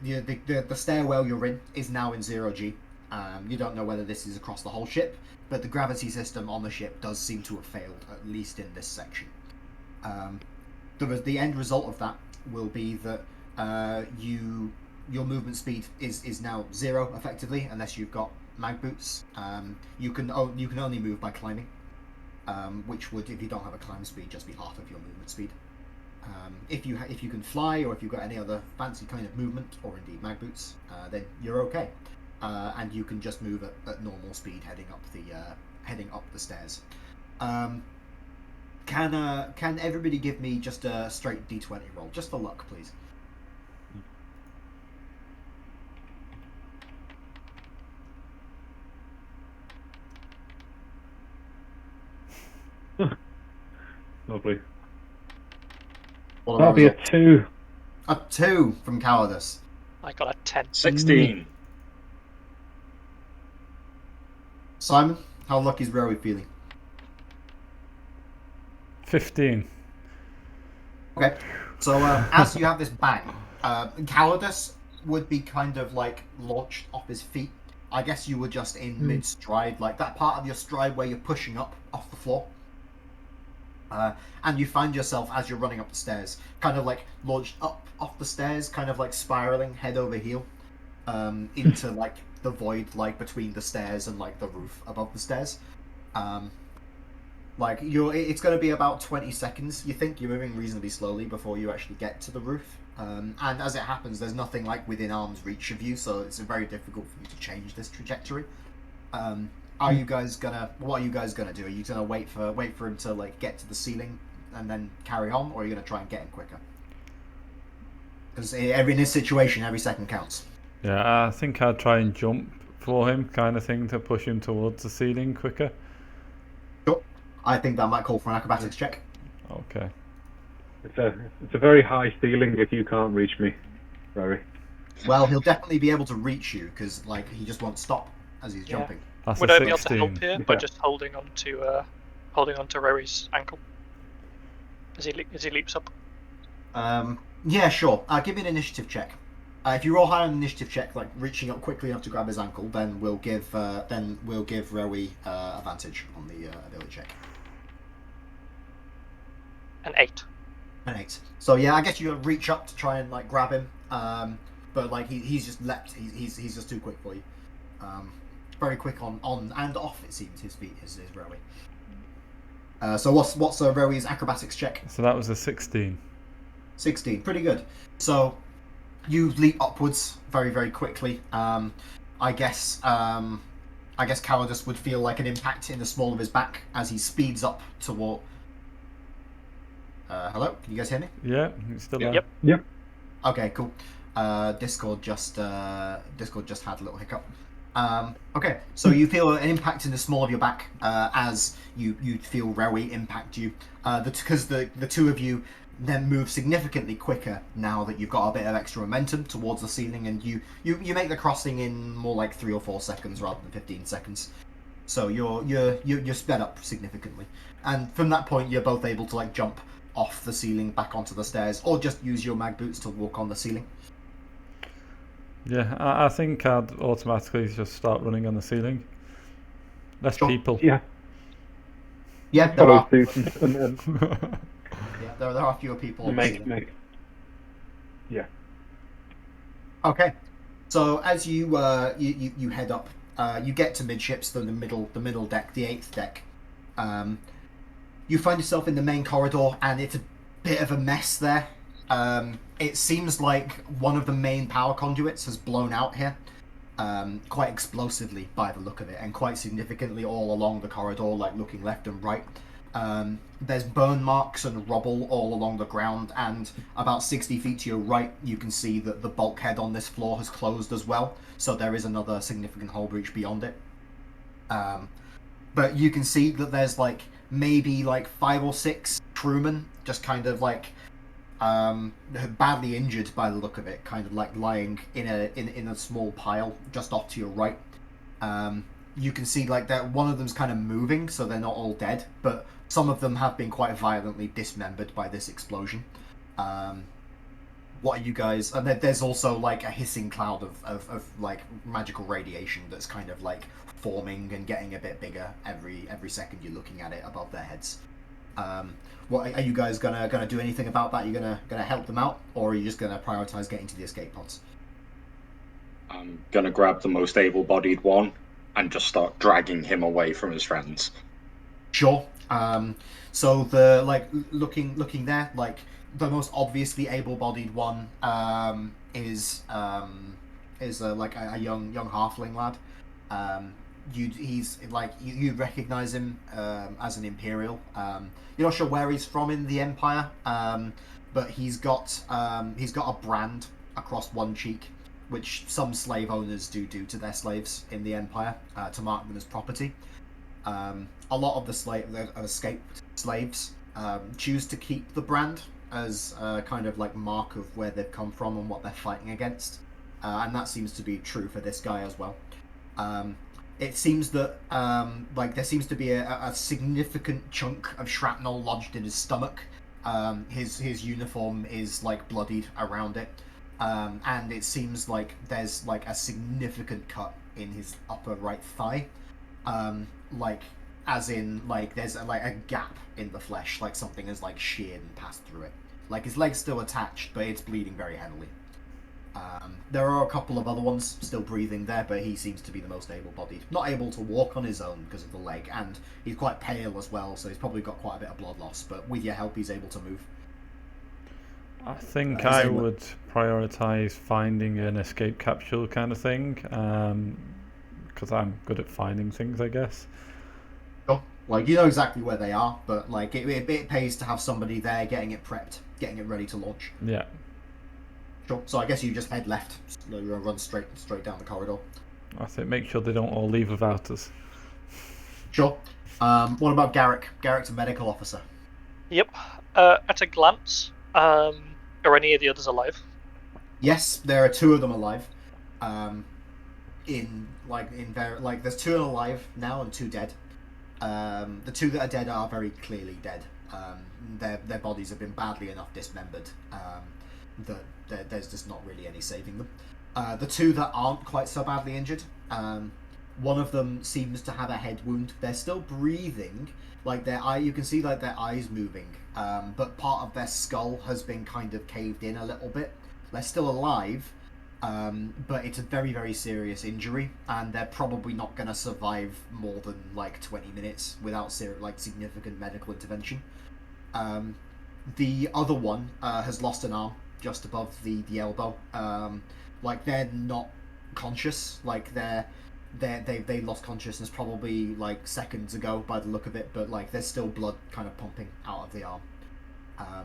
the stairwell you're in is now in 0G. You don't know whether this is across the whole ship, but the gravity system on the ship does seem to have failed, at least in this section. The end result of that will be that your movement speed is now 0 effectively, unless you've got mag boots. You can only move by climbing, which would, if you don't have a climb speed, just be half of your movement speed. If you can fly, or if you've got any other fancy kind of movement, or indeed mag boots, then you're okay, and you can just move at normal speed heading up the stairs. Can everybody give me just a straight D20 roll, just for luck, please? Lovely. What That'll about be a result? 2. A 2 from Cowardice. I got a 10. 16. Simon, how lucky is Rowie feeling? 15. Okay, so as you have this bang, Cowardice would be kind of like launched off his feet. I guess you were just in mid-stride, like that part of your stride where you're pushing up off the floor. And you find yourself, as you're running up the stairs, kind of like launched up off the stairs, kind of like spiraling head over heel into like the void, like between the stairs and like the roof above the stairs. Like it's going to be about 20 seconds. You think you're moving reasonably slowly before you actually get to the roof. And as it happens, there's nothing like within arm's reach of you, so it's very difficult for you to change this trajectory. What are you guys gonna do? Are you gonna wait for him to like get to the ceiling and then carry on, or are you gonna try and get him quicker? Because in this situation, every second counts. Yeah, I think I'd try and jump for him, kind of thing, to push him towards the ceiling quicker. Sure. I think that might call for an acrobatics check. Okay. It's a very high ceiling if you can't reach me, Rory. Well, he'll definitely be able to reach you because like he just won't stop as he's Yeah. jumping. That's Would a I be able to 16. help here by Yeah. just holding on to Rory's ankle as he leaps up? Yeah, sure. Give me an initiative check. If you roll high on an initiative check, like reaching up quickly enough to grab his ankle, then we'll give Rowie advantage on the ability check. An 8. An 8. So yeah, I guess you reach up to try and like grab him, but like he's just leapt. He's just too quick for you. Very quick on and off. It seems his feet is Rowie. So what's Rowie's acrobatics check? So that was a 16. 16. Pretty good. So you leap upwards very, very quickly. I guess Cowardice would feel like an impact in the small of his back as he speeds up toward. Hello, can you guys hear me? Yeah, it's still there. Yep. Okay, cool. Discord just had a little hiccup. Okay, so you feel an impact in the small of your back as you feel Rowie impact you. Because the two of you then move significantly quicker now that you've got a bit of extra momentum towards the ceiling, and you make the crossing in more like 3 or 4 seconds rather than 15 seconds. So you're sped up significantly, and from that point you're both able to like jump off the ceiling back onto the stairs, or just use your mag boots to walk on the ceiling. Yeah, I think I'd automatically just start running on the ceiling. Less Sure. people. Yeah. Yeah, there are. And Yeah, there are fewer people. On the ceiling. make. Yeah. Okay, so as you you head up, you get to midships, the middle deck, the 8th deck. You find yourself in the main corridor, and it's a bit of a mess there. It seems like one of the main power conduits has blown out here, quite explosively by the look of it, and quite significantly all along the corridor, like looking left and right. There's burn marks and rubble all along the ground, and about 60 feet to your right, you can see that the bulkhead on this floor has closed as well, so there is another significant hole breach beyond it. But you can see that there's like maybe like 5 or 6 crewmen just kind of like badly injured by the look of it, kind of like lying in a small pile just off to your right. You can see like that one of them's kind of moving, so they're not all dead, but some of them have been quite violently dismembered by this explosion. What are you guys? And there's also like a hissing cloud of like magical radiation that's kind of like forming and getting a bit bigger every second you're looking at it above their heads. What are you guys gonna do anything about that? Are you gonna help them out, or are you just gonna prioritize getting to the escape pods? I'm gonna grab the most able-bodied one and just start dragging him away from his friends. Sure. So the looking there, like the most obviously able-bodied one is like a young halfling lad. You recognize him as an Imperial. You're not sure where he's from in the Empire, but he's got a brand across one cheek, which some slave owners do to their slaves in the Empire to mark them as property. A lot of the escaped slaves choose to keep the brand as a kind of like mark of where they've come from and what they're fighting against, and that seems to be true for this guy as well. It seems that there seems to be a significant chunk of shrapnel lodged in his stomach. His uniform is like bloodied around it, and it seems like there's like a significant cut in his upper right thigh. Like as in like there's a gap in the flesh, like something has like sheared and passed through it. Like his leg's still attached, but it's bleeding very heavily. There are a couple of other ones still breathing there, but he seems to be the most able-bodied. Not able to walk on his own because of the leg, and he's quite pale as well, so he's probably got quite a bit of blood loss, but with your help he's able to move. I think I would prioritize finding an escape capsule kind of thing, because I'm good at finding things, I guess. Sure. Like, you know exactly where they are, but like it pays to have somebody there getting it prepped, getting it ready to launch. Yeah. Sure. So I guess you just head left, run straight down the corridor. I think make sure they don't all leave without us. Sure. What about Garrick? Garrick's a medical officer. Yep. At a glance, are any of the others alive? Yes, there are two of them alive. There's two alive now and two dead. The two that are dead are very clearly dead. Their bodies have been badly enough dismembered that there's just not really any saving them. The two that aren't quite so badly injured, one of them seems to have a head wound. They're still breathing, like you can see like their eyes moving, but part of their skull has been kind of caved in a little bit. They're still alive, but it's a very, very serious injury, and they're probably not going to survive more than like 20 minutes without significant medical intervention. The other one has lost an arm just above the elbow. They're not conscious. Like they lost consciousness probably like seconds ago by the look of it, but like there's still blood kind of pumping out of the arm.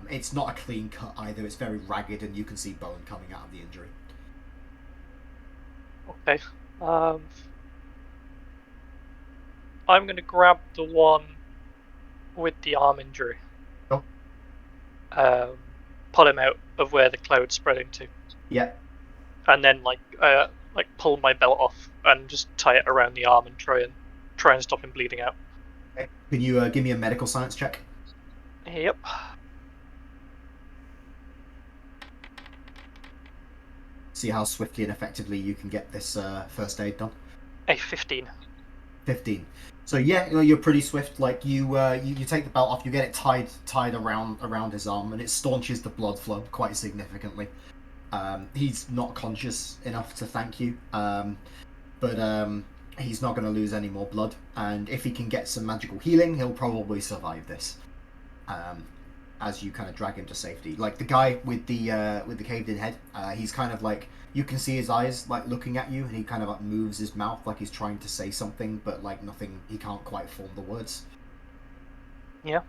It's not a clean cut either. It's very ragged, and you can see bone coming out of the injury. Okay. I'm going to grab the one with the arm injury. Oh. Pull him out of where the cloud's spreading to. Yeah. And then pull my belt off and just tie it around the arm and try and stop him bleeding out. Okay. Can you give me a medical science check? Yep. See how swiftly and effectively you can get this first aid done. A 15. 15. So yeah, you're pretty swift. Like you take the belt off, you get it tied around his arm, and it staunches the blood flow quite significantly. He's not conscious enough to thank you, but he's not going to lose any more blood. And if he can get some magical healing, he'll probably survive this. As you kind of drag him to safety, like the guy with the caved in head, he's kind of like, you can see his eyes like looking at you, and he kind of like moves his mouth like he's trying to say something, but like nothing, he can't quite form the words. Yeah.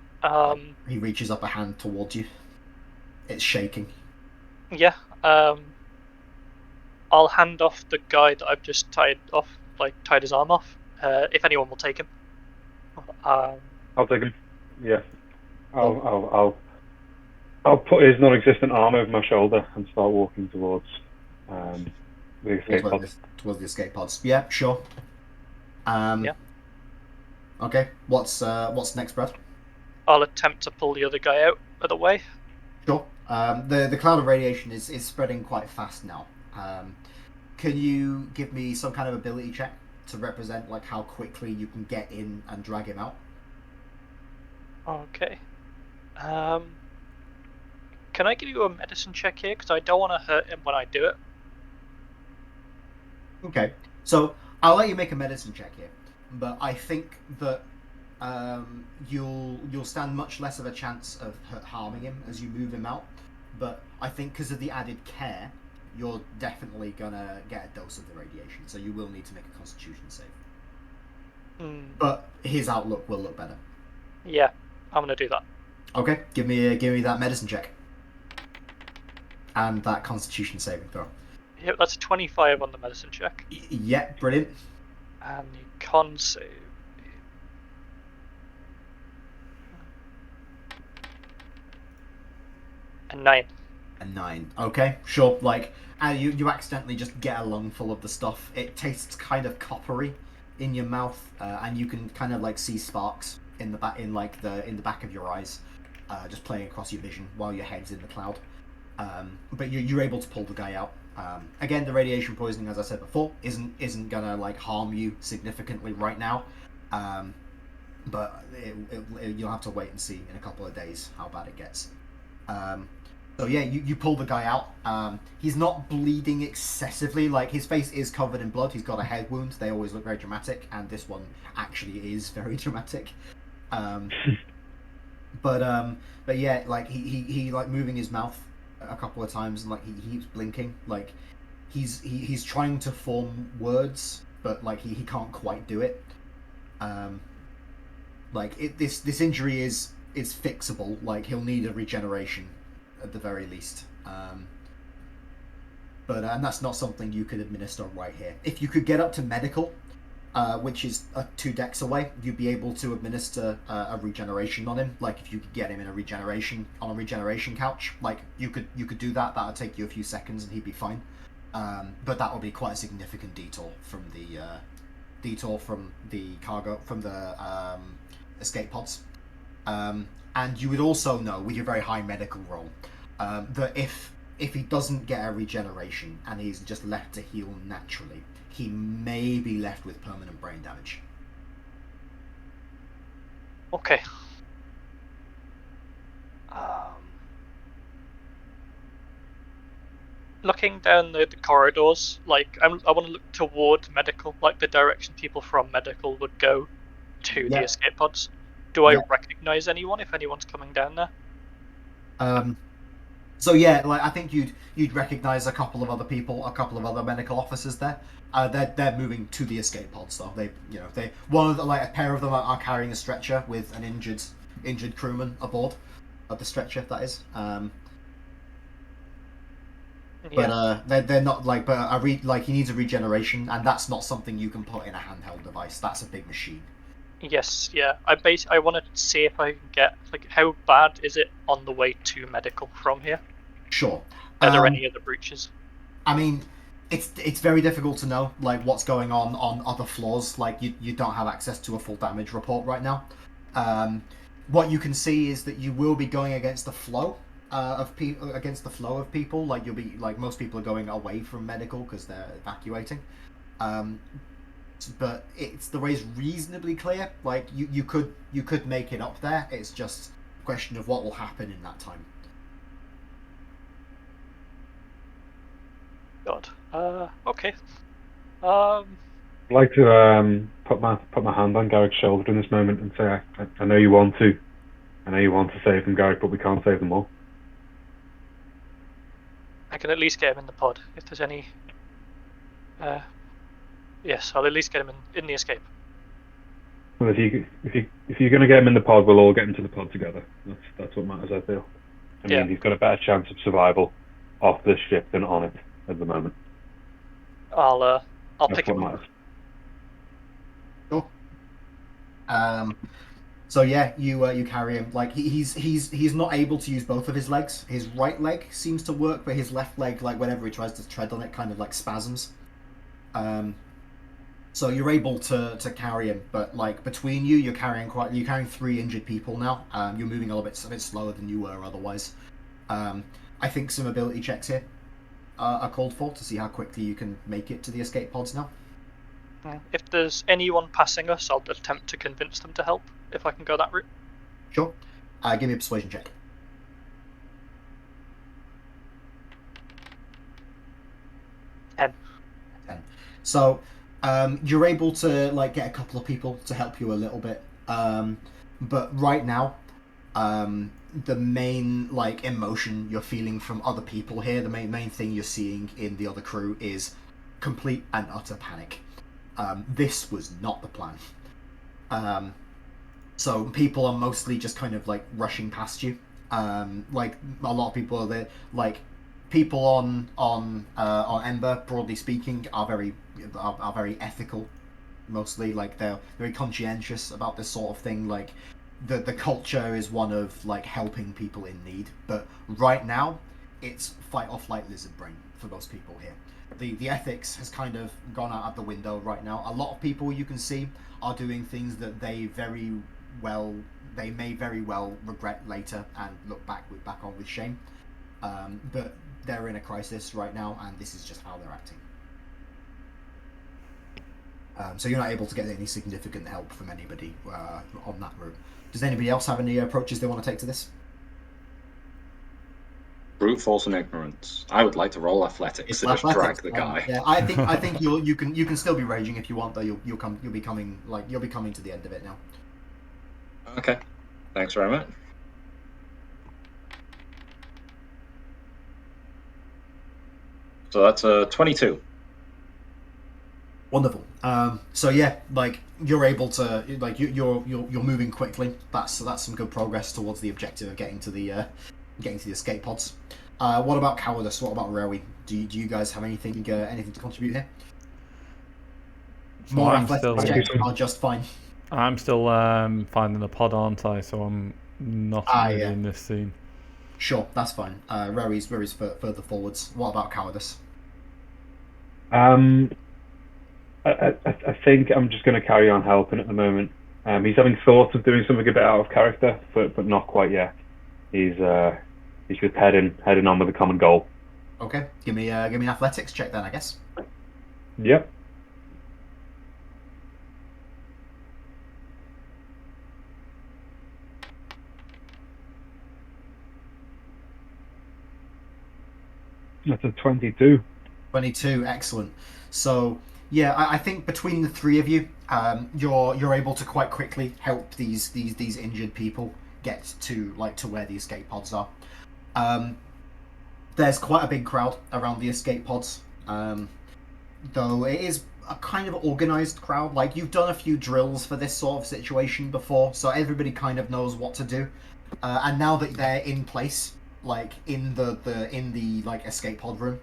He reaches up a hand towards you. It's shaking. Yeah. I'll hand off the guy that I've just tied his arm off. If anyone will take him. I'll take him. Yeah. I'll put his non-existent arm over my shoulder and start walking towards the escape pods. Towards the escape pods. Yeah, sure. Yeah. Okay. What's next, Brad? I'll attempt to pull the other guy out of the way. Sure. The cloud of radiation is spreading quite fast now. Can you give me some kind of ability check to represent like how quickly you can get in and drag him out? Okay. Can I give you a medicine check here? Because I don't want to hurt him when I do it. Okay. So I'll let you make a medicine check here, but I think that you'll stand much less of a chance of harming him as you move him out. But I think because of the added care, you're definitely gonna get a dose of the radiation, so you will need to make a Constitution save. But his outlook will look better. Yeah, I'm gonna do that. Okay, give me that medicine check and that Constitution saving throw. Yep, that's a 25 on the medicine check. Yeah, brilliant. And the con save. A 9. A 9. Okay, sure. Like, and you accidentally just get a lungful of the stuff. It tastes kind of coppery in your mouth, and you can kind of like see sparks in the back, in the back of your eyes, just playing across your vision while your head's in the cloud. But you're able to pull the guy out. Again, the radiation poisoning, as I said before, isn't gonna like harm you significantly right now. But you'll have to wait and see in a couple of days how bad it gets. So yeah, you pull the guy out. He's not bleeding excessively. Like, his face is covered in blood. He's got a head wound. They always look very dramatic, and this one actually is very dramatic. But yeah, like he like moving his mouth a couple of times, and like he keeps blinking. Like he's trying to form words, but like he can't quite do it. This injury is fixable. Like, he'll need a regeneration at the very least. And that's not something you could administer right here. If you could get up to medical, which is 2 decks away, you'd be able to administer a regeneration on him. Like, if you could get him in a regeneration couch, like you could do that. That would take you a few seconds, and he'd be fine. But that would be quite a significant detour from the cargo, from the escape pods. And you would also know, with your very high medical roll, that if he doesn't get a regeneration and he's just left to heal naturally, he may be left with permanent brain damage. Okay. Looking down the corridors, like I want to look towards medical, like the direction people from medical would go to the escape pods. Do I recognize anyone if anyone's coming down there? So yeah, like I think you'd recognize a couple of other people, a couple of other medical officers there. They're moving to the escape pods though. They a pair of them are carrying a stretcher with an injured crewman aboard of the stretcher, that is. But they're not like, he needs a regeneration, and that's not something you can put in a handheld device. That's a big machine. Yes, yeah. I want to see if I can get, like, how bad is it on the way to medical from here? Sure. Are there any other breaches? I mean, it's very difficult to know, like, what's going on other floors. Like, you don't have access to a full damage report right now. What you can see is that you will be going against the flow of people. Like, you'll be, like, most people are going away from medical because they're evacuating. But the way's reasonably clear. Like, you could make it up there. It's just a question of what will happen in that time. God. Okay. I'd like to put my hand on Garrick's shoulder in this moment and say, I know you want to. I know you want to save them, Garrick, but we can't save them all. I can at least get him in the pod if there's any. Yes, I'll at least get him in the escape. Well, if you're going to get him in the pod, we'll all get into the pod together. That's what matters, I feel. I mean, he's got a better chance of survival off this ship than on it at the moment. I'll pick him up. Sure. So yeah, you carry him. Like, he's not able to use both of his legs. His right leg seems to work, but his left leg, like, whenever he tries to tread on it, kind of like spasms. So you're able to carry him, but like between you, you're carrying 3 injured people now. You're moving a bit slower than you were otherwise. I think some ability checks here are called for to see how quickly you can make it to the escape pods now. If there's anyone passing us, I'll attempt to convince them to help, if I can go that route. Sure. Give me a persuasion check. 10. So You're able to like get a couple of people to help you a little bit, but right now, the main like emotion you're feeling from other people here, the main thing you're seeing in the other crew is complete and utter panic. This was not the plan. So people are mostly just kind of like rushing past you. Like a lot of people are there. Like people on Ember, broadly speaking, are very ethical. Mostly, like they're very conscientious about this sort of thing. Like the culture is one of like helping people in need. But right now, it's fight or flight lizard brain for most people here. The ethics has kind of gone out of the window right now. A lot of people you can see are doing things that they may very well regret later and look back on with shame. But they're in a crisis right now, and this is just how they're acting. So you're not able to get any significant help from anybody on that route. Does anybody else have any approaches they want to take to this? Brute force and ignorance. I would like to roll athletics to just drag the guy. Yeah, I think you can still be raging if you want, though. You'll be coming to the end of it now. Okay, thanks very much. So that's a 22. Wonderful. So yeah, like you're able to like you're moving quickly. That's some good progress towards the objective of getting to the escape pods. What about cowardice? What about Rowie? Do you guys have anything to contribute here? So More I'm athletics still- checks are just fine. I'm still finding the pod, aren't I? So I'm not really yeah. in this scene. Sure, that's fine. Rowie's further forwards. What about cowardice? I think I'm just going to carry on helping at the moment. He's having thoughts of doing something a bit out of character, but not quite yet. He's just heading on with a common goal. Okay, give me an athletics check then, I guess. Yep. That's a 22. 22, excellent. So yeah, I think between the three of you, you're able to quite quickly help these injured people get to where the escape pods are. There's quite a big crowd around the escape pods, though it is a kind of organized crowd. Like you've done a few drills for this sort of situation before, so everybody kind of knows what to do. And now that they're in place, like in the like escape pod room,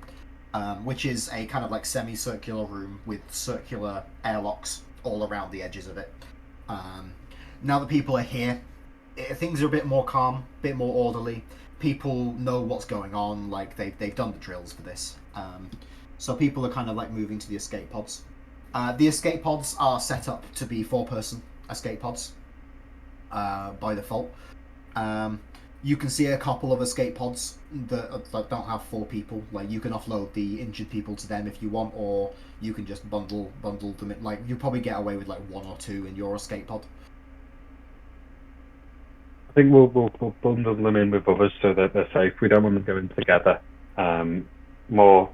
which is a kind of like semicircular room with circular airlocks all around the edges of it. Now that people are here, things are a bit more calm, a bit more orderly. People know what's going on, like they've done the drills for this. So people are kind of like moving to the escape pods. The escape pods are set up to be 4-person escape pods by default. You can see a couple of escape pods that don't have 4 people. Like you can offload the injured people to them if you want, or you can just bundle them in. Like you probably get away with like 1 or 2 in your escape pod. I think we'll bundle them in with others so that they're safe. We don't want them going together. More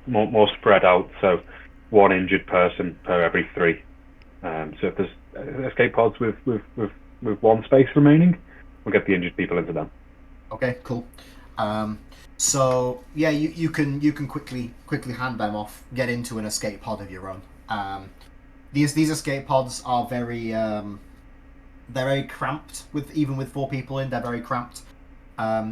spread out. So 1 injured person per every 3. So if there's escape pods with 1 space remaining, we'll get the injured people into them. Okay, cool. So yeah, you can quickly hand them off, get into an escape pod of your own. These escape pods are they're very cramped even with 4 people in. They're very cramped.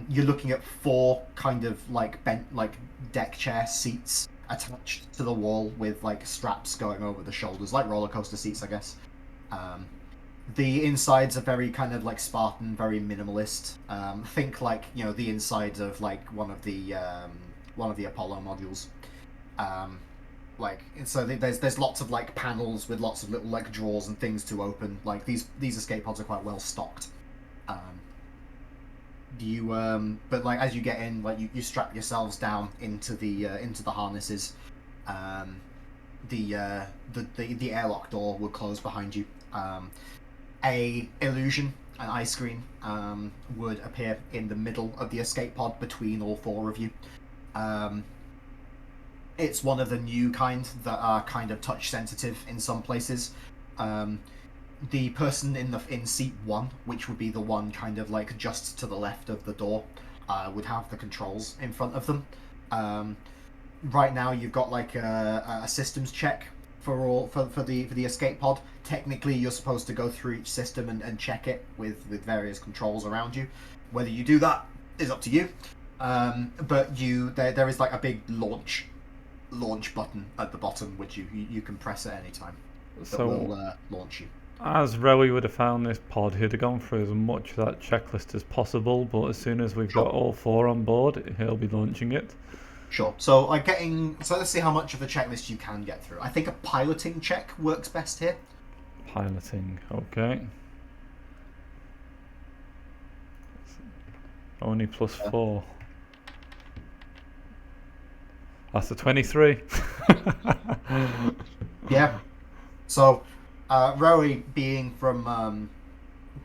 You're looking at 4 kind of like bent like deck chair seats attached to the wall with like straps going over the shoulders, like roller coaster seats, I guess. The insides are very kind of like Spartan, very minimalist. Think like the insides of like one of the Apollo modules. So there's lots of like panels with lots of little like drawers and things to open. Like these escape pods are quite well stocked. But like as you get in, like you strap yourselves down into the harnesses. The airlock door will close behind you. An eye screen, would appear in the middle of the escape pod between all 4 of you. It's one of the new kind that are kind of touch sensitive in some places. The person in seat 1, which would be the one kind of like just to the left of the door, would have the controls in front of them. Right now, you've got like a systems check for the escape pod. Technically, you're supposed to go through each system and check it with various controls around you. Whether you do that is up to you. But there is like a big launch button at the bottom, which you can press at any time. That So, will launch you. as Rowie would have found this pod, he'd have gone through as much of that checklist as possible, but as soon as we've Sure. got all 4 on board, he'll be launching it. Sure. So let's see how much of the checklist you can get through. I think a piloting check works best here. Piloting, okay. Only +4. That's a 23. Yeah. So, Rowie being from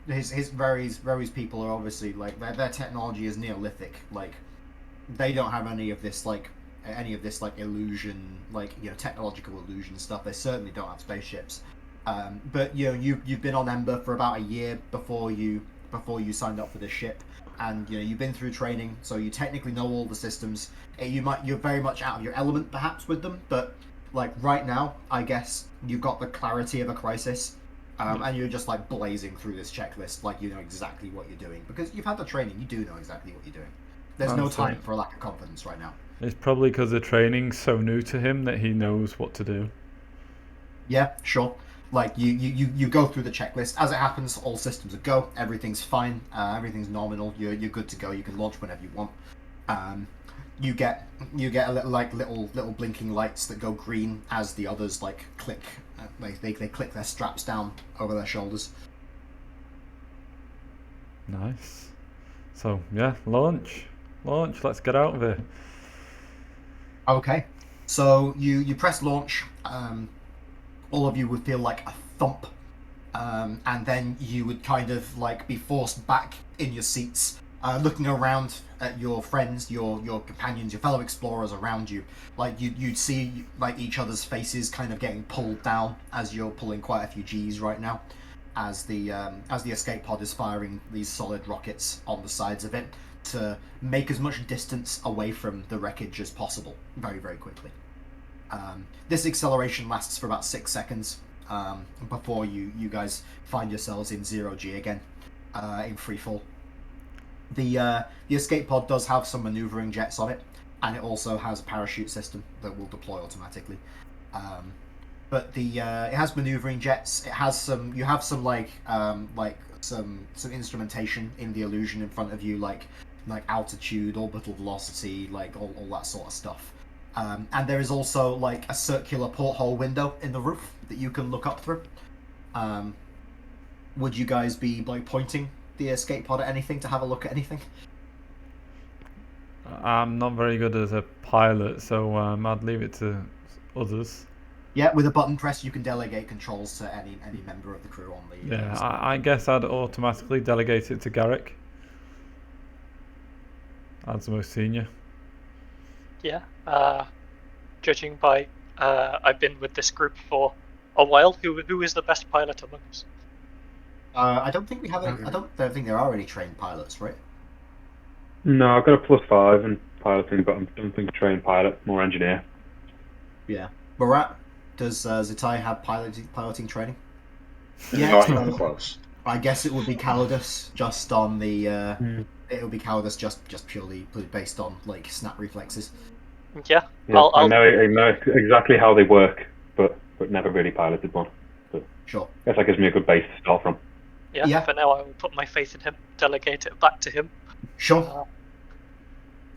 his Rowie's people are obviously like their technology is Neolithic. Like they don't have any of this like illusion, like technological illusion stuff. They certainly don't have spaceships. But you've been on Ember for about a year before you signed up for this ship, and you've been through training, so you technically know all the systems. You're very much out of your element perhaps with them, but like right now, I guess you've got the clarity of a crisis, and you're just like blazing through this checklist like you know exactly what you're doing because you've had the training. You do know exactly what you're doing. There's no time for a lack of confidence right now. It's probably because the training's so new to him that he knows what to do. Yeah, sure. Like you go through the checklist. As it happens, all systems are go. Everything's fine. Everything's nominal. You're good to go. You can launch whenever you want. You get a little blinking lights that go green as the others like click. They click their straps down over their shoulders. Nice. So yeah, launch. Let's get out of here. Okay. So you press launch. All of you would feel like a thump, and then you would kind of like be forced back in your seats, looking around at your friends, your companions, your fellow explorers around you. Like you'd see like each other's faces kind of getting pulled down as you're pulling quite a few G's right now, as the escape pod is firing these solid rockets on the sides of it to make as much distance away from the wreckage as possible, very very quickly. This acceleration lasts for about 6 seconds before you guys find yourselves in 0G again, in free fall. The escape pod does have some maneuvering jets on it, and it also has a parachute system that will deploy automatically. But it has maneuvering jets. It has some. You have some some instrumentation in the illusion in front of you, like altitude, orbital velocity, like all that sort of stuff. And there is also like a circular porthole window in the roof that you can look up through. Would you guys be like pointing the escape pod at anything to have a look at anything? I'm not very good as a pilot, so I'd leave it to others. Yeah, with a button press, you can delegate controls to any member of the crew on the. Yeah, I guess I'd automatically delegate it to Garrick. As the most senior. Yeah. Judging by I've been with this group for a while, who is the best pilot among us? I don't think we have any. I don't think there are any trained pilots, right? No, I've got a +5 in piloting, but I don't think trained pilot, more engineer. Yeah. Barat, does Zitai have piloting training? Not even close. I guess it would be Calidus just on the. It would be Calidus just purely based on like snap reflexes. Yeah. Yeah, I know exactly how they work, but never really piloted one. But sure. I guess that gives me a good base to start from. Yeah. For now, I will put my faith in him. Delegate it back to him. Sure.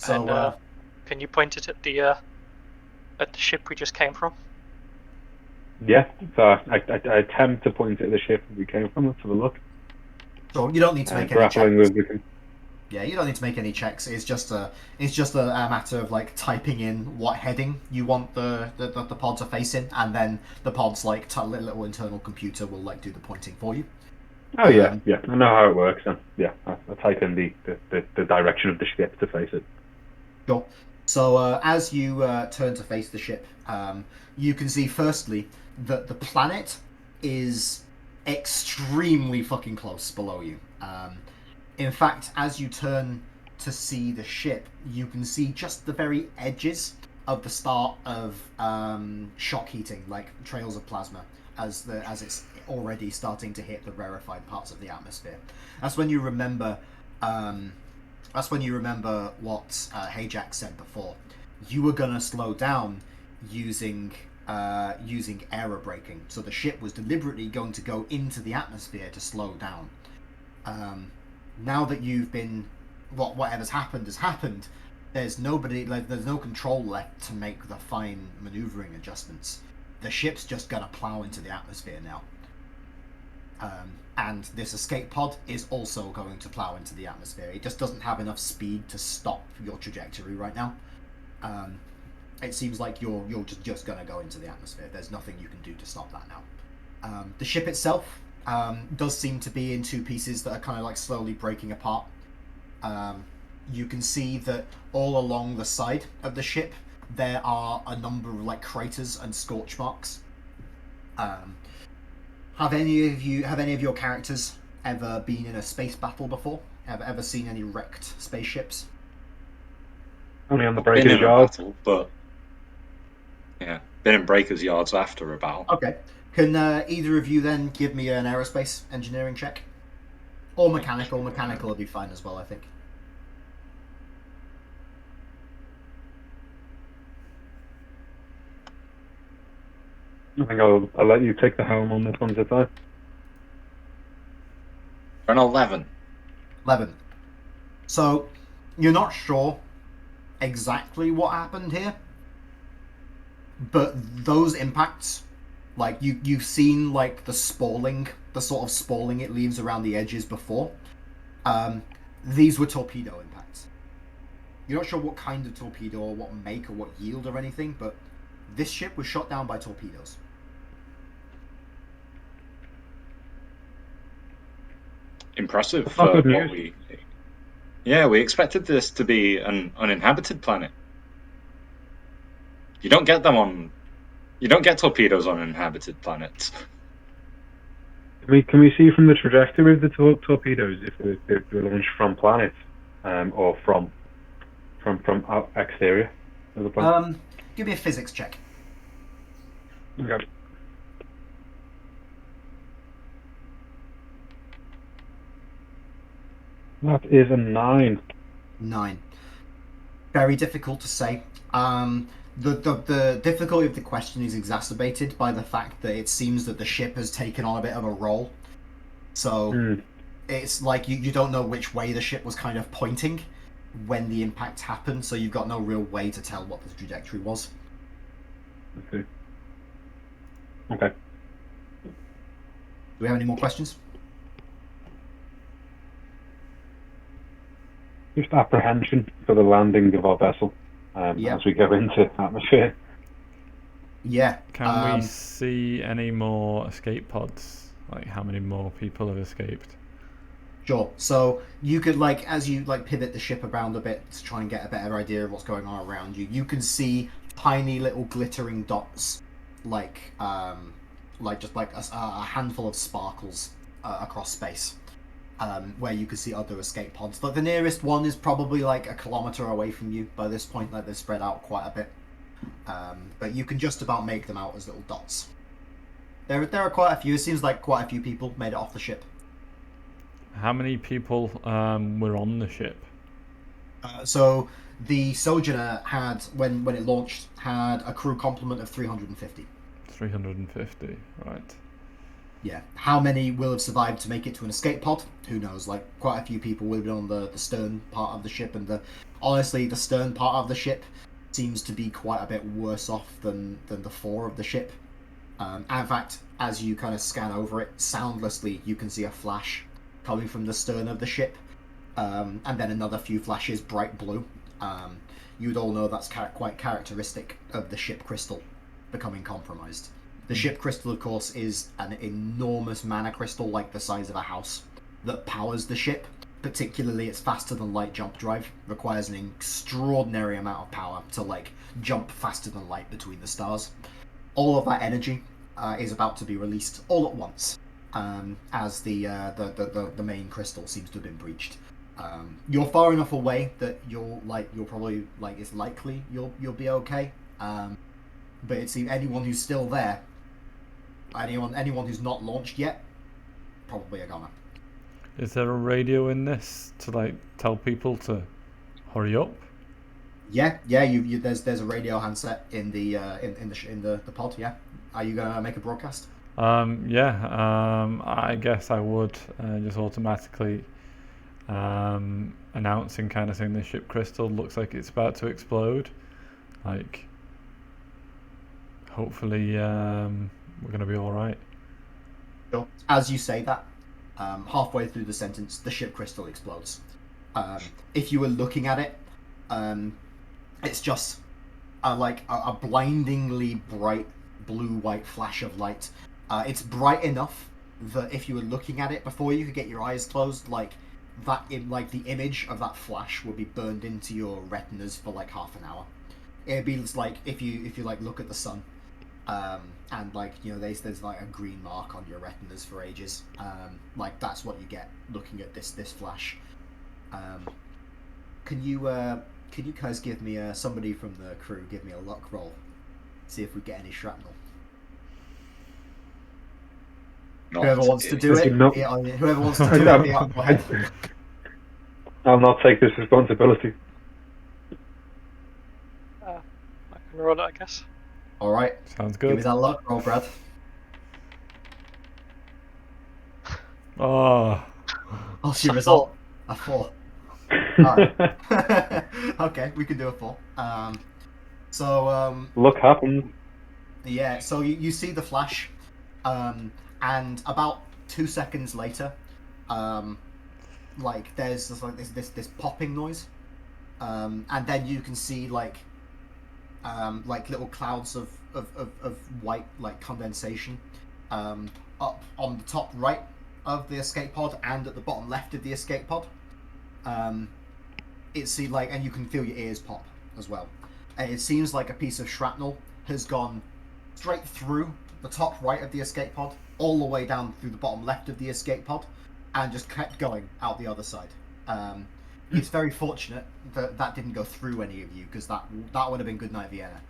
Can you point it at the ship we just came from? Yeah, so I attempt to point at the ship we came from. Let's have a look. So you don't need to make any checks. With Yeah, you don't need to make any checks. It's just a matter of like typing in what heading you want the pod to face in, and then the pod's like little internal computer will like do the pointing for you. Oh yeah. I know how it works. Then yeah, I type in the direction of the ship to face it. Sure. So as you turn to face the ship, you can see firstly that the planet is extremely fucking close below you. In fact, as you turn to see the ship, you can see just the very edges of the start of shock heating, like trails of plasma, as it's already starting to hit the rarefied parts of the atmosphere. That's when you remember. That's when you remember what Hayjack said before. You were gonna slow down using aero braking, so the ship was deliberately going to go into the atmosphere to slow down. Now that you've been, whatever's happened has happened. There's nobody, like, there's no control left to make the fine maneuvering adjustments. The ship's just gonna plow into the atmosphere now. And this escape pod is also going to plow into the atmosphere. It just doesn't have enough speed to stop your trajectory right now. It seems like you're just going to go into the atmosphere. There's nothing you can do to stop that now. The ship itself does seem to be in two pieces that are kind of like slowly breaking apart. You can see that all along the side of the ship there are a number of like craters and scorch marks. Have any of your characters ever been in a space battle before? Ever seen any wrecked spaceships? Only on the Been Breakers in a Yard. battle, but yeah, been in Breakers Yards after a battle. Okay. Can either of you then give me an aerospace engineering check? Or mechanical? Mechanical will be fine as well, I think. I think I'll let you take the helm on this one, Zithai. An 11. 11. So, you're not sure exactly what happened here, but those impacts, like, you've seen, like, the sort of spalling it leaves around the edges before. These were torpedo impacts. You're not sure what kind of torpedo or what make or what yield or anything, but this ship was shot down by torpedoes. Impressive That's not for good what news. we expected this to be an uninhabited planet. You don't get torpedoes on uninhabited planets. Can we see from the trajectory of the torpedoes if they're launched from planets, or from exterior of the planet? Give me a physics check. Okay. That is a 9. 9. Very difficult to say. The difficulty of the question is exacerbated by the fact that it seems that the ship has taken on a bit of a roll. So it's like you don't know which way the ship was kind of pointing when the impact happened, so you've got no real way to tell what the trajectory was. Okay. Okay. Do we have any more questions? Just apprehension for the landing of our vessel as we go into atmosphere. Yeah. Can we see any more escape pods? Like, how many more people have escaped? Sure. So you could, like, as you like pivot the ship around a bit to try and get a better idea of what's going on around you, you can see tiny little glittering dots, like just like a handful of sparkles across space, where you can see other escape pods. But the nearest one is probably like a kilometer away from you by this point. Like, they're spread out quite a bit, but you can just about make them out as little dots. There are quite a few. It seems like quite a few people made it off the ship. How many people were on the ship? So the Sojourner had, when it launched, had a crew complement of 350. 350, right. Yeah. How many will have survived to make it to an escape pod? Who knows? Like, quite a few people will have been on the stern part of the ship, and honestly, the stern part of the ship seems to be quite a bit worse off than the fore of the ship. In fact, as you kind of scan over it, soundlessly, you can see a flash coming from the stern of the ship, and then another few flashes, bright blue. You'd all know that's quite characteristic of the ship crystal becoming compromised. The ship crystal, of course, is an enormous mana crystal, like the size of a house, that powers the ship, particularly its faster than light jump drive requires an extraordinary amount of power to like jump faster than light between the stars. All of that energy is about to be released all at once, as the main crystal seems to have been breached. You're far enough away that you're probably like it's likely you'll be okay. But it's anyone who's still there, anyone who's not launched yet, probably a goner. Is there a radio in this to like tell people to hurry up? Yeah. There's a radio handset in the pod. Yeah. Are you gonna make a broadcast? I guess I would just automatically announcing kind of thing. The ship crystal looks like it's about to explode. Like, hopefully, we're gonna be all right. Sure. As you say that, halfway through the sentence, the ship crystal explodes. If you were looking at it, it's just a blindingly bright blue-white flash of light. It's bright enough that if you were looking at it before you could get your eyes closed, the image of that flash would be burned into your retinas for like half an hour. It'd be like if you like look at the sun, and like there's like a green mark on your retinas for ages. Like that's what you get looking at this flash. Can you guys give me somebody from the crew give me a luck roll, see if we get any shrapnel. Whoever wants to do it, whoever wants to do it, go ahead. I'll not take this responsibility. I can roll it, I guess. All right. Sounds good. Give me that luck roll, Brad. Oh. What's your result? A 4. Alright. Okay, we can do a 4. Luck happens. Yeah, so you see the flash, and about 2 seconds later, there's this popping noise, and then you can see like little clouds of white condensation up on the top right of the escape pod and at the bottom left of the escape pod. And you can feel your ears pop as well. And it seems like a piece of shrapnel has gone straight through the top right of the escape pod, all the way down through the bottom left of the escape pod, and just kept going out the other side. It's very fortunate that didn't go through any of you, because that would have been good night Vienna.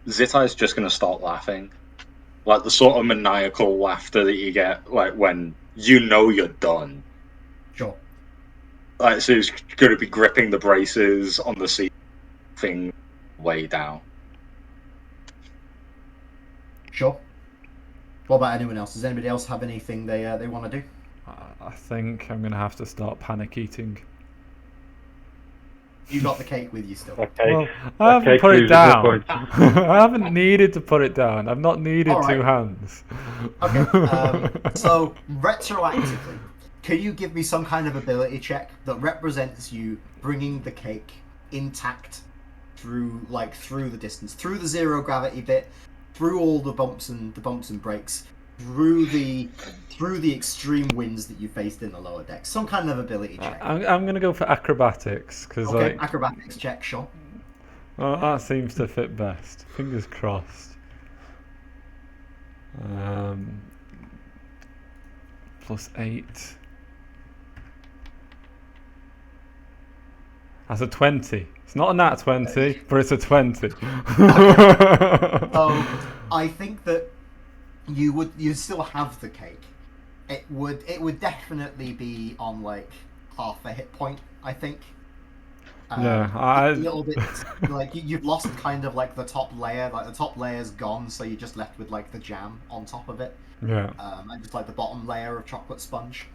Zitai's just going to start laughing. Like the sort of maniacal laughter that you get like when you know you're done. Sure. Like, so he's going to be gripping the braces on the seat thing way down. Sure. What about anyone else? Does anybody else have anything they want to do? I think I'm going to have to start panic eating. You got the cake with you still. Okay. Well, I haven't put it down. I haven't needed to put it down. I've not needed All right. 2 hands. Okay. So retroactively, can you give me some kind of ability check that represents you bringing the cake intact through the distance, through the zero gravity bit, through all the bumps and breaks, through the extreme winds that you faced in the lower decks? Some kind of ability check. I'm going to go for acrobatics because Okay, acrobatics check, sure. Well, that seems to fit best. Fingers crossed. +8. That's a 20. It's not a nat 20, but it's a 20. I think that you still have the cake. It would definitely be on like half a hit point, I think. Yeah, a little bit like you've lost kind of like the top layer. Like the top layer's gone, so you're just left with like the jam on top of it. Yeah. And just like the bottom layer of chocolate sponge,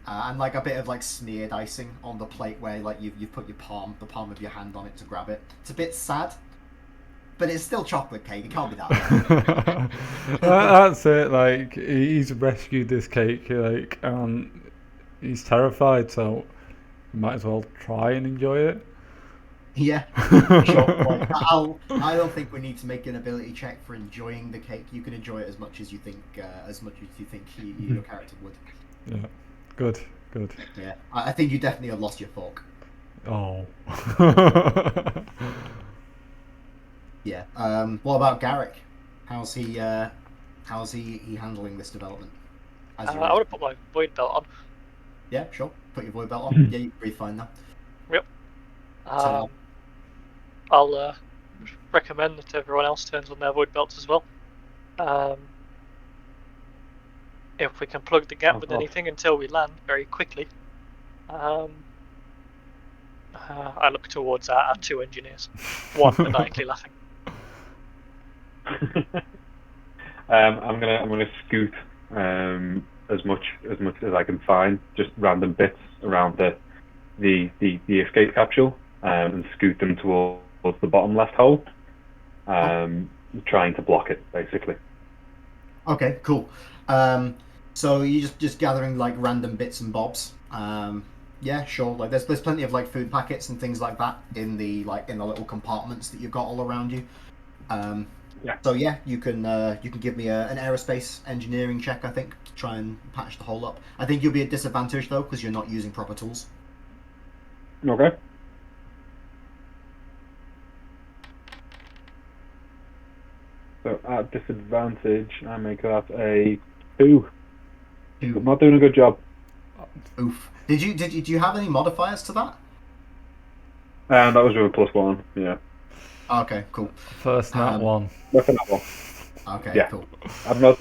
and like a bit of like smeared icing on the plate where like you've put the palm of your hand on it to grab it. It's a bit sad, but it's still chocolate cake. It can't be that bad. That's it. Like he's rescued this cake. Like he's terrified, so you might as well try and enjoy it. Yeah, sure. Like, I don't think we need to make an ability check for enjoying the cake. You can enjoy it as much as you think your character would. Yeah, good. Good. Yeah, I think you definitely have lost your fork. Oh. Yeah. What about Garrick? How's he handling this development? As I want to put my void belt on. Yeah, sure. Put your void belt on. Yeah, you can breathe fine now. Yep. So- I'll recommend that everyone else turns on their void belts as well. If we can plug the gap with anything until we land very quickly, I look towards our 2 engineers. One maniacally laughing. I'm gonna scoot as much as I can find, just random bits around the escape capsule, and scoot them towards the bottom left hole, trying to block it basically. Okay, cool. So you just gathering like random bits and bobs. Yeah, sure. Like there's plenty of like food packets and things like that in the little compartments that you've got all around you. Yeah. So yeah, you can give me an aerospace engineering check, I think, to try and patch the hole up. I think you'll be at disadvantage though because you're not using proper tools. Okay. So at disadvantage, I make that a 2. I'm not doing a good job. Oof. Do you have any modifiers to that? And that was with a +1. Yeah. Okay, cool. First nat one. That's another one. Okay, Yeah. cool. I'm not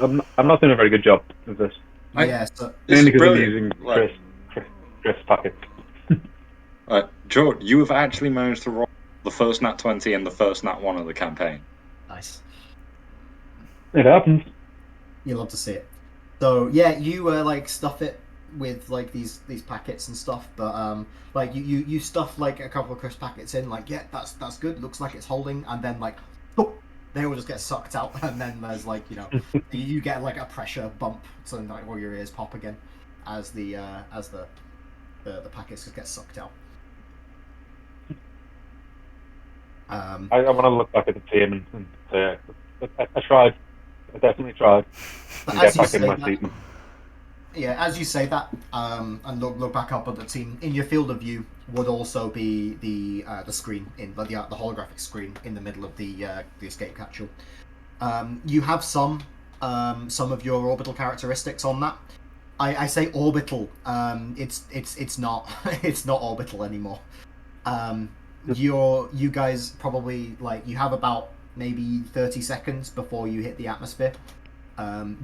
doing a very good job of this. Yeah, so This is Mainly because I'm brilliant. using Like, crisp packets. George, you have actually managed to roll the first nat 20 and the first nat 1 of the campaign. nice. It happens. You love to see it. So yeah, you like stuff it with like these packets and stuff, but like you stuff like a couple of crisp packets in, like yeah, that's good. Looks like it's holding, and then like they all just get sucked out, and then there's like you get like a pressure bump, so like all your ears pop again as the packets just get sucked out. I want to look back at the team and say I tried. I definitely tried. But And as get you back in say my that, seat. yeah, as you say that, and look back up at the team, in your field of view would also be the screen in the holographic screen in the middle of the escape capsule. You have some of your orbital characteristics on that. I say orbital. It's not it's not orbital anymore. You guys probably you have about maybe 30 seconds before you hit the atmosphere.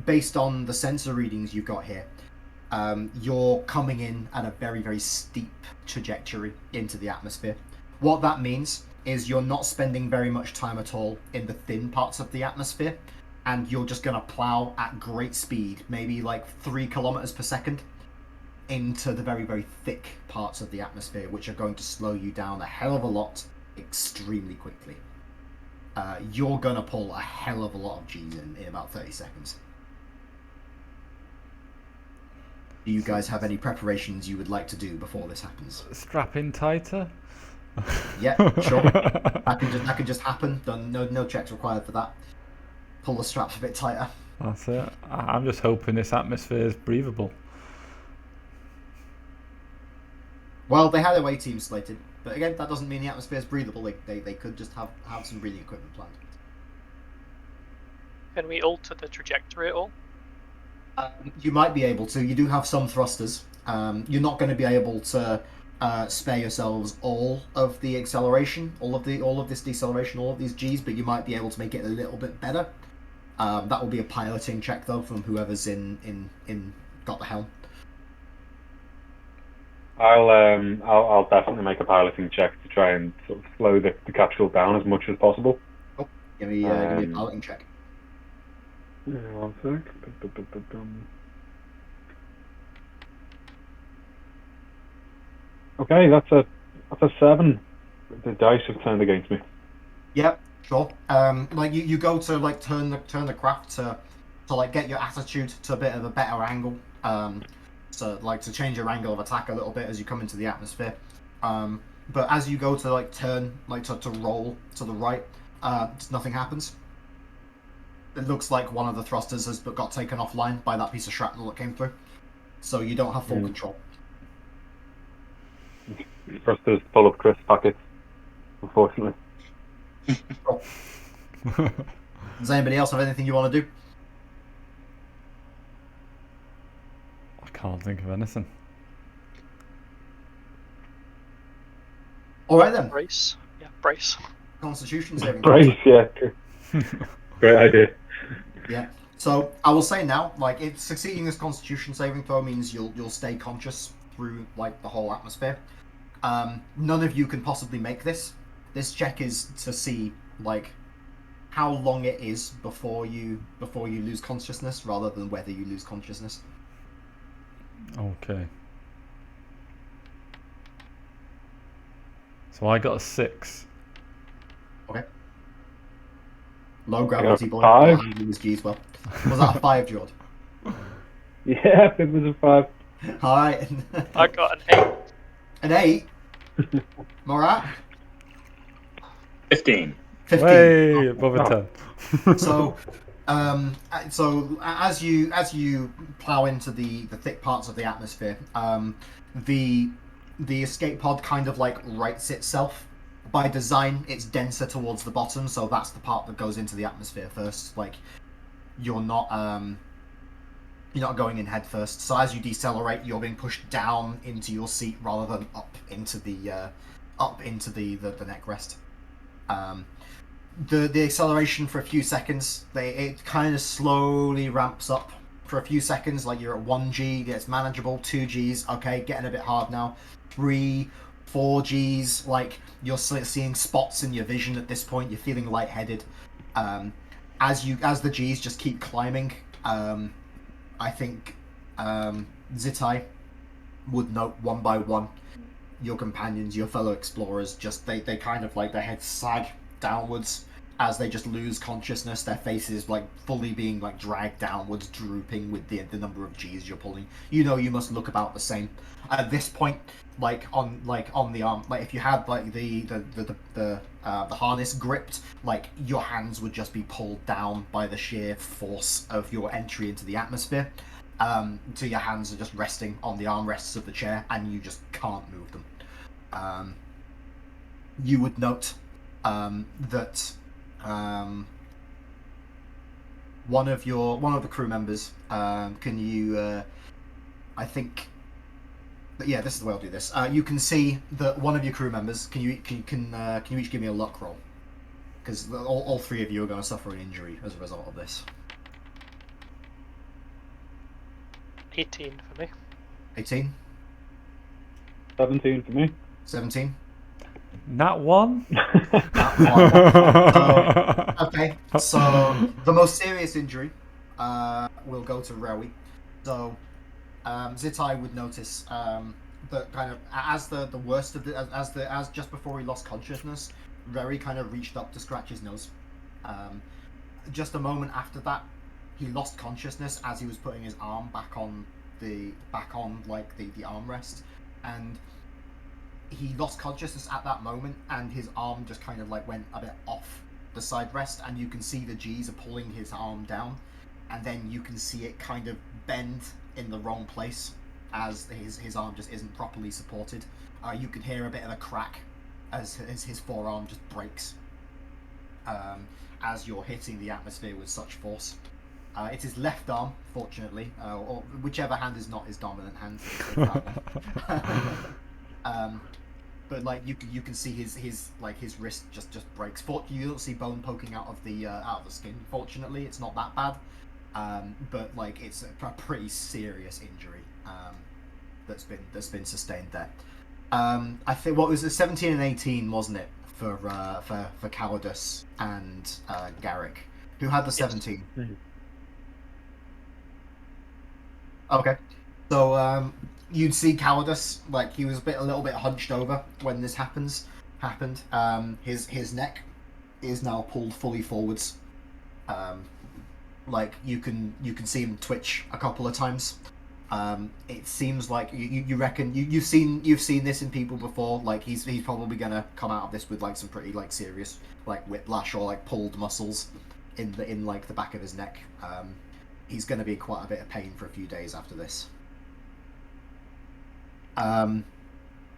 Based on the sensor readings you've got here, you're coming in at a very, very steep trajectory into the atmosphere. What that means is you're not spending very much time at all in the thin parts of the atmosphere, and you're just going to plow at great speed, maybe like 3 kilometers per second, into the very, very thick parts of the atmosphere, which are going to slow you down a hell of a lot extremely quickly. You're going to pull a hell of a lot of G's in about 30 seconds. Do you guys have any preparations you would like to do before this happens? Strap in tighter. Yeah, sure. That can just happen. No checks required for that. Pull the straps a bit tighter. That's it. I'm just hoping this atmosphere is breathable. Well, they had away teams slated, but again, that doesn't mean the atmosphere is breathable. They could just have some breathing equipment planned. Can we alter the trajectory at all? You might be able to. You do have some thrusters. You're not going to be able to spare yourselves all of the acceleration, all of this deceleration, all of these G's, but you might be able to make it a little bit better. That will be a piloting check though from whoever's in got the helm. I'll definitely make a piloting check to try and sort of slow the capsule down as much as possible. Oh, give me a piloting check. Yeah, 1 sec. Okay, that's a 7. The dice have turned against me. Yep, sure. Like you go to like turn the craft to like get your attitude to a bit of a better angle. So like to change your angle of attack a little bit as you come into the atmosphere. But as you go to like turn like to roll to the right, nothing happens. It looks like one of the thrusters has got taken offline by that piece of shrapnel that came through. So you don't have full control. Thrusters full of crisp packets, unfortunately. Does anybody else have anything you want to do? I can't think of anything. All right then. Brace. Yeah, brace. Constitution saving. Brace, yeah. Great idea. Yeah. So I will say now, like, if succeeding this Constitution saving throw means you'll stay conscious through like the whole atmosphere. None of you can possibly make this. This check is to see like how long it is before you lose consciousness, rather than whether you lose consciousness. Okay. So I got a 6. Okay. Low gravity boy. 5. His G's well. Was that a 5, George? Yeah, it was a 5. All right. I got an 8. An 8. Alright. 15. 15. Way above a 10. So as you plow into the thick parts of the atmosphere, the escape pod kind of like rights itself. By design, it's denser towards the bottom, so that's the part that goes into the atmosphere first. Like you're not going in head first. So as you decelerate, you're being pushed down into your seat rather than up into the neck rest. The acceleration for a few seconds, it kind of slowly ramps up for a few seconds. Like you're at 1G, it's manageable. 2Gs, okay, getting a bit hard now. 3, 4Gs, like you're seeing spots in your vision at this point. You're feeling lightheaded. As the Gs just keep climbing, I think Zitai would note one by one your companions, your fellow explorers, just they kind of like their heads sag downwards as they just lose consciousness. Their faces like fully being like dragged downwards, drooping with the number of G's you're pulling. You must look about the same at this point. Like on the arm, like if you had like the harness gripped, like your hands would just be pulled down by the sheer force of your entry into the atmosphere. So your hands are just resting on the armrests of the chair, and you just can't move them. You would note that one of the crew members, can you? I think. But yeah, this is the way I'll do this. You can see that one of your crew members. Can you each give me a luck roll? Because all 3 of you are going to suffer an injury as a result of this. 18 for me. 18. 17 for me. 17. Nat 1? Okay, so the most serious injury will go to Rewi. So Zitai would notice that kind of as the worst of as just before he lost consciousness, Rewi kind of reached up to scratch his nose. Just a moment after that, he lost consciousness as he was putting his arm back on the armrest, and he lost consciousness at that moment, and his arm just kind of like went a bit off the side rest, and you can see the G's are pulling his arm down, and then you can see it kind of bend in the wrong place as his arm just isn't properly supported. You can hear a bit of a crack as his forearm just breaks as you're hitting the atmosphere with such force. It's his left arm, fortunately, or whichever hand is not his dominant hand. But like you can see his wrist just breaks. You don't see bone poking out of the skin. Fortunately, it's not that bad. But like it's a pretty serious injury that's been sustained there. I think what was it, 17 and 18, wasn't it, for Calidus and Garrick? Who had the 17? Mm-hmm. Okay, so you'd see Calidus, like he was a little bit hunched over when this happened. His neck is now pulled fully forwards. Like you can see him twitch a couple of times. It seems like you reckon you've seen this in people before. Like he's probably gonna come out of this with like some pretty like serious like whiplash or like pulled muscles in like the back of his neck. He's going to be in quite a bit of pain for a few days after this.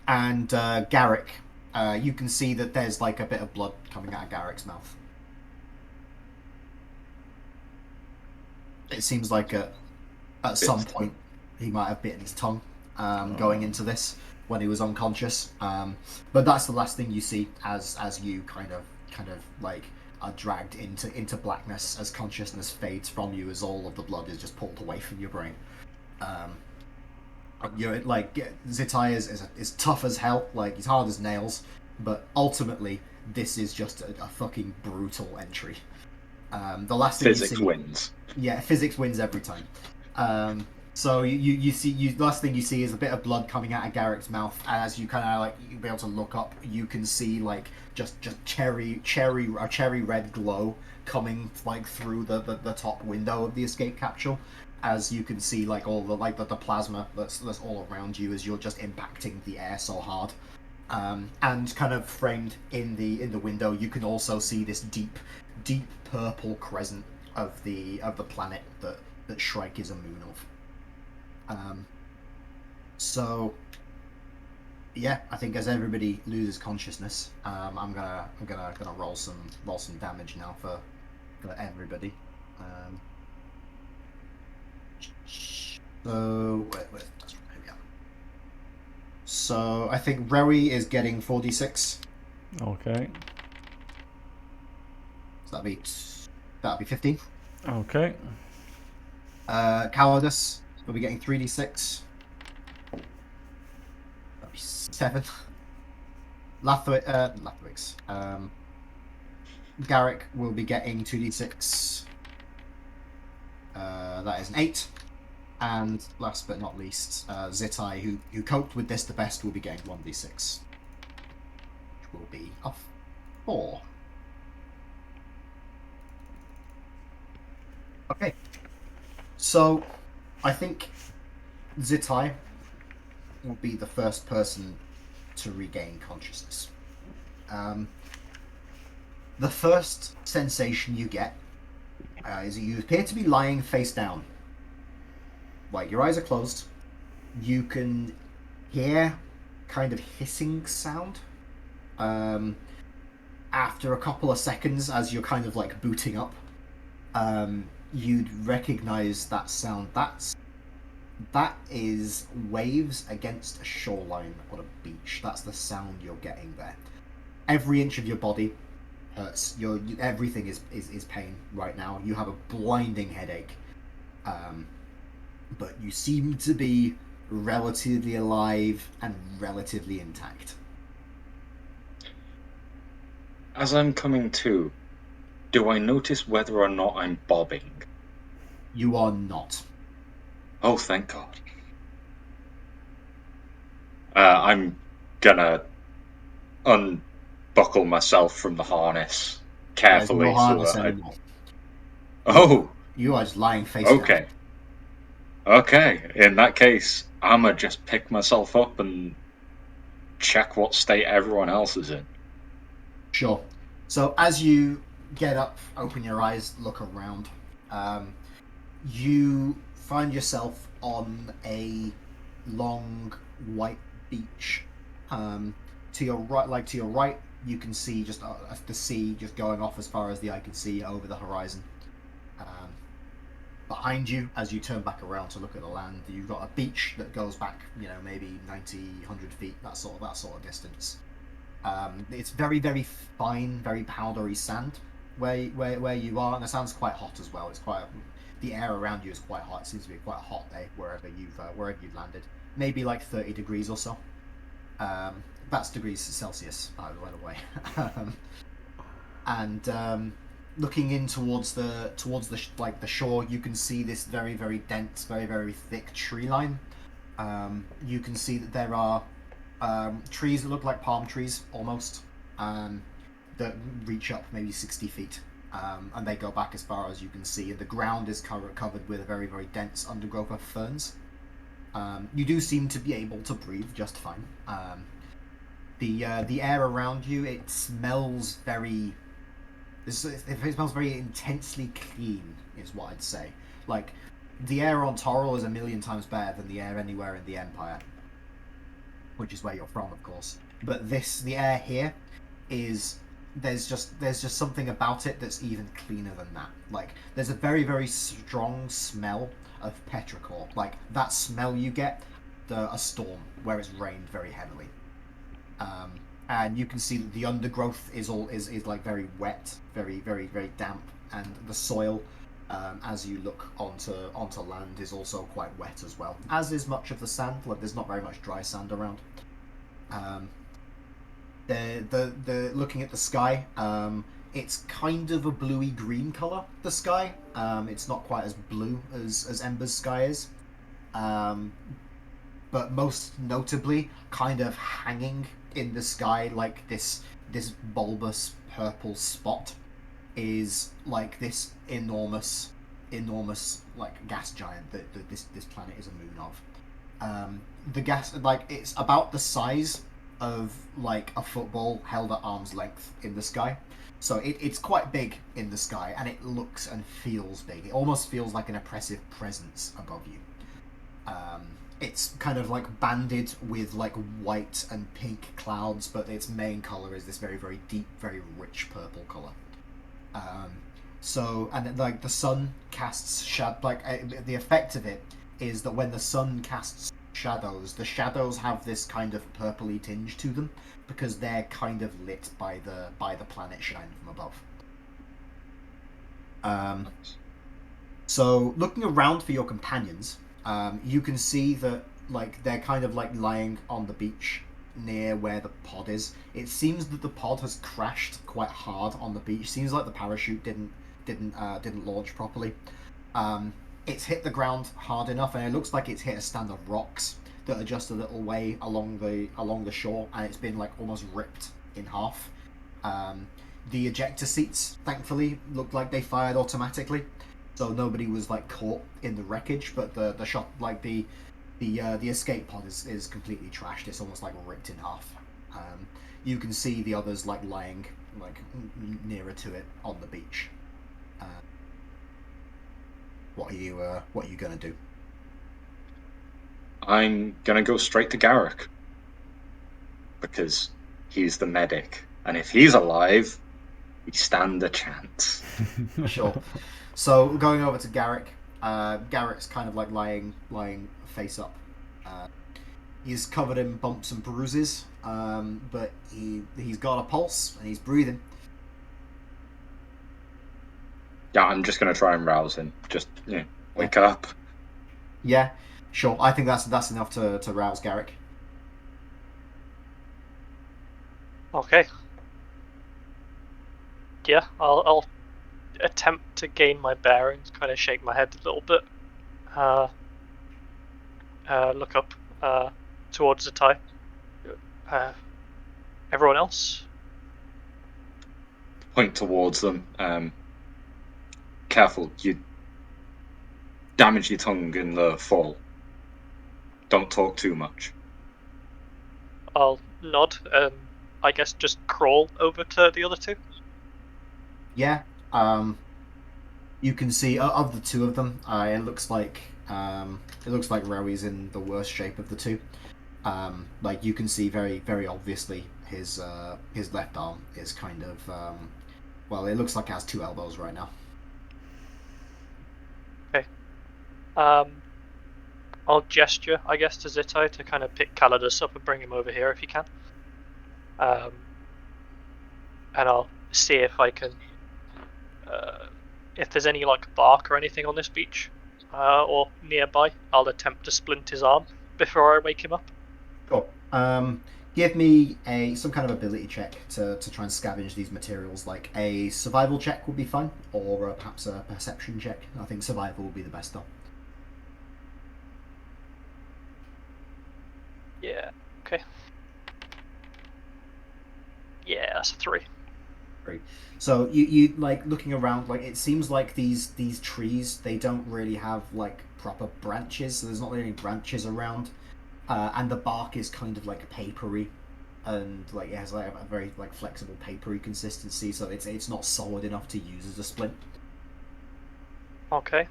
And Garrick, you can see that there's like a bit of blood coming out of Garrick's mouth. It seems like at some point he might have bitten his tongue going into this when he was unconscious. But that's the last thing you see as you kind of like are dragged into blackness as consciousness fades from you, as all of the blood is just pulled away from your brain. You're like Zitai is tough as hell, like he's hard as nails, but ultimately this is just a fucking brutal entry. The last thing Physics you see, wins. Yeah, physics wins every time. So you see, the last thing you see is a bit of blood coming out of Garrick's mouth. As you kind of like, you'll be able to look up, you can see like just cherry red glow coming like through the top window of the escape capsule. As you can see, like all the plasma that's all around you as you're just impacting the air so hard. And kind of framed in the window, you can also see this deep purple crescent of the planet that Shrike is a moon of. So yeah, I think as everybody loses consciousness, I'm gonna roll some damage now for everybody. So wait, that's right, here we are. So I think Rowie is getting 4d6. Okay. So that'll be 15. Okay. Cowardice will be getting 3d6. That'll be 7. Lathwix. Garrick will be getting 2d6. That is an 8. And last but not least, Zitai, who coped with this the best, will be getting 1d6. Which will be a 4. Okay. So, I think Zitai will be the first person to regain consciousness. The first sensation you get is that you appear to be lying face down. Like, your eyes are closed. You can hear kind of hissing sound. After a couple of seconds, as you're kind of like booting up, you'd recognize that sound. That is waves against a shoreline on a beach. That's the sound you're getting there. Every inch of your body hurts. Everything is pain right now. You have a blinding headache. But you seem to be relatively alive and relatively intact. As I'm coming to, do I notice whether or not I'm bobbing? You are not. Oh, thank God. I'm gonna unbuckle myself from the harness carefully. There's no harness anymore. Oh! You are just lying face down. Okay, in that case, I'ma just pick myself up and check what state everyone else is in. Sure. So as you get up, open your eyes, look around, you find yourself on a long white beach. To your right, you can see just the sea just going off as far as the eye can see over the horizon. Behind you, as you turn back around to look at the land, you've got a beach that goes back, maybe 90, 100 feet, that sort of distance. It's very, very fine, very powdery sand where you are, and the sand's quite hot as well. The air around you is quite hot. It seems to be quite a hot day wherever you've landed. Maybe like 30 degrees or so. That's degrees Celsius, by the way. And looking in towards the shore, you can see this very, very dense, very, very thick tree line. You can see that there are trees that look like palm trees almost, that reach up maybe 60 feet, and they go back as far as you can see. And the ground is covered with a very, very dense undergrowth of ferns. You do seem to be able to breathe just fine. The air around you, it smells very. It smells very intensely clean, is what I'd say. Like, the air on Toril is a million times better than the air anywhere in the Empire. which is where you're from, of course. But the air here is there's just something about it that's even cleaner than that. Like there's a very very strong smell of petrichor. Like that smell you get a storm where it's rained very heavily. And you can see that the undergrowth is like very wet, very very very damp, and the soil as you look onto land is also quite wet as well. As is much of the sand. Like there's not very much dry sand around. The looking at the sky, it's kind of a bluey green color. The sky, it's not quite as blue as Ember's sky is, but most notably, kind of hanging in the sky like this bulbous purple spot is like this enormous like gas giant that this planet is a moon of. The gas, like it's about the size of like a football held at arm's length in the sky. So it's quite big in the sky, and it looks and feels big. It almost feels like an oppressive presence above you. It's kind of like banded with like white and pink clouds, but its main color is this very very deep, very rich purple color. So and then, like the sun casts the effect of it is that when the sun casts shadows, the shadows have this kind of purpley tinge to them because they're kind of lit by the planet shining from above. So looking around for your companions, you can see that like they're kind of like lying on the beach near where the pod is. It seems that the pod has crashed quite hard on the beach. Seems like the parachute didn't launch properly. It's hit the ground hard enough, and it looks like it's hit a stand of rocks that are just a little way along the shore, and it's been like almost ripped in half. The ejector seats, thankfully, looked like they fired automatically, so nobody was like caught in the wreckage. But the shot, like the escape pod is completely trashed. It's almost like ripped in half. You can see the others like lying like nearer to it on the beach. What are you gonna do? I'm gonna go straight to Garrick because he's the medic, and if he's alive, we stand a chance. Sure. So going over to Garrick, Garrick's kind of like lying face up. He's covered in bumps and bruises, but he's got a pulse and he's breathing. Yeah, I'm just gonna try and rouse him. Just wake up. Yeah, sure. I think that's enough to rouse Garrick. Okay. Yeah, I'll attempt to gain my bearings, kind of shake my head a little bit. Look up towards the tie. Everyone else? Point towards them. Careful, you damage your tongue in the fall. Don't talk too much. I'll nod and I guess just crawl over to the other two. Yeah. You can see of the two of them, it looks like Rowie's in the worst shape of the two. Like you can see very very obviously his left arm is kind of well, it looks like it has two elbows right now. Okay. I'll gesture, I guess, to Zitai to kind of pick Calidus up and bring him over here if he can. And I'll see if I can, if there's any like bark or anything on this beach or nearby. I'll attempt to splint his arm before I wake him up. Cool. Give me some kind of ability check to try and scavenge these materials. Like a survival check would be fun, or perhaps a perception check. I think survival would be the best though. Yeah. Okay. Yeah, that's a 3. Great. So you like looking around, like it seems like these trees, they don't really have like proper branches, so there's not really any branches around, and the bark is kind of like papery, and like it has like a very like flexible papery consistency, so it's not solid enough to use as a splint. Okay.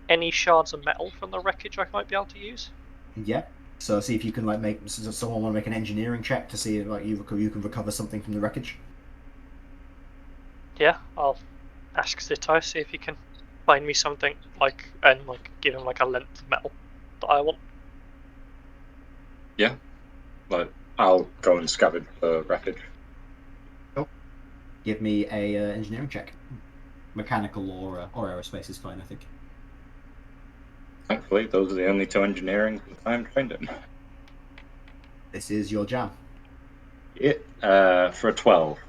Any shards of metal from the wreckage I might be able to use? Yeah. So see if you can like make someone want to make an engineering check to see if like you can recover something from the wreckage. Yeah, I'll ask Zitai, see if he can find me something and give him like a length of metal that I want. Yeah, like I'll go and scavenge the wreckage. Cool. Give me a engineering check. Mechanical or aerospace is fine, I think. Thankfully, those are the only two engineering I'm trained in. This is your jam. For a 12.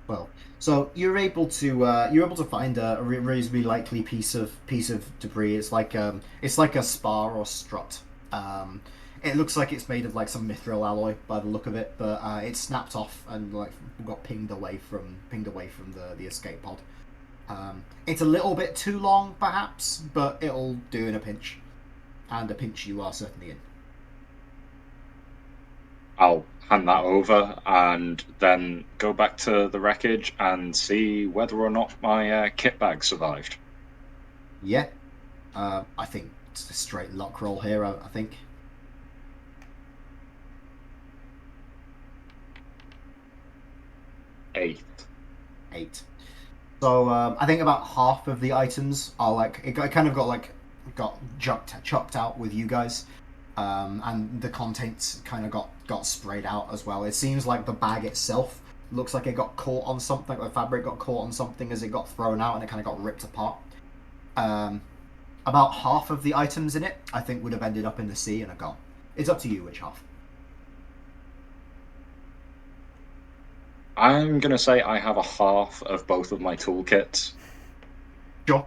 Well, so you're able to find a reasonably likely piece of debris. It's like a spar or strut. It looks like it's made of like some mithril alloy by the look of it, but it's snapped off and like got pinged away from the escape pod. It's a little bit too long, perhaps, but it'll do in a pinch, and a pinch you are certainly in. I'll hand that over and then go back to the wreckage and see whether or not my kit bag survived. Yeah, I think it's a straight luck roll here. I think. 8. 8. So I think about half of the items are like it kind of got chucked out with you guys, and the contents kind of got sprayed out as well. It seems like the bag itself looks like it got caught on something. The fabric got caught on something as it got thrown out, and it kind of got ripped apart. About half of the items in it, I think, would have ended up in the sea and are gone. It's up to you which half. I'm going to say I have a half of both of my toolkits. Sure.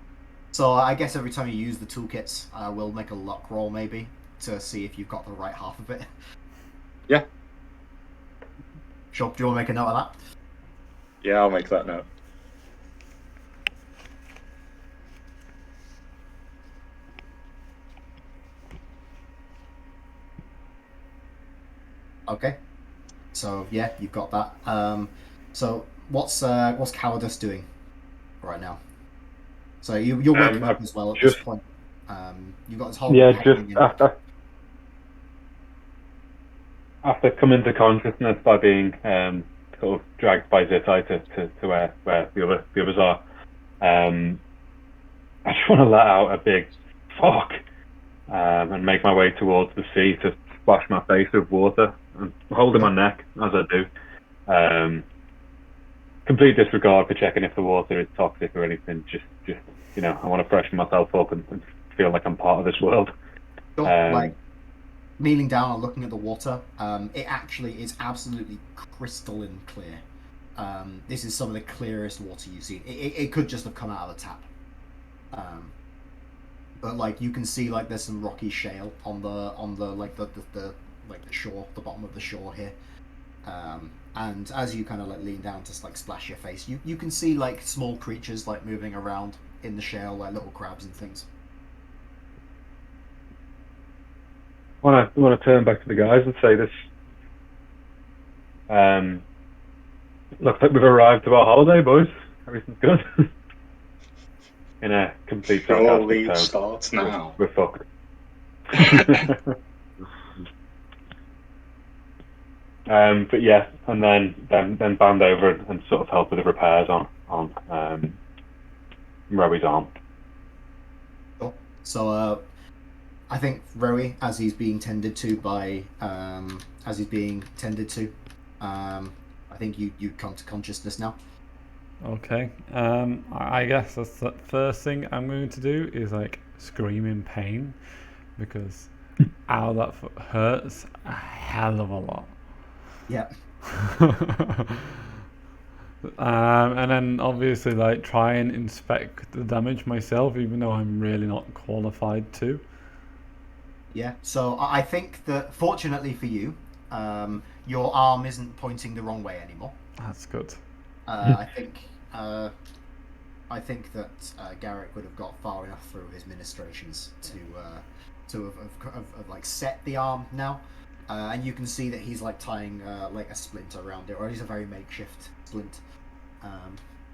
So I guess every time you use the toolkits, we'll make a luck roll maybe to see if you've got the right half of it. Yeah. Sure. Do you want to make a note of that? Yeah, I'll make that note. Okay. So yeah, you've got that. So what's Cowardice doing right now? So you're waking up as well at this point. You've got this whole after coming to consciousness by being sort of dragged by Zitai to where the others are. I just want to let out a big fuck and make my way towards the sea to splash my face with water and holding my neck as I do. Complete disregard for checking if the water is toxic or anything. Just I want to freshen myself up and feel like I'm part of this world. Like kneeling down and looking at the water, it actually is absolutely crystalline clear. This is some of the clearest water you've seen. It could just have come out of the tap. But like you can see like there's some rocky shale on the like the shore, the bottom of the shore here. And as you kind of like lean down to like splash your face, you can see like small creatures like moving around in the shale, like little crabs and things. I want to turn back to the guys and say this. Looks like we've arrived to our holiday, boys. Everything's good. In a complete Surely sarcastic tone. Starts now. We're fucked. But yeah, and then band over and sort of help with the repairs on Rowy's arm. Cool. So I think Rowy, as he's being tended to, I think you come to consciousness now. Okay. I guess that's the first thing I'm going to do is like scream in pain because ow, that foot hurts a hell of a lot. Yeah. And then obviously like try and inspect the damage myself, even though I'm really not qualified to. Yeah. So I think that fortunately for you, your arm isn't pointing the wrong way anymore. That's good. I think that Garrick would have got far enough through his ministrations to have like set the arm now, and you can see that he's like tying like a splint around it, or he's a very makeshift splint.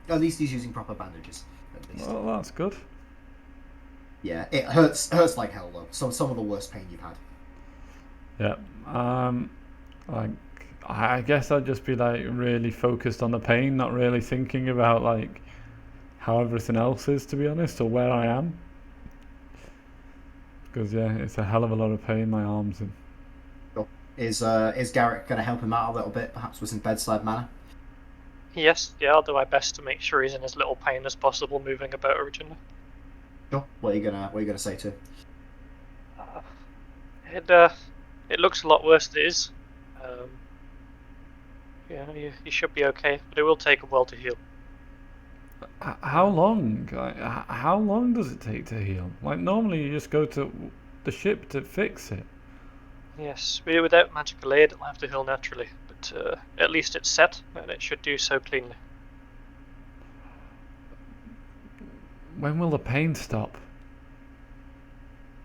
At least he's using proper bandages. At least. Well, that's good. Yeah, it hurts like hell though. Some of the worst pain you've had. Yeah. Like, I guess I'd just be like really focused on the pain, not really thinking about like how everything else is, to be honest, or where I am. Because yeah, it's a hell of a lot of pain my arms in. Sure. Is Garrett going to help him out a little bit, perhaps with some bedside manner? Yes, yeah, I'll do my best to make sure he's in as little pain as possible moving about originally. Sure. What are you gonna say to him? It looks a lot worse than it is. Yeah, you should be okay, but it will take a while to heal. How long? Like, how long does it take to heal? Like normally you just go to the ship to fix it. Yes, without magical aid, it'll have to heal naturally, but at least it's set, and it should do so cleanly. When will the pain stop?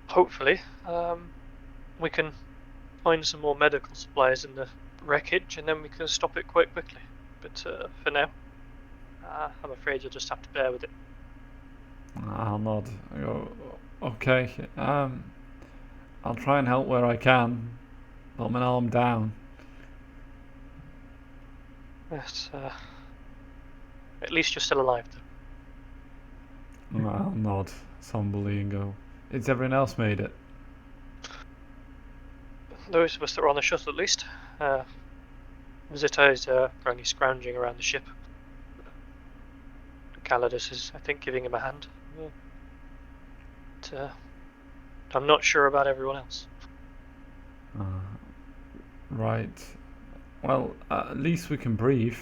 Hopefully, we can find some more medical supplies in the wreckage, and then we can stop it quite quickly. But for now, I'm afraid you'll just have to bear with it. I'll nod. I go, okay. I'll try and help where I can. Put my arm down. Yes, at least you're still alive, though. I'll nod somberly and go, has everyone else made it? Those of us that are on the shuttle, at least. Zita is currently scrounging around the ship. Calidus is, I think, giving him a hand. But, I'm not sure about everyone else. Right. Well, at least we can breathe.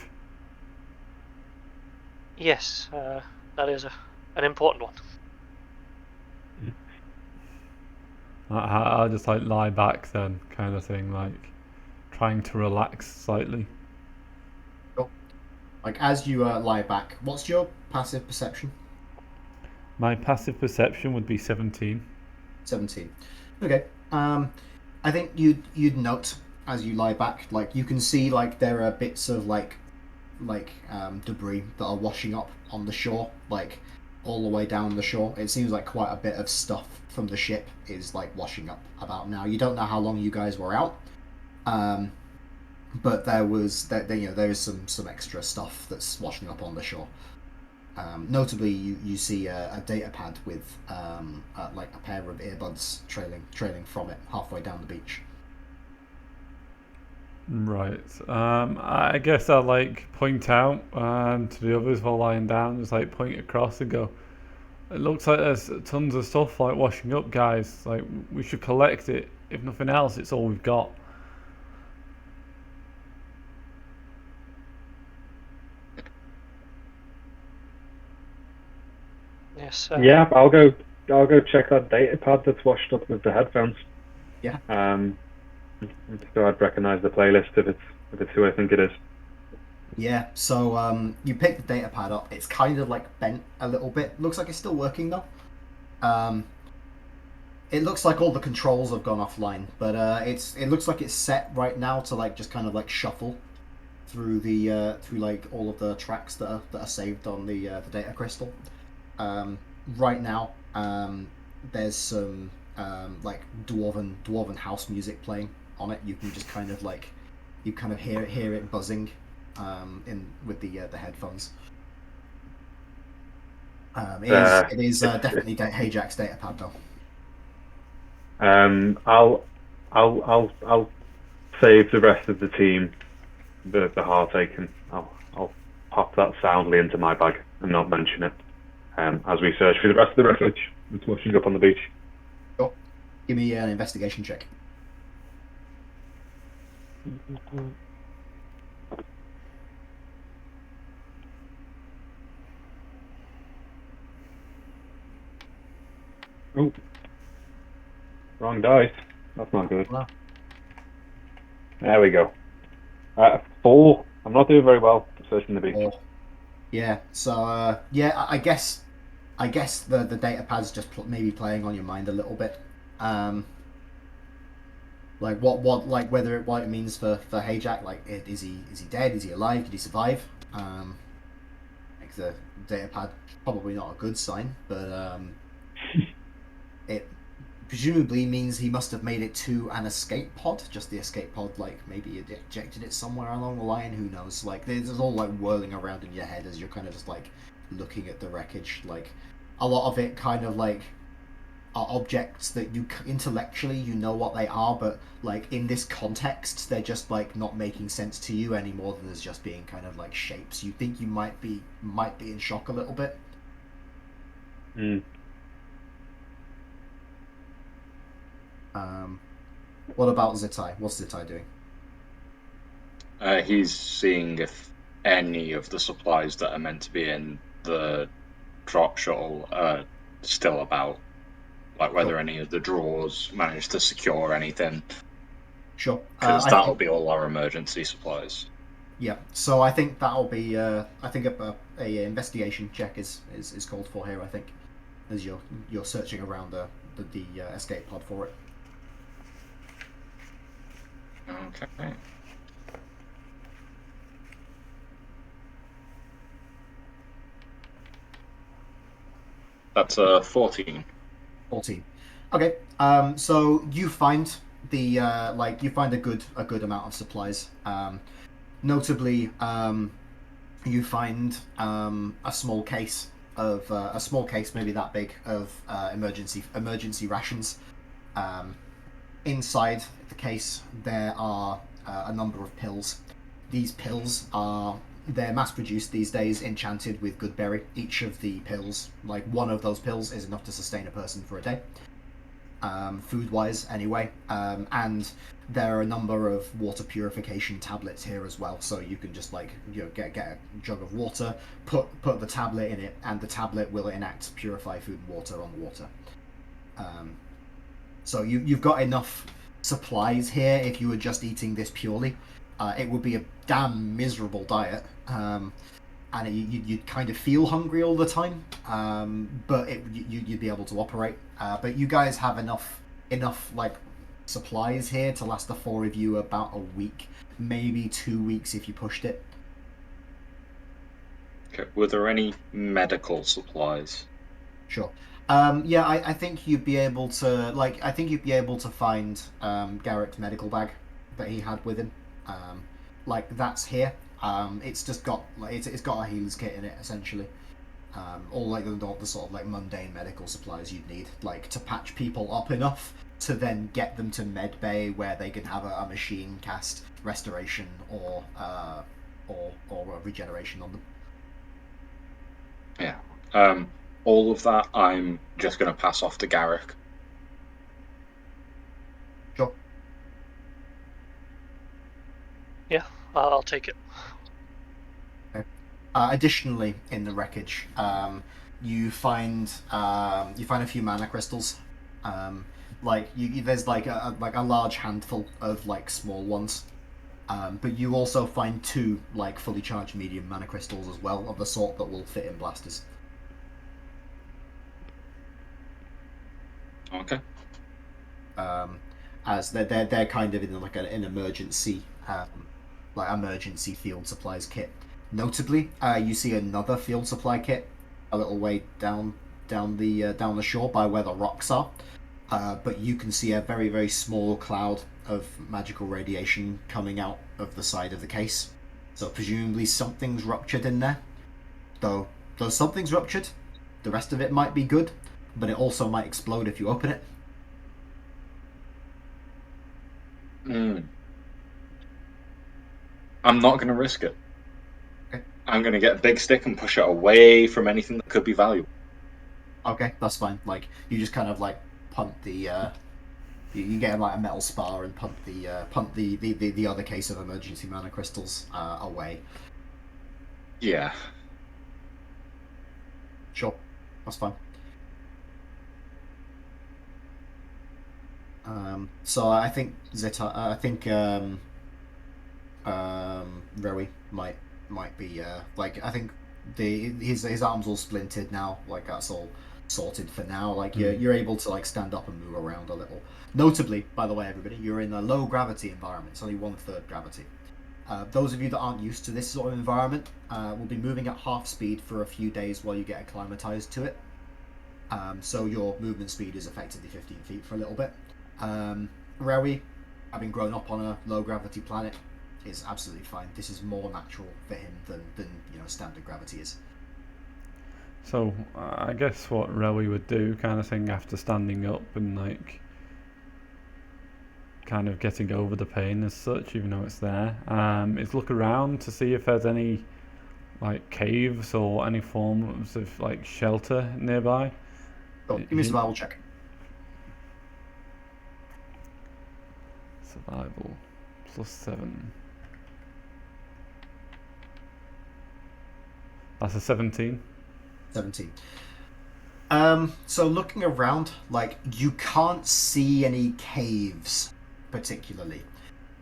Yes, that is an important one. I'll just like lie back then, kind of thing, like trying to relax slightly. Sure. Like as you lie back, what's your passive perception? My passive perception would be 17. 17. Okay. I think you'd note as you lie back, like you can see like there are bits of like debris that are washing up on the shore, like all the way down the shore. It seems like quite a bit of stuff from the ship is like washing up about now. You don't know how long you guys were out, but there is some extra stuff that's washing up on the shore. Notably, you see a data pad with like a pair of earbuds trailing from it halfway down the beach. Right. I guess I'll like point out to the others while lying down, just like point across and go, it looks like there's tons of stuff like washing up, guys. Like we should collect it. If nothing else, it's all we've got. Yes. Yeah, I'll go check that data pad that's washed up with the headphones. Yeah. So I'd recognise the playlist if it's who I think it is. Yeah, so you pick the data pad up. It's kind of like bent a little bit. Looks like it's still working though. It looks like all the controls have gone offline, but it looks like it's set right now to like just kind of like shuffle through the through like all of the tracks that are saved on the data crystal. Right now, there's some like dwarven house music playing on it. You can just kind of like hear it buzzing in with the headphones. It is definitely Hayjack's data pad though. I'll save the rest of the team the heartache, and I'll pop that soundly into my bag and not mention it. As we search for the rest of the wreckage that's washing up on the beach. Sure. Give me an investigation check. Oh, wrong dice. That's not good. Wow. There we go. 4. I'm not doing very well searching the beach. Yeah. So yeah, I guess the data pad's just maybe playing on your mind a little bit. Like what like what it means for Hayjack. Like is he dead? Is he alive? Did he survive? Like the data pad, probably not a good sign, but it presumably means he must have made it to an escape pod. Just the escape pod, like maybe you ejected it somewhere along the line. Who knows? Like there's all like whirling around in your head as you're kind of just like looking at the wreckage. Like a lot of it kind of like are objects that you intellectually you know what they are, but like in this context they're just like not making sense to you any more than as just being kind of like shapes. You think you might be in shock a little bit. What about Zitai? What's Zitai doing? He's seeing if any of the supplies that are meant to be in the drop shuttle are still about. Like whether any of the drawers managed to secure anything. Sure. Because that'll be all our emergency supplies. Yeah, so I think that'll be. I think a investigation check is called for here. I think, as you're searching around the escape pod for it. Okay. That's 14. 14. Okay. So you find the you find a good amount of supplies. Notably, you find a small case maybe that big of emergency rations. Inside the case there are a number of pills. These pills they're mass produced these days, enchanted with good berry. Each of the pills, like one of those pills, is enough to sustain a person for a day. Food wise anyway, and there are a number of water purification tablets here as well, so you can just like get a jug of water, put the tablet in it, and the tablet will enact purify food and water on the water. So you've got enough supplies here. If you were just eating this purely, it would be a damn miserable diet, and you'd kind of feel hungry all the time, but you'd be able to operate. But you guys have enough like supplies here to last the four of you about a week, maybe 2 weeks if you pushed it. Okay. Were there any medical supplies? Sure. Yeah, I think you'd be able to find Garrett's medical bag that he had with him. That's here. It's just got it's got a healer's kit in it essentially. All like the sort of like mundane medical supplies you'd need, like to patch people up enough to then get them to med bay where they can have a machine cast restoration or a regeneration on them. Yeah. All of that I'm just going to pass off to Garrick. Sure. Yeah, I'll take it. Okay. Additionally, in the wreckage, you find a few mana crystals. There's like a large handful of like small ones. But you also find 2 like fully charged medium mana crystals as well, of the sort that will fit in blasters. Okay. As they're kind of in like an emergency emergency field supplies kit. Notably, you see another field supply kit a little way down the shore by where the rocks are. But you can see a very, very small cloud of magical radiation coming out of the side of the case. So presumably something's ruptured in there. Though something's ruptured, the rest of it might be good, but it also might explode if you open it. I'm not going to risk it. Okay. I'm going to get a big stick and push it away from anything that could be valuable. Okay, that's fine. Like you just kind of like punt the you get like a metal spar and punt the other case of emergency mana crystals away. Yeah. Sure, that's fine. So I think Rowie might be I think his arm's all splintered now. Like that's all sorted for now. Like you're able to like stand up and move around a little. Notably, by the way, everybody, you're in a low gravity environment. It's only 1/3 gravity. Those of you that aren't used to this sort of environment will be moving at half speed for a few days while you get acclimatized to it. So your movement speed is effectively 15 feet for a little bit. Rewi, having grown up on a low gravity planet, is absolutely fine. This is more natural for him than standard gravity is. So I guess what Rewi would do, kind of thing, after standing up and like kind of getting over the pain as such, even though it's there, is look around to see if there's any like caves or any forms of like shelter nearby. Oh, give me a survival check. Survival +7. That's a 17. 17. So looking around, like, you can't see any caves particularly.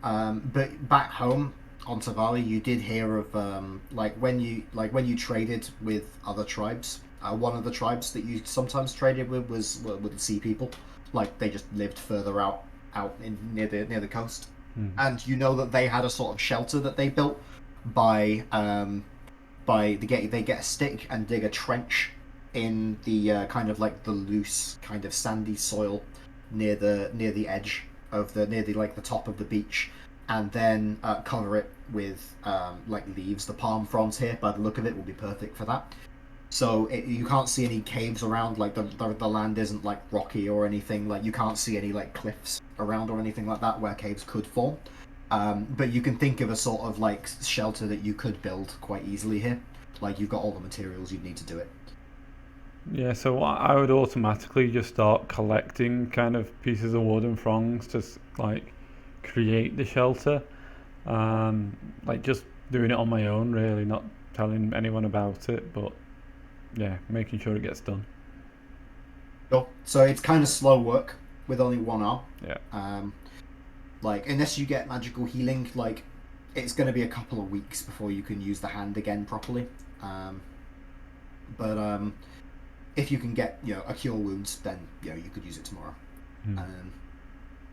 But back home on Tavali, you did hear of when you traded with other tribes. One of the tribes that you sometimes traded with was the Sea People. Like, they just lived further out near the coast, and you know that they had a sort of shelter that they built by they get a stick and dig a trench in the kind of like the loose kind of sandy soil near the edge of the top of the beach, and then cover it with like leaves. The palm fronds here, by the look of it, will be perfect for that. So you can't see any caves around. Like the land isn't like rocky or anything. Like you can't see any like cliffs around or anything like that where caves could form. But you can think of a sort of like shelter that you could build quite easily here. Like you've got all the materials you'd need to do it. Yeah, so I would automatically just start collecting kind of pieces of wood and fronds to like create the shelter. Like just doing it on my own, really, not telling anyone about it, but yeah, making sure it gets done. Sure. So it's kind of slow work with only one arm. Yeah. Like unless you get magical healing, like it's going to be a couple of weeks before you can use the hand again properly. But if you can get a cure wounds, then you could use it tomorrow.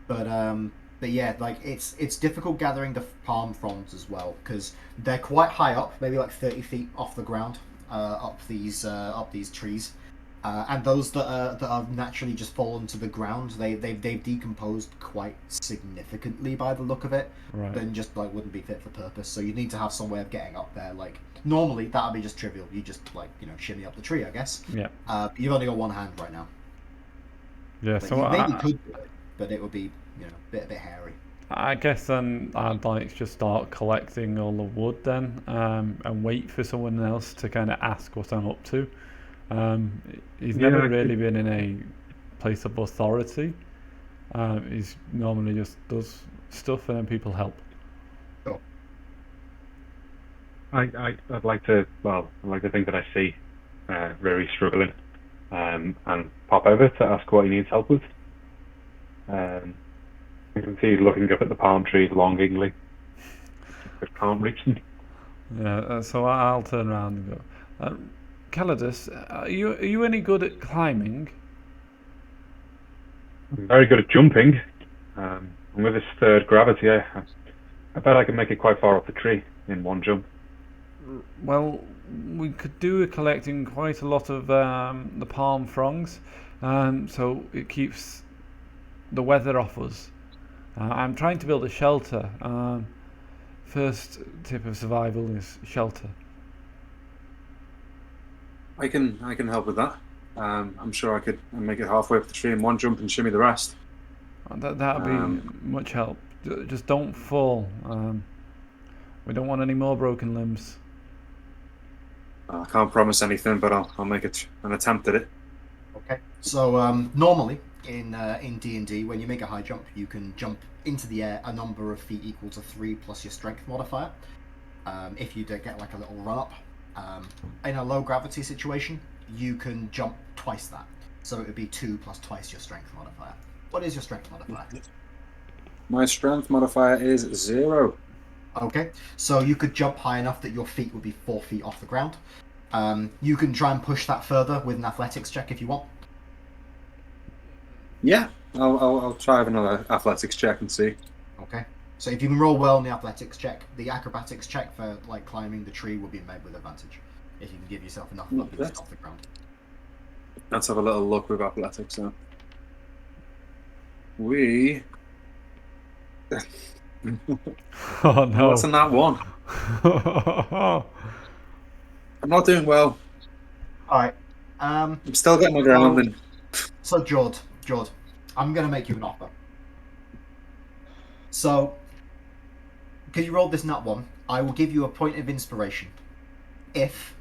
But yeah, like it's difficult gathering the palm fronds as well because they're quite high up, maybe like 30 feet off the ground, up these trees, and those that are naturally just fallen to the ground, they've decomposed quite significantly by the look of it. Right. Then just like wouldn't be fit for purpose. So you need to have some way of getting up there. Like normally that'd be just trivial. You just shimmy up the tree, I guess. Yeah. You've only got one hand right now. Yeah. But So you maybe could do it, but it would be a bit hairy. I guess then I'd like to just start collecting all the wood then, and wait for someone else to kind of ask what I'm up to. He's never really been in a place of authority. He's normally just does stuff and then people help. Sure. I'd like to think that I see Riri struggling, and pop over to ask what he needs help with. I can see he's looking up at the palm trees longingly, but can't reach them. Yeah, so I'll turn around and go, Calidus, are you any good at climbing? I'm very good at jumping, and with this third gravity, I bet I can make it quite far up the tree in one jump. Well, we could do with collecting quite a lot of the palm fronds, so it keeps the weather off us. I'm trying to build a shelter. First tip of survival is shelter. I can help with that. I'm sure I could make it halfway up the tree in one jump and shimmy the rest. That'd be much help. Just don't fall. We don't want any more broken limbs. I can't promise anything, but I'll make an attempt at it. Okay. So normally in D&D, when you make a high jump, you can jump into the air a number of feet equal to 3 plus your strength modifier. If you don't get like a little run up, in a low gravity situation, you can jump twice that. So it would be 2 plus twice your strength modifier. What is your strength modifier? My strength modifier is 0. Okay, so you could jump high enough that your feet would be 4 feet off the ground. You can try and push that further with an athletics check if you want. Yeah, I'll try another athletics check and see. Okay, so if you can roll well on the athletics check, the acrobatics check for like climbing the tree will be made with advantage. If you can give yourself enough luggage off the ground. Let's have a little look with athletics now. We. Oh no! What's in that one? I'm not doing well. All right. I'm still getting my grounding. So, Jord, I'm going to make you an offer. So, because you rolled this nat one, I will give you a point of inspiration if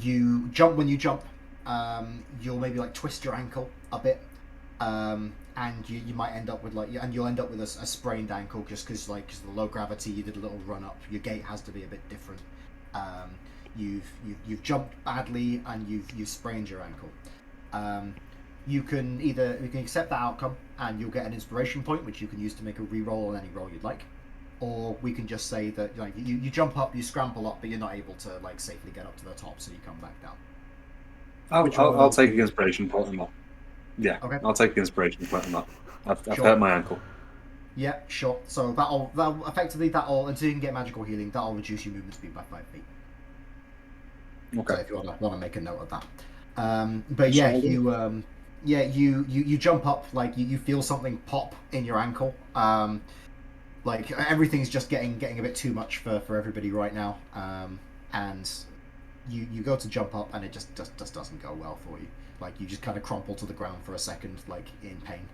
you jump. When you jump, you'll maybe like twist your ankle a bit, and you might end up with you'll end up with a sprained ankle just because because of the low gravity. You did a little run up. Your gait has to be a bit different. You've jumped badly and you've sprained your ankle. You can accept that outcome and you'll get an inspiration point which you can use to make a re-roll on any roll you'd like, or we can just say that you jump up, you scramble up, but you're not able to safely get up to the top, so you come back down. I'll take the inspiration point on that. Yeah, Okay. I'll take the inspiration point on that. I've Sure. hurt my ankle. Yeah, sure. So that'll effectively until you can get magical healing, that'll reduce your movement speed by 5 feet. Okay. So if you want to make a note of that. But yeah, you jump up, you feel something pop in your ankle. Everything's just getting a bit too much for everybody right now. And you go to jump up and it just doesn't go well for you. You just kind of crumple to the ground for a second, in pain.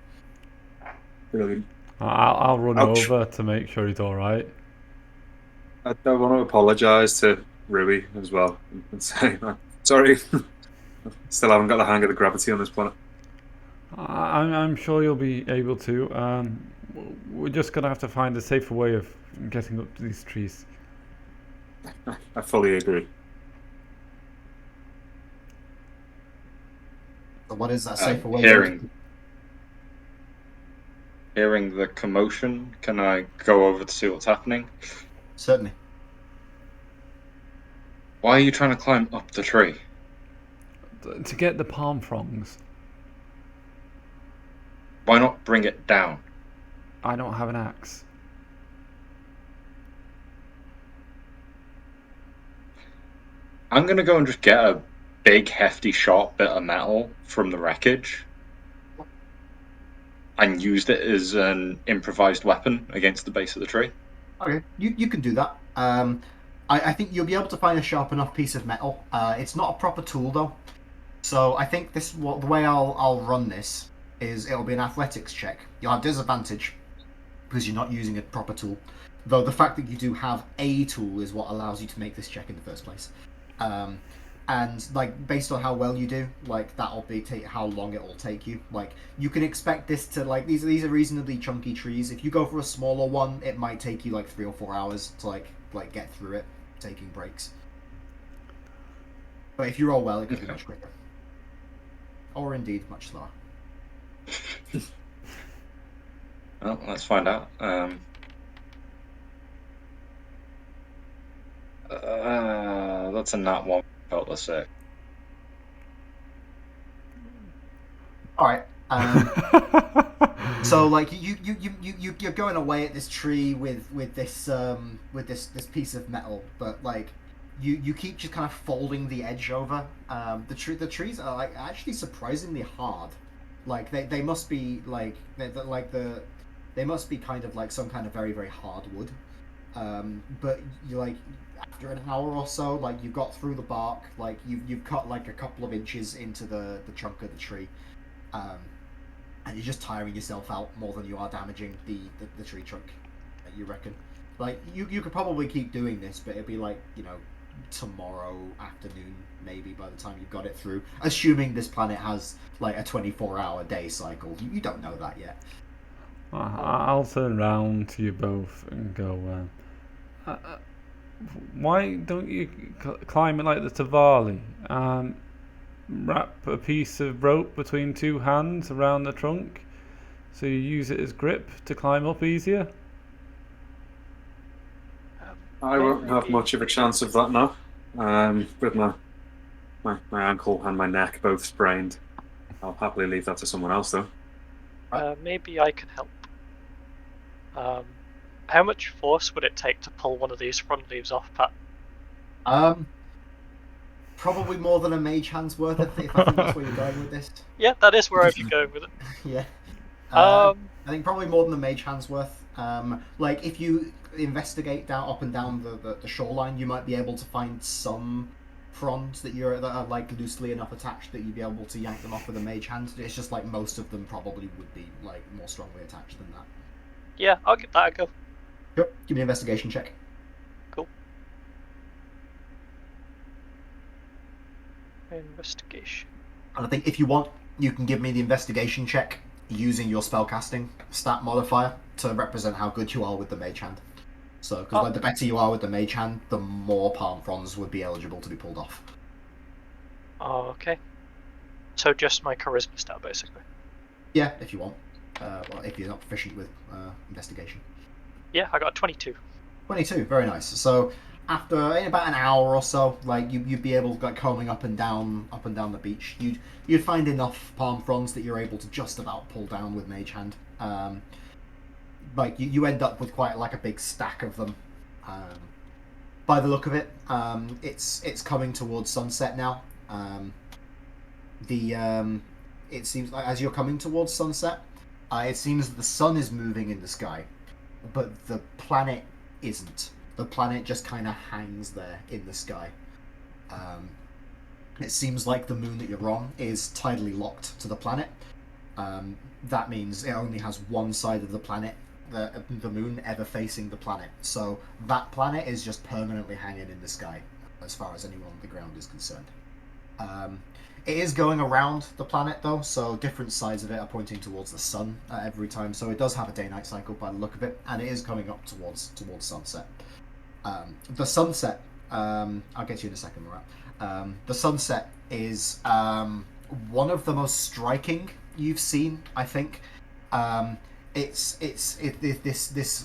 Brilliant. I'll run Ouch. over to make sure he's all right. I want to apologise to Rui as well and say, sorry, still haven't got the hang of the gravity on this planet. I'm sure you'll be able to. We're just gonna have to find a safer way of getting up to these trees. I fully agree. So what is that safer way? Hearing the commotion, can I go over to see what's happening? Certainly. Why are you trying to climb up the tree? To get the palm fronds. Why not bring it down? I don't have an axe. I'm gonna go and just get a big, hefty, sharp bit of metal from the wreckage and used it as an improvised weapon against the base of the tree. Okay, you can do that. I think you'll be able to find a sharp enough piece of metal. It's not a proper tool though, so I think the way I'll run this is it'll be an athletics check. You'll have disadvantage because you're not using a proper tool. Though the fact that you do have a tool is what allows you to make this check in the first place. And based on how well you do, that'll be how long it will take you. You can expect this to these are reasonably chunky trees. If you go for a smaller one, it might take you 3 or 4 hours to get through it, taking breaks. But if you roll well, it could be much quicker, or indeed much slower. Well, let's find out. That's a nat one. Let's say. All right. So you're going away at this tree with this piece of metal, but you keep just kind of folding the edge over. The trees are actually surprisingly hard. They must be they must be kind of some kind of very, very hard wood. But you after an hour or so, you've got through the bark, you've cut a couple of inches into the trunk of the tree, and you're just tiring yourself out more than you are damaging the tree trunk. You reckon? You could probably keep doing this, but it'd be tomorrow afternoon maybe by the time you've got it through. Assuming this planet has a 24-hour day cycle, you don't know that yet. I'll turn round to you both and go. Why don't you climb it like the Tavali? Wrap a piece of rope between two hands around the trunk, so you use it as grip to climb up easier. I won't have much of a chance of that now. With my ankle and my neck both sprained. I'll happily leave that to someone else though. Maybe I can help. How much force would it take to pull one of these front leaves off, Pat? Probably more than a mage hand's worth, if I think that's where you're going with this. Yeah, that is where I'd be going with it. Yeah. Um, I think probably more than a mage hand's worth. Like if you investigate up and down the shoreline, you might be able to find some fronds that are like loosely enough attached that you'd be able to yank them off with a mage hand. It's just like most of them probably would be like more strongly attached than that. yeah, I'll give that a go. Sure. Give me an investigation check. Cool. Investigation. And I think if you want, you can give me the investigation check using your spellcasting stat modifier to represent how good you are with the mage hand. So, because like the better you are with the mage hand, the more palm fronds would be eligible to be pulled off. Oh, okay. So just my charisma stat, basically. Yeah, if you want. Well, if you're not proficient with investigation. Yeah, I got a 22. 22, very nice. So after in about an hour or so, like you'd be able to like combing up and down the beach, you'd find enough palm fronds that you're able to just about pull down with mage hand. Like you end up with quite like a big stack of them. By the look of it, it's coming towards sunset now. It seems like as you're coming towards sunset, it seems that the sun is moving in the sky, but the planet isn't. The planet just kind of hangs there in the sky. It seems like the moon that you're on is tidally locked to the planet. That means it only has one side of the planet, the moon, ever facing the planet. So that planet is just permanently hanging in the sky, as far as anyone on the ground is concerned. It is going around the planet though, so different sides of it are pointing towards the sun every time. So it does have a day-night cycle by the look of it, and it is coming up towards sunset. The sunset, I'll get to you in a second, Murat. The sunset is one of the most striking you've seen, I think. It's this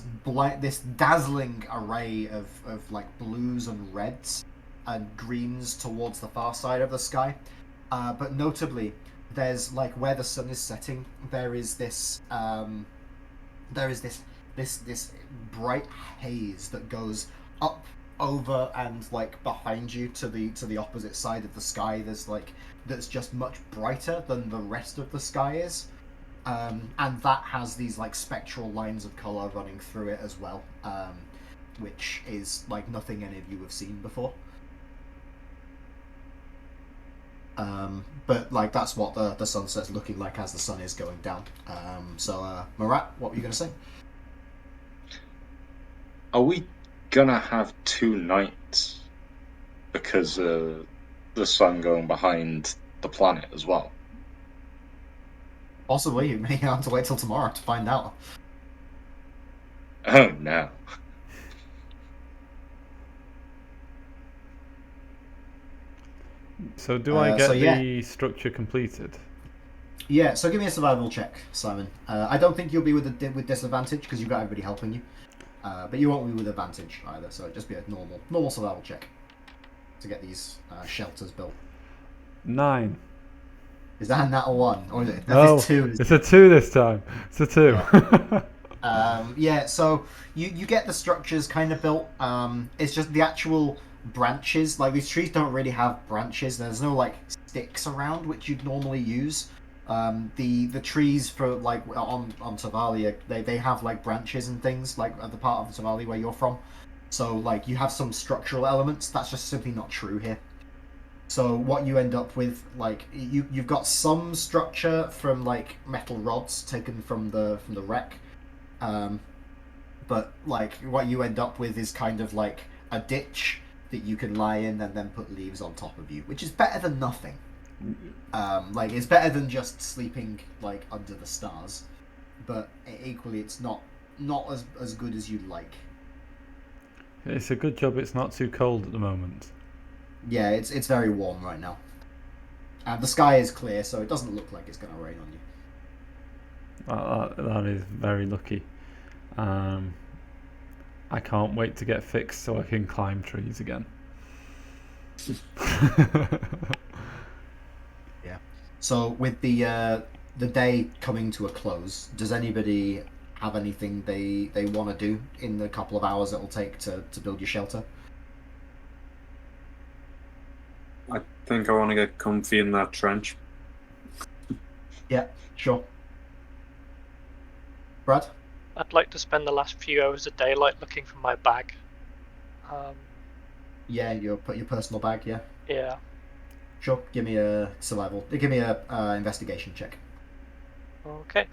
dazzling array of like blues and reds and greens towards the far side of the sky. But notably, there's like where the sun is setting, there is this bright haze that goes up over and like behind you to the opposite side of the sky. That's just much brighter than the rest of the sky is, and that has these like spectral lines of color running through it as well, which is like nothing any of you have seen before. But like that's what the sunset's looking like as the sun is going down. So Murat, what were you going to say? Are we gonna have 2 nights because of the sun going behind the planet as well? Possibly. You may have to wait till tomorrow to find out. Oh no. So do I get yeah. the structure completed? Yeah, so give me a survival check, Simon. I don't think you'll be with disadvantage because you've got everybody helping you. But you won't be with advantage either, so it'll just be a normal survival check to get these shelters built. 9. Is that a nat 1? Or is it? No, It's 2. it's a 2 this time. It's a 2. Yeah, so you get the structures kind of built. It's just the actual branches. Like, these trees don't really have branches. There's no, like, sticks around, which you'd normally use. The trees for, like, on Tavalia, they have, like, branches and things, like, at the part of Tavalia where you're from. So, like, you have some structural elements. That's just simply not true here. So what you end up with, like, you've got some structure from, like, metal rods taken from the wreck. But, like, what you end up with is kind of, like, a ditch that you can lie in and then put leaves on top of you, which is better than nothing. Like, it's better than just sleeping, like, under the stars. But equally, it's not as good as you'd like. It's a good job it's not too cold at the moment. Yeah, it's very warm right now. And the sky is clear, so it doesn't look like it's going to rain on you. That is very lucky. I can't wait to get fixed so I can climb trees again. Yeah. So with the day coming to a close, does anybody have anything they want to do in the couple of hours it'll take to build your shelter? I think I want to get comfy in that trench. Yeah, sure. Brad? I'd like to spend the last few hours of daylight looking for my bag. Yeah, your personal bag. Yeah, Yeah. sure. Give me a survival. Give me a investigation check. Okay.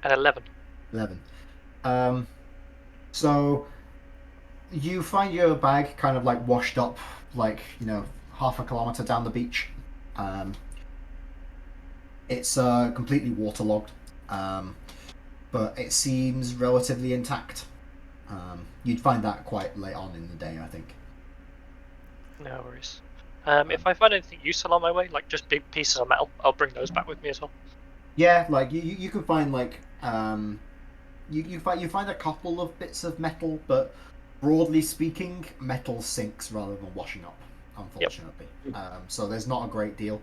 At 11. 11. So you find your bag kind of like washed up, like half a kilometer down the beach. It's completely waterlogged, but it seems relatively intact. You'd find that quite late on in the day, I think. No worries. If I find anything useful on my way, like just big pieces of metal, I'll bring those back with me as well. Yeah, like you can find like you find a couple of bits of metal, but broadly speaking, metal sinks rather than washing up, unfortunately. So there's not a great deal.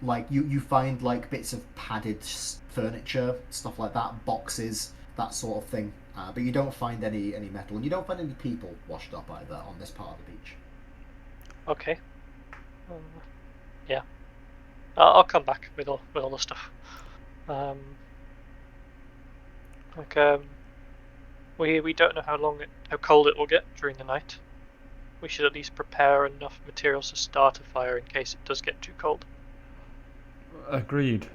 Like you find like bits of padded furniture, stuff like that, boxes, that sort of thing. But you don't find any metal, and you don't find any people washed up either on this part of the beach. Okay. Yeah. I'll come back with all the stuff. We don't know how cold it will get during the night. We should at least prepare enough materials to start a fire in case it does get too cold. Agreed.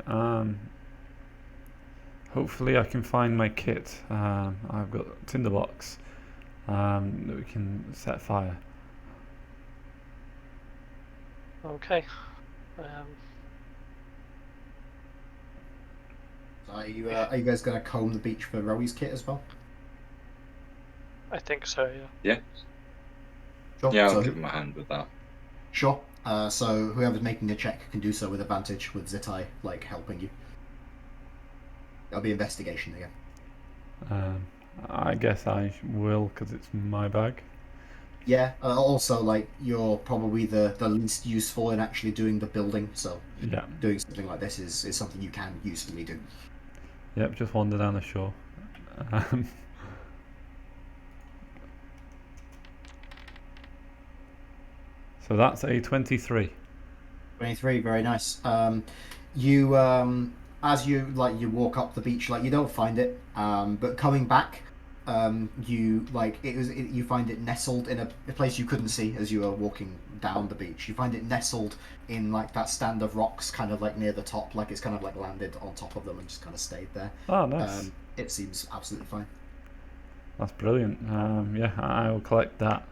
Hopefully I can find my kit. I've got a tinderbox that we can set fire. Okay. So are you guys going to comb the beach for Rowi's kit as well? I think so, yeah. Yeah. Sure. Yeah, I'll So give him a hand with that. Sure. So whoever's making a check can do so with advantage, with Zitai like helping you. It'll be investigation again. I guess I will because it's my bag. Yeah. Also, like you're probably the least useful in actually doing the building, so Yeah. doing something like this is something you can usefully do. Yep. Just wander down the shore. So that's a 23. 23, very nice. You as you walk up the beach, like you don't find it, but coming back, you you find it nestled in a place you couldn't see as you were walking down the beach. You find it nestled in like that stand of rocks, kind of like near the top, like it's kind of like landed on top of them and just kind of stayed there. Oh, nice. It seems absolutely fine. That's brilliant. Yeah, I will collect that.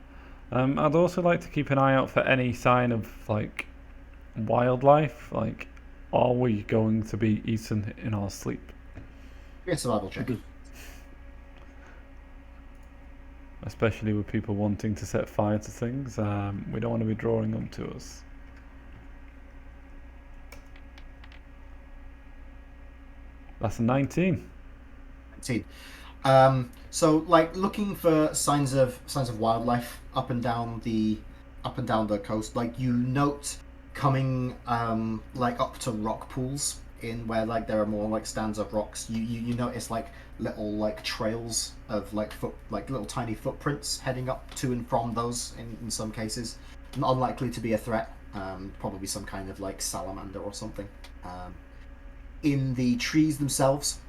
I'd also like to keep an eye out for any sign of like wildlife. Like, are we going to be eaten in our sleep? Yeah, survival check. Especially with people wanting to set fire to things. We don't want to be drawing them to us. That's a 19. 19. So like looking for signs of wildlife up and down the coast, like you note coming like up to rock pools in where like there are more like stands of rocks. You notice like little like trails of like little tiny footprints heading up to and from those in some cases. Unlikely to be a threat. Probably some kind of like salamander or something. In the trees themselves,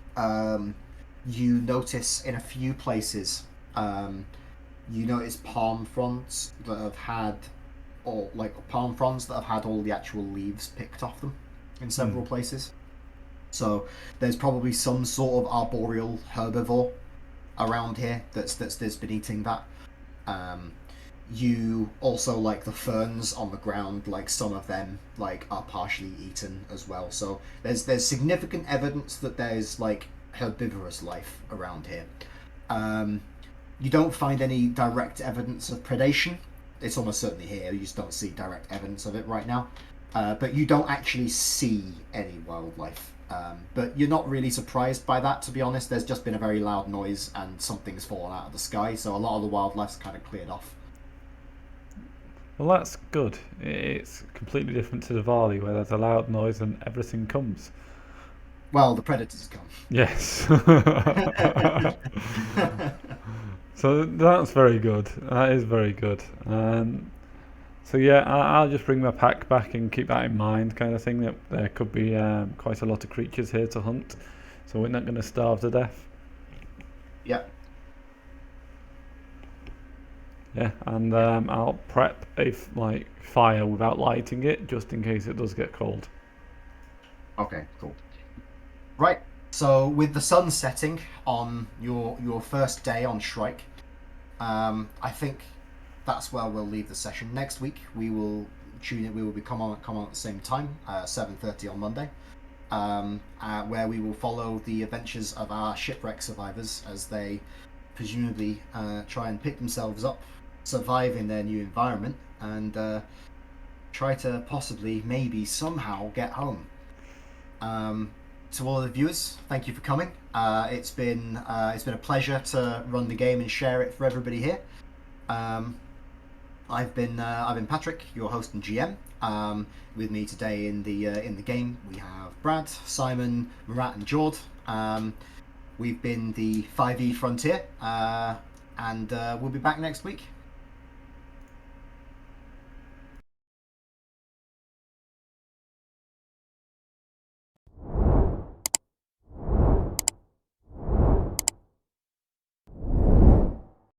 you notice in a few places, you notice palm fronds that have had all the actual leaves picked off them in several places. So there's probably some sort of arboreal herbivore around here that's been eating that. You also like the ferns on the ground, like some of them like are partially eaten as well. So there's significant evidence that there's like herbivorous life around here. You don't find any direct evidence of predation. It's almost certainly here. You just don't see direct evidence of it right now. But you don't actually see any wildlife. But you're not really surprised by that, to be honest. There's just been a very loud noise and something's fallen out of the sky, so a lot of the wildlife's kind of cleared off. Well, that's good. It's completely different to the Diwali, where there's a loud noise and everything comes. Well, the predators come. Yes. So that's very good. That is very good. So yeah, I'll just bring my pack back and keep that in mind, kind of thing. That there could be quite a lot of creatures here to hunt, so we're not going to starve to death. Yeah. Yeah, and I'll prep a fire without lighting it, just in case it does get cold. Okay, cool. Right. So with the sun setting on your first day on Shrike, I think that's where we'll leave the session. Next week we will tune it. We will come on at the same time, 7:30 on Monday, where we will follow the adventures of our shipwreck survivors as they presumably try and pick themselves up, survive in their new environment, and try to possibly, maybe, somehow get home. To all of the viewers, thank you for coming. It's been a pleasure to run the game and share it for everybody here. I've been Patrick, your host and GM. With me today in the game we have Brad, Simon, Murat, and Jord. We've been the 5e Frontier, and we'll be back next week.